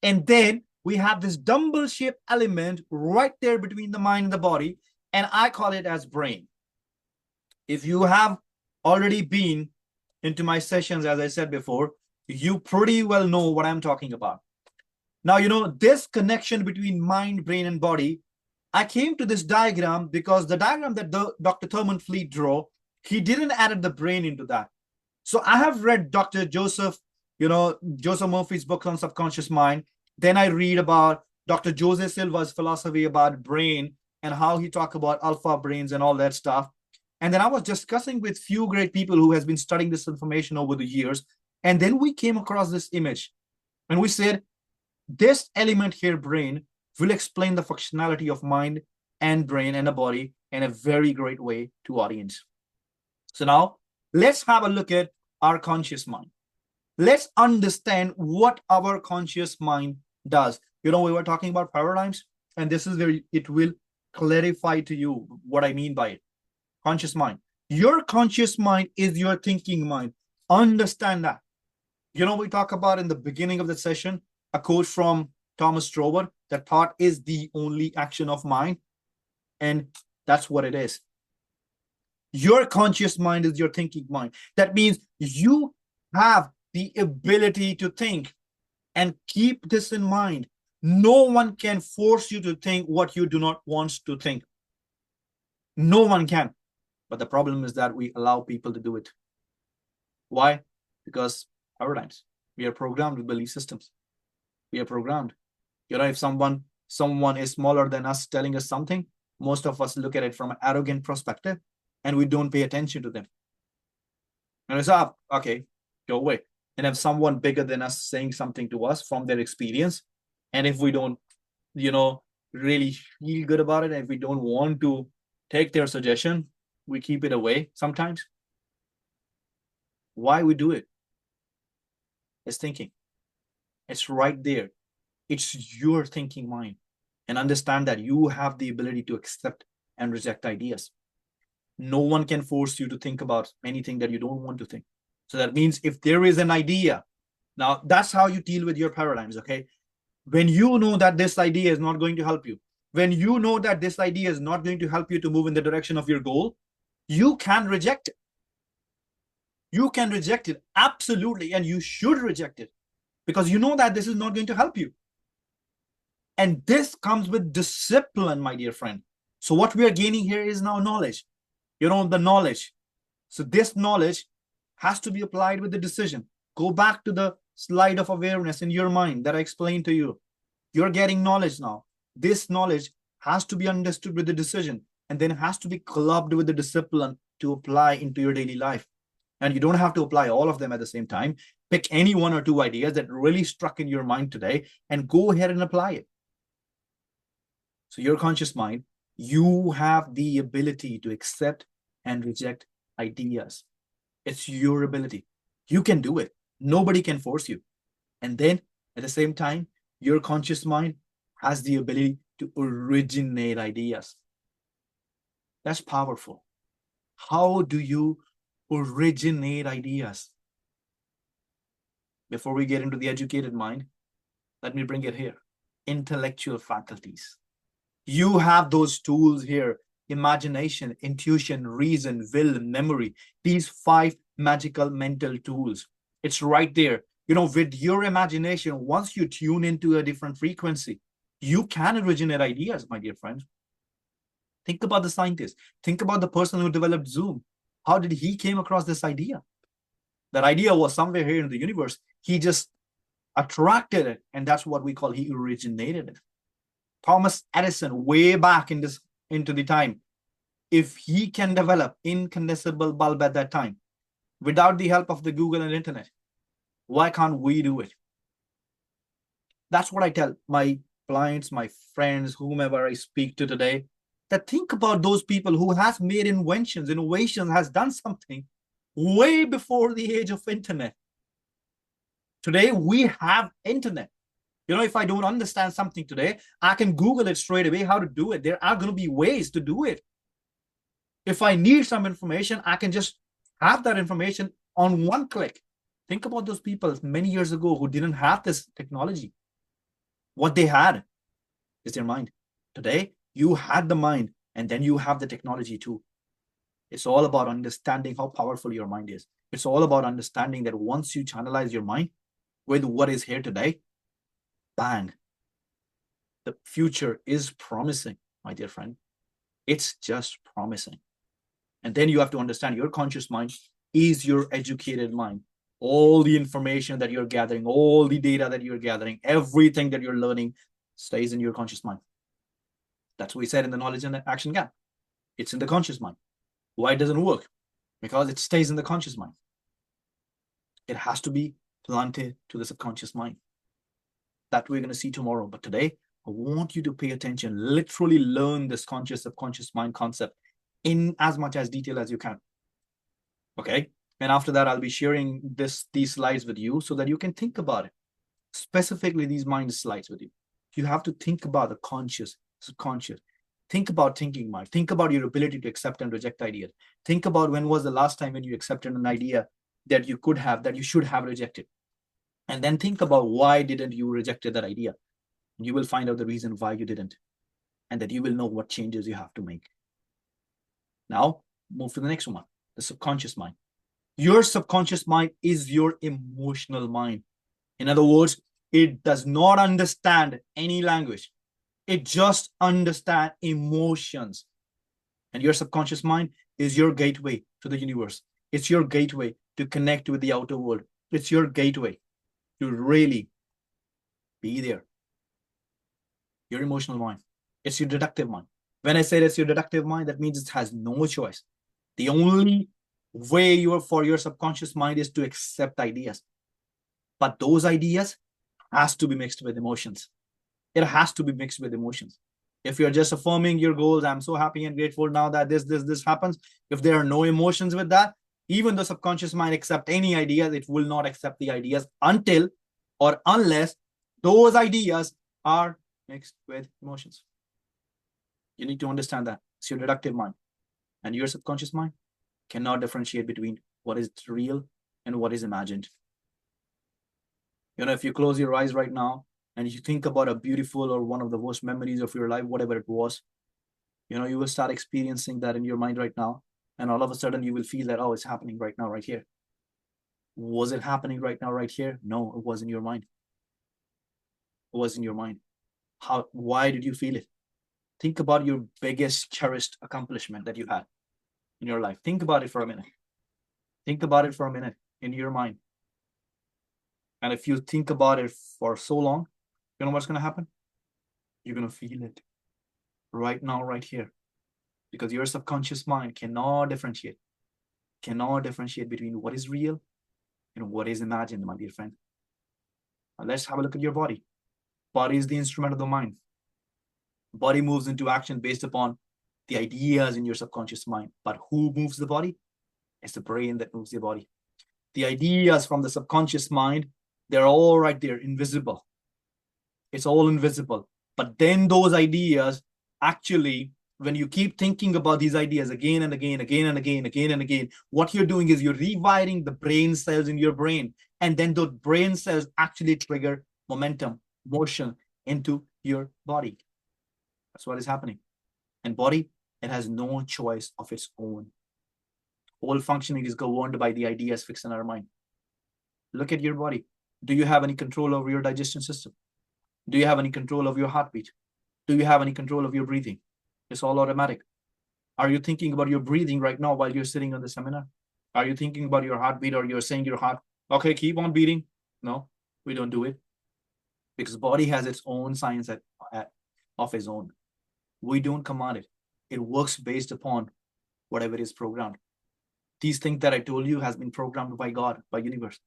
Speaker 1: And then we have this dumbbell-shaped element right there between the mind and the body, and I call it as brain. If you have already been into my sessions, as I said before, you pretty well know what I'm talking about. Now, this connection between mind, brain, and body, I came to this diagram because the diagram that Dr. Thurman Fleet drew, he didn't add the brain into that. So I have read Dr. Joseph Murphy's book on subconscious mind. Then I read about Dr. Jose Silva's philosophy about brain and how he talked about alpha brains and all that stuff. And then I was discussing with few great people who has been studying this information over the years. And then we came across this image and we said, this element here, brain, will explain the functionality of mind and brain and the body in a very great way to audience. So now let's have a look at our conscious mind. Let's understand what our conscious mind does. We were talking about paradigms, and this is where it will clarify to you what I mean by it. Conscious mind. Your conscious mind is your thinking mind. Understand that. We talk about in the beginning of the session, a quote from Thomas Strober, that thought is the only action of mind. And that's what it is. Your conscious mind is your thinking mind. That means you have the ability to think, and keep this in mind. No one can force you to think what you do not want to think. No one can. But the problem is that we allow people to do it. Why? Because paradigms. We are programmed with belief systems. We are programmed. If someone is smaller than us telling us something, Most of us look at it from an arrogant perspective and we don't pay attention to them. And it's up, okay, go away. And if someone bigger than us saying something to us from their experience, and if we don't, really feel good about it, and if we don't want to take their suggestion, we keep it away sometimes. Why we do it? It's thinking. It's right there. It's your thinking mind. And understand that you have the ability to accept and reject ideas. No one can force you to think about anything that you don't want to think. So that means if there is an idea, now that's how you deal with your paradigms, okay? When you know that this idea is not going to help you, when you know that this idea is not going to help you to move in the direction of your goal, you can reject it. You can reject it, absolutely, and you should reject it because you know that this is not going to help you. And this comes with discipline, my dear friend. So what we are gaining here is now knowledge. The knowledge. So this knowledge has to be applied with the decision. Go back to the slide of awareness in your mind that I explained to you. You're getting knowledge now. This knowledge has to be understood with the decision and then has to be clubbed with the discipline to apply into your daily life. And you don't have to apply all of them at the same time. Pick any one or two ideas that really struck in your mind today and go ahead and apply it. So your conscious mind, you have the ability to accept and reject ideas. It's your ability. You can do it. Nobody can force you. And then at the same time, your conscious mind has the ability to originate ideas. That's powerful. How do you originate ideas? Before we get into the educated mind, let me bring it here. Intellectual faculties. You have those tools here: imagination, intuition, reason, will, memory. These 5 magical mental tools. It's right there. With your imagination, once you tune into a different frequency, you can originate ideas, my dear friends. Think about the scientist. Think about the person who developed Zoom. How did he came across this idea? That idea was somewhere here in the universe. He just attracted it, and that's what we call he originated it. Thomas Edison, way back into the time, if he can develop incandescent bulb at that time without the help of the Google and internet, why can't we do it? That's what I tell my clients, my friends, whomever I speak to today, that think about those people who has made innovations, has done something way before the age of internet. Today, we have internet. If I don't understand something today, I can Google it straight away how to do it. There are going to be ways to do it. If I need some information, I can just have that information on one click. Think about those people many years ago who didn't have this technology. What they had is their mind. Today, you had the mind, and then you have the technology too. It's all about understanding how powerful your mind is. It's all about understanding that once you channelize your mind with what is here today, bang, the future is promising, my dear friend. It's just promising. And then you have to understand your conscious mind is your educated mind. All the information that you're gathering, all the data that you're gathering, everything that you're learning stays in your conscious mind. That's what we said in the knowledge and action gap. It's in the conscious mind. Why it doesn't work? Because it stays in the conscious mind. It has to be planted to the subconscious mind. That we're going to see tomorrow. But today, I want you to pay attention, literally learn this conscious subconscious mind concept in as much as detail as you can. Okay? And after that, I'll be sharing these slides with you so that you can think about it. Specifically, these mind slides with you. You have to think about the conscious, subconscious. Think about thinking mind. Think about your ability to accept and reject ideas. Think about when was the last time when you accepted an idea that you should have rejected. And then think about why didn't you rejected that idea. You will find out the reason why you didn't. And that you will know what changes you have to make. Now, move to the next one, the subconscious mind. Your subconscious mind is your emotional mind. In other words, it does not understand any language. It just understands emotions. And your subconscious mind is your gateway to the universe. It's your gateway to connect with the outer world. It's your gateway to really be there. Your emotional mind. It's your deductive mind. When I say that's your deductive mind, that means it has no choice. The only way for your subconscious mind is to accept ideas. But those ideas has to be mixed with emotions. It has to be mixed with emotions. If you're just affirming your goals, I'm so happy and grateful now that this happens. If there are no emotions with that, even the subconscious mind accept any ideas, it will not accept the ideas until or unless those ideas are mixed with emotions. You need to understand that. It's your deductive mind. And your subconscious mind cannot differentiate between what is real and what is imagined. If you close your eyes right now and you think about a beautiful or one of the worst memories of your life, whatever it was, you will start experiencing that in your mind right now. And all of a sudden you will feel that, oh, it's happening right now, right here. Was it happening right now, right here? No, it was in your mind. It was in your mind. Why did you feel it? Think about your biggest cherished accomplishment that you had in your life. Think about it for a minute. Think about it for a minute in your mind. And if you think about it for so long, you know what's going to happen? You're going to feel it right now, right here. Because your subconscious mind cannot differentiate between what is real and what is imagined, my dear friend. Now let's have a look at your body. Body is the instrument of the mind. Body moves into action based upon the ideas in your subconscious mind. But who moves the body? It's the brain that moves the body. The ideas from the subconscious mind, they're all right there, invisible. It's all invisible. But then those ideas, actually, when you keep thinking about these ideas again and again, what you're doing is you're rewiring the brain cells in your brain. And then those brain cells actually trigger momentum, motion into your body. That's what is happening. And body, it has no choice of its own. All functioning is governed by the ideas fixed in our mind. Look at your body. Do you have any control over your digestion system? Do you have any control of your heartbeat? Do you have any control of your breathing? It's all automatic. Are you thinking about your breathing right now while you're sitting on the seminar? Are you thinking about your heartbeat, or you're saying your heart, okay, keep on beating? No, we don't do it. Because body has its own science of its own. We don't command it. It works based upon whatever is programmed. These things that I told you has been programmed by God, by universe.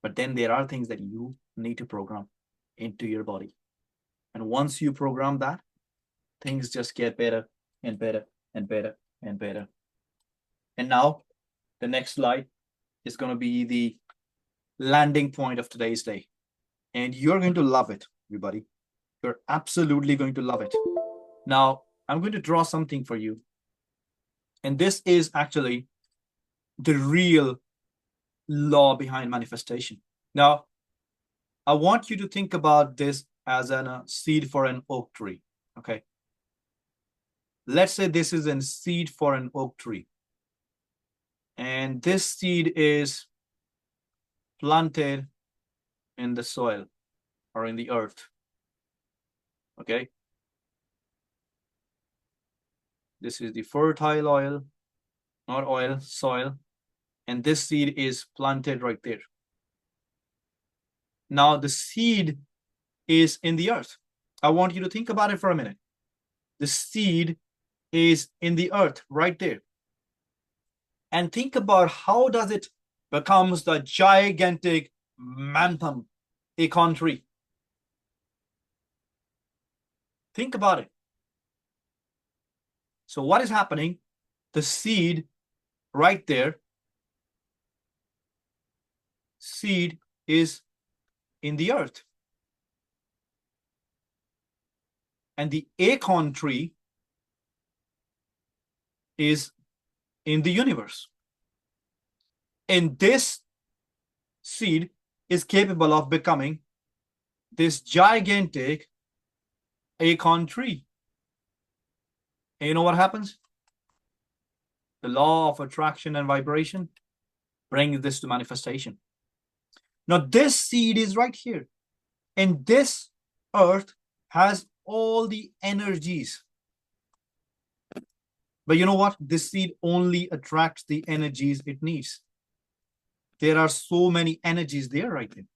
Speaker 1: But then there are things that you need to program into your body. And once you program that, things just get better and better and better and better. And now the next slide is going to be the landing point of today's day. And you're going to love it, everybody. You're absolutely going to love it. Now, I'm going to draw something for you. And this is actually the real law behind manifestation. Now, I want you to think about this as a seed for an oak tree. Okay. Let's say this is a seed for an oak tree. And this seed is planted in the soil or in the earth. Okay. This is the fertile oil, not oil, soil. And this seed is planted right there. Now the seed is in the earth. I want you to think about it for a minute. The seed is in the earth right there. And think about how does it becomes the gigantic mammoth acorn tree. Think about it. So what is happening? The seed right there, seed is in the earth. And the acorn tree is in the universe. And this seed is capable of becoming this gigantic acorn tree. And you know what happens? The law of attraction and vibration brings this to manifestation. Now, this seed is right here. And this earth has all the energies. But you know what? This seed only attracts the energies it needs. There are so many energies there right there.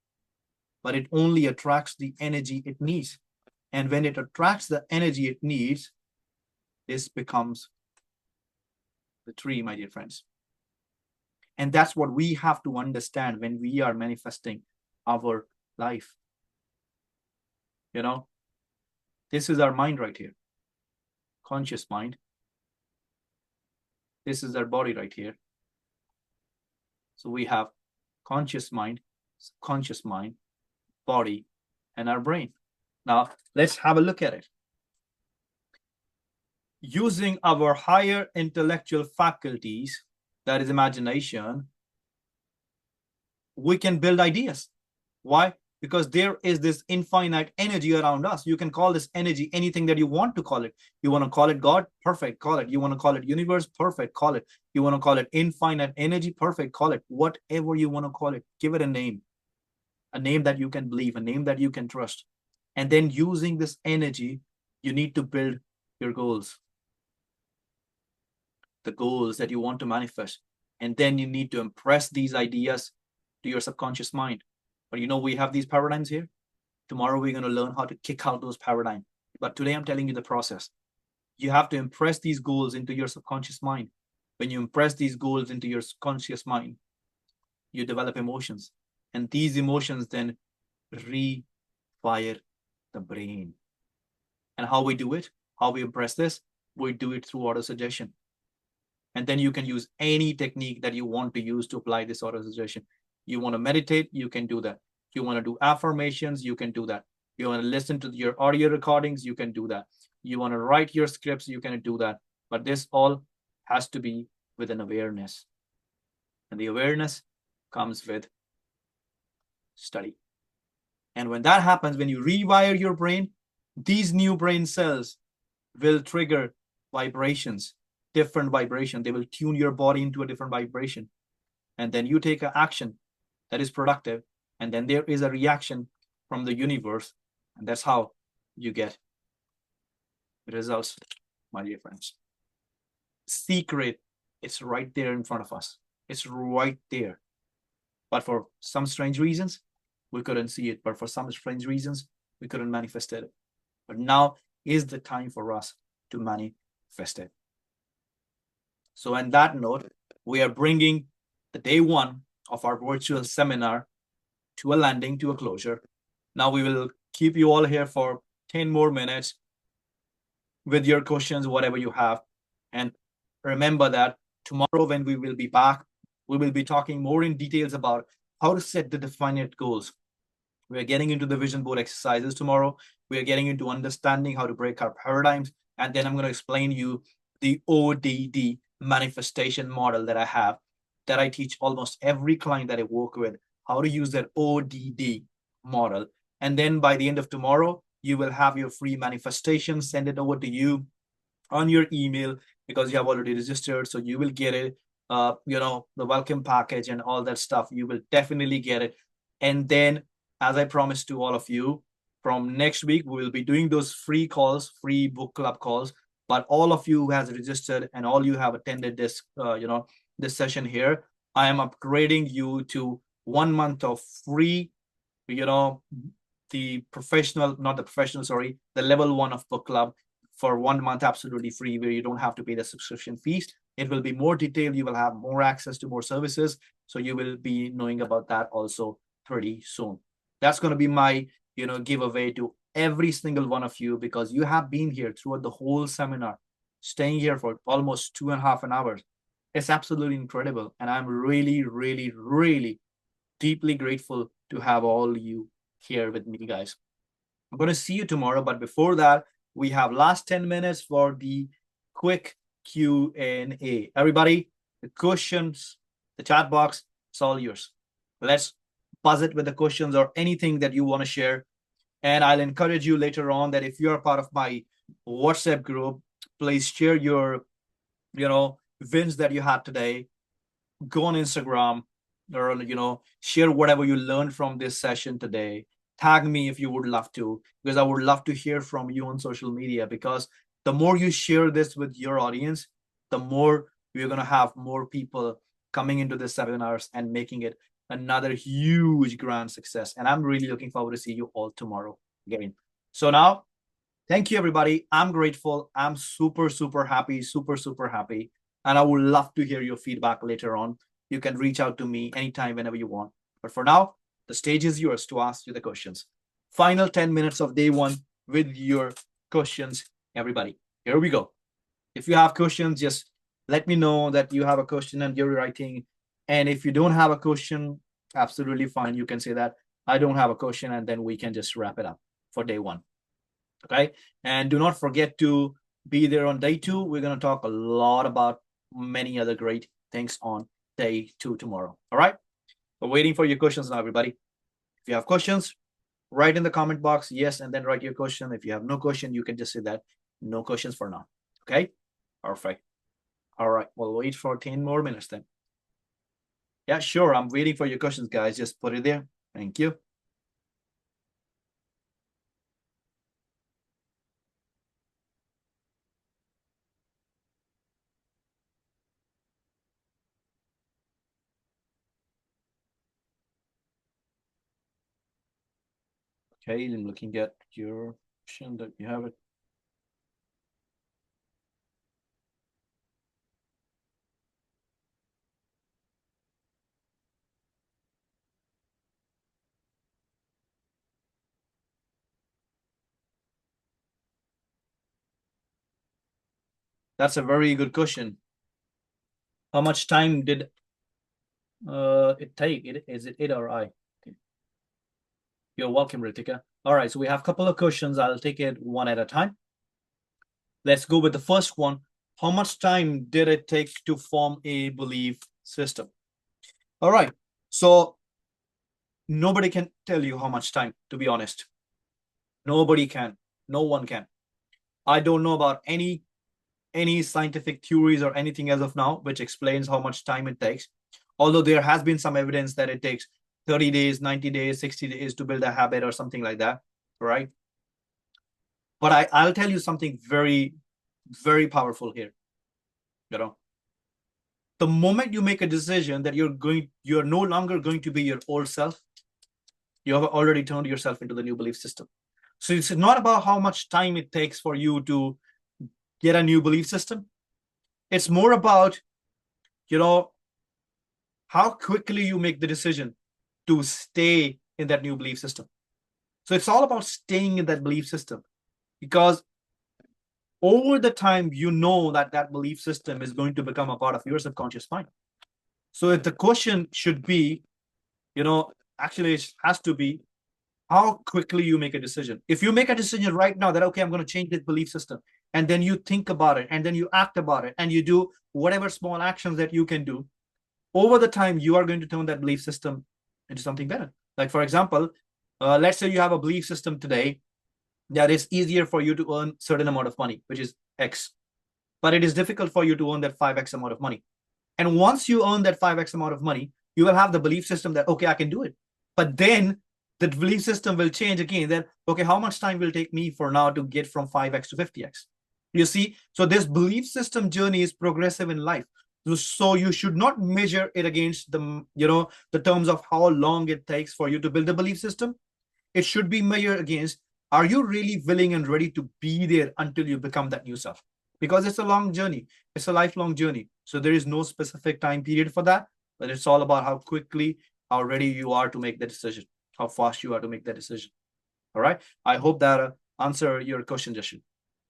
Speaker 1: But it only attracts the energy it needs. And when it attracts the energy it needs, this becomes the tree, my dear friends. And that's what we have to understand when we are manifesting our life. You know, this is our mind right here, conscious mind. This is our body right here. So we have conscious mind, subconscious mind, body, and our brain. Now, let's have a look at it. Using our higher intellectual faculties, that is imagination, we can build ideas. Why? Because there is this infinite energy around us. You can call this energy anything that you want to call it. You want to call it God? Perfect, call it. You want to call it universe? Perfect, call it. You want to call it infinite energy? Perfect, call it. Whatever you want to call it, give it a name that you can believe, a name that you can trust. And then using this energy, you need to build your goals, the goals that you want to manifest. And then you need to impress these ideas to your subconscious mind. But we have these paradigms here. Tomorrow, we're going to learn how to kick out those paradigms. But today, I'm telling you the process. You have to impress these goals into your subconscious mind. When you impress these goals into your conscious mind, you develop emotions. And these emotions then rewire the brain. And how we do it, how we impress this, we do it through auto-suggestion. And then you can use any technique that you want to use to apply this auto-suggestion. You want to meditate, you can do that. You want to do affirmations, you can do that. You want to listen to your audio recordings, you can do that. You want to write your scripts, you can do that. But this all has to be with an awareness. And the awareness comes with study. And when that happens, when you rewire your brain, these new brain cells will trigger vibrations, different vibration. They will tune your body into a different vibration. And then you take an action that is productive. And then there is a reaction from the universe. And that's how you get results, my dear friends. Secret, it's right there in front of us. It's right there. But for some strange reasons, we couldn't see it. But for some strange reasons, we couldn't manifest it. But now is the time for us to manifest it. So on that note, we are bringing the day one of our virtual seminar to a landing, to a closure. Now we will keep you all here for 10 more minutes with your questions, whatever you have. And remember that tomorrow when we will be back, we will be talking more in details about how to set the definite goals. We are getting into the vision board exercises tomorrow. We are getting into understanding how to break our paradigms. And then I'm going to explain you the ODD manifestation model that I have, that I teach almost every client that I work with, how to use that ODD model. And then by the end of tomorrow, you will have your free manifestation, send it over to you on your email because you have already registered. So you will get it, the welcome package and all that stuff. You will definitely get it. And then, as I promised to all of you, from next week, we will be doing those free calls, free book club calls. But all of you who has registered and all you have attended this, this session here, I am upgrading you to 1 month of free, the level 1 of book club for 1 month absolutely free, where you don't have to pay the subscription fees. It will be more detailed. You will have more access to more services. So you will be knowing about that also pretty soon. That's going to be my, giveaway to every single one of you, because you have been here throughout the whole seminar, staying here for almost 2.5 hours. It's absolutely incredible. And I'm really, really, really deeply grateful to have all you here with me, guys. I'm going to see you tomorrow. But before that, we have last 10 minutes for the quick Q&A. Everybody, the questions, the chat box, it's all yours. Let's buzz it with the questions or anything that you want to share. And I'll encourage you later on that if you're part of my WhatsApp group, please share your, wins that you had today. Go on Instagram or, share whatever you learned from this session today. Tag me if you would love to, because I would love to hear from you on social media, because the more you share this with your audience, the more we're going to have more people coming into the seminars and making it another huge grand success. And I'm really looking forward to see you all tomorrow again. So now Thank you, everybody. I'm grateful. I'm super, super happy, super, super happy. And I would love to hear your feedback later on. You can reach out to me anytime, whenever you want. But for now, the stage is yours to ask you the questions. Final 10 minutes of day one with your questions, everybody. Here we go. If you have questions, just let me know that you have a question and you're writing. And if you don't have a question, absolutely fine. You can say that I don't have a question, and then we can just wrap it up for day one. Okay. And do not forget to be there on day two. We're going to talk a lot about many other great things on day two tomorrow. All right. We're waiting for your questions now, everybody. If you have questions, write in the comment box yes, and then write your question. If you have no question, you can just say that no questions for now. Okay. Perfect. All right. We'll wait for 10 more minutes then. Yeah, sure. I'm waiting for your questions, guys. Just put it there. Thank you. Okay, I'm looking at your question that you have it. That's a very good question. How much time did it take? Is it it or I? Okay. You're welcome, Ritika. All right, so we have a couple of questions. I'll take it one at a time. Let's go with the first one. How much time did it take to form a belief system? All right, so nobody can tell you how much time, to be honest. Nobody can. No one can. I don't know about any scientific theories or anything as of now which explains how much time it takes, although there has been some evidence that it takes 30 days, 90 days, 60 days to build a habit or something like that, right? But I'll tell you something very, very powerful here. You know, the moment you make a decision that you're no longer going to be your old self, you have already turned yourself into the new belief system. So it's not about how much time it takes for you to get a new belief system. It's more about, how quickly you make the decision to stay in that new belief system. So it's all about staying in that belief system, because over the time, that belief system is going to become a part of your subconscious mind. So if the question should be, actually it has to be how quickly you make a decision. If you make a decision right now that, okay, I'm going to change this belief system, and then you think about it, and then you act about it, and you do whatever small actions that you can do, over the time, you are going to turn that belief system into something better. Like, for example, let's say you have a belief system today that it's easier for you to earn certain amount of money, which is X, but it is difficult for you to earn that 5X amount of money. And once you earn that 5X amount of money, you will have the belief system that, okay, I can do it. But then the belief system will change again. That, okay, how much time will it take me for now to get from 5X to 50X? You see, so this belief system journey is progressive in life. So you should not measure it against the terms of how long it takes for you to build a belief system. It should be measured against, are you really willing and ready to be there until you become that new self? Because it's a long journey. It's a lifelong journey. So there is no specific time period for that, but it's all about how quickly, how ready you are to make the decision, how fast you are to make the decision. All right. I hope that answer your question, Jashan.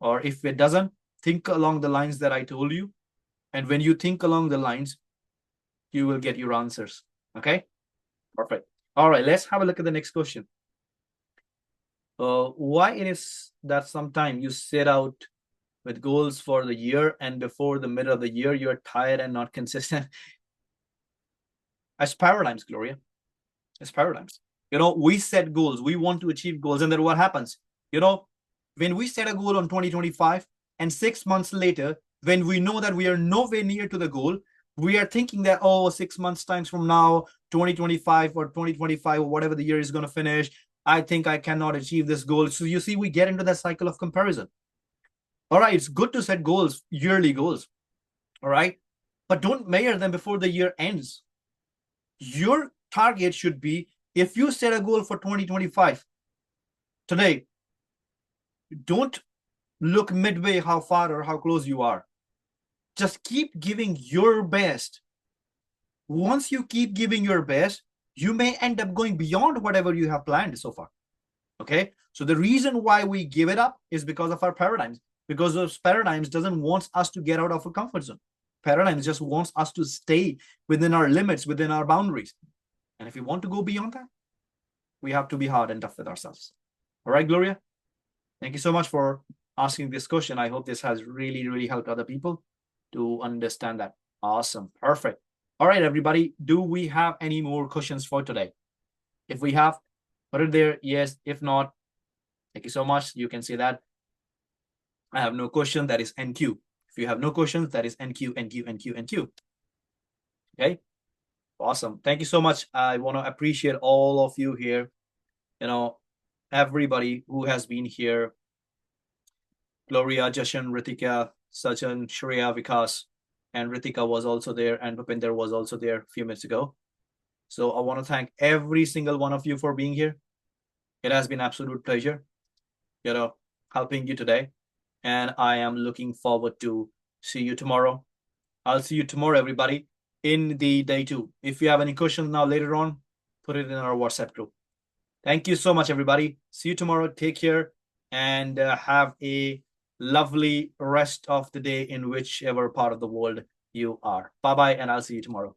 Speaker 1: Or if it doesn't, think along the lines that I told you. And when you think along the lines, you will get your answers. Okay. Perfect. All right. Let's have a look at the next question. Why it is that sometimes you set out with goals for the year, and before the middle of the year, you're tired and not consistent? It's paradigms, Gloria. It's paradigms. We set goals. We want to achieve goals. And then what happens? When we set a goal on 2025, and 6 months later, when we know that we are nowhere near to the goal, we are thinking that, 6 months times from now, 2025 or 2025 or whatever the year is going to finish, I think I cannot achieve this goal. So you see, we get into that cycle of comparison. All right, it's good to set goals, yearly goals. All right, but don't measure them before the year ends. Your target should be, if you set a goal for 2025 today, don't look midway how far or how close you are. Just keep giving your best. Once you keep giving your best, you may end up going beyond whatever you have planned so far. Okay, so the reason why we give it up is because of our paradigms, because those paradigms doesn't want us to get out of a comfort zone. Paradigms just wants us to stay within our limits, within our boundaries. And if we want to go beyond that, we have to be hard and tough with ourselves. All right, Gloria, thank you so much for asking this question. I hope this has really helped other people to understand that. Awesome, perfect. All right, everybody, do we have any more questions for today? If we have, put it there. Yes, if not, thank you so much. You can say that I have no question, that is NQ. If you have no questions, that is NQ, NQ, NQ, NQ. Okay, awesome. Thank you so much. I want to appreciate all of you here. Everybody who has been here. Gloria, Jashan, Ritika, Sachin, Shreya, Vikas, and Ritika was also there, and Bhupinder was also there a few minutes ago. So I want to thank every single one of you for being here. It has been absolute pleasure, helping you today. And I am looking forward to see you tomorrow. I'll see you tomorrow, everybody, in the day 2. If you have any questions now later on, put it in our WhatsApp group. Thank you so much, everybody. See you tomorrow. Take care and have a lovely rest of the day in whichever part of the world you are. Bye-bye, and I'll see you tomorrow.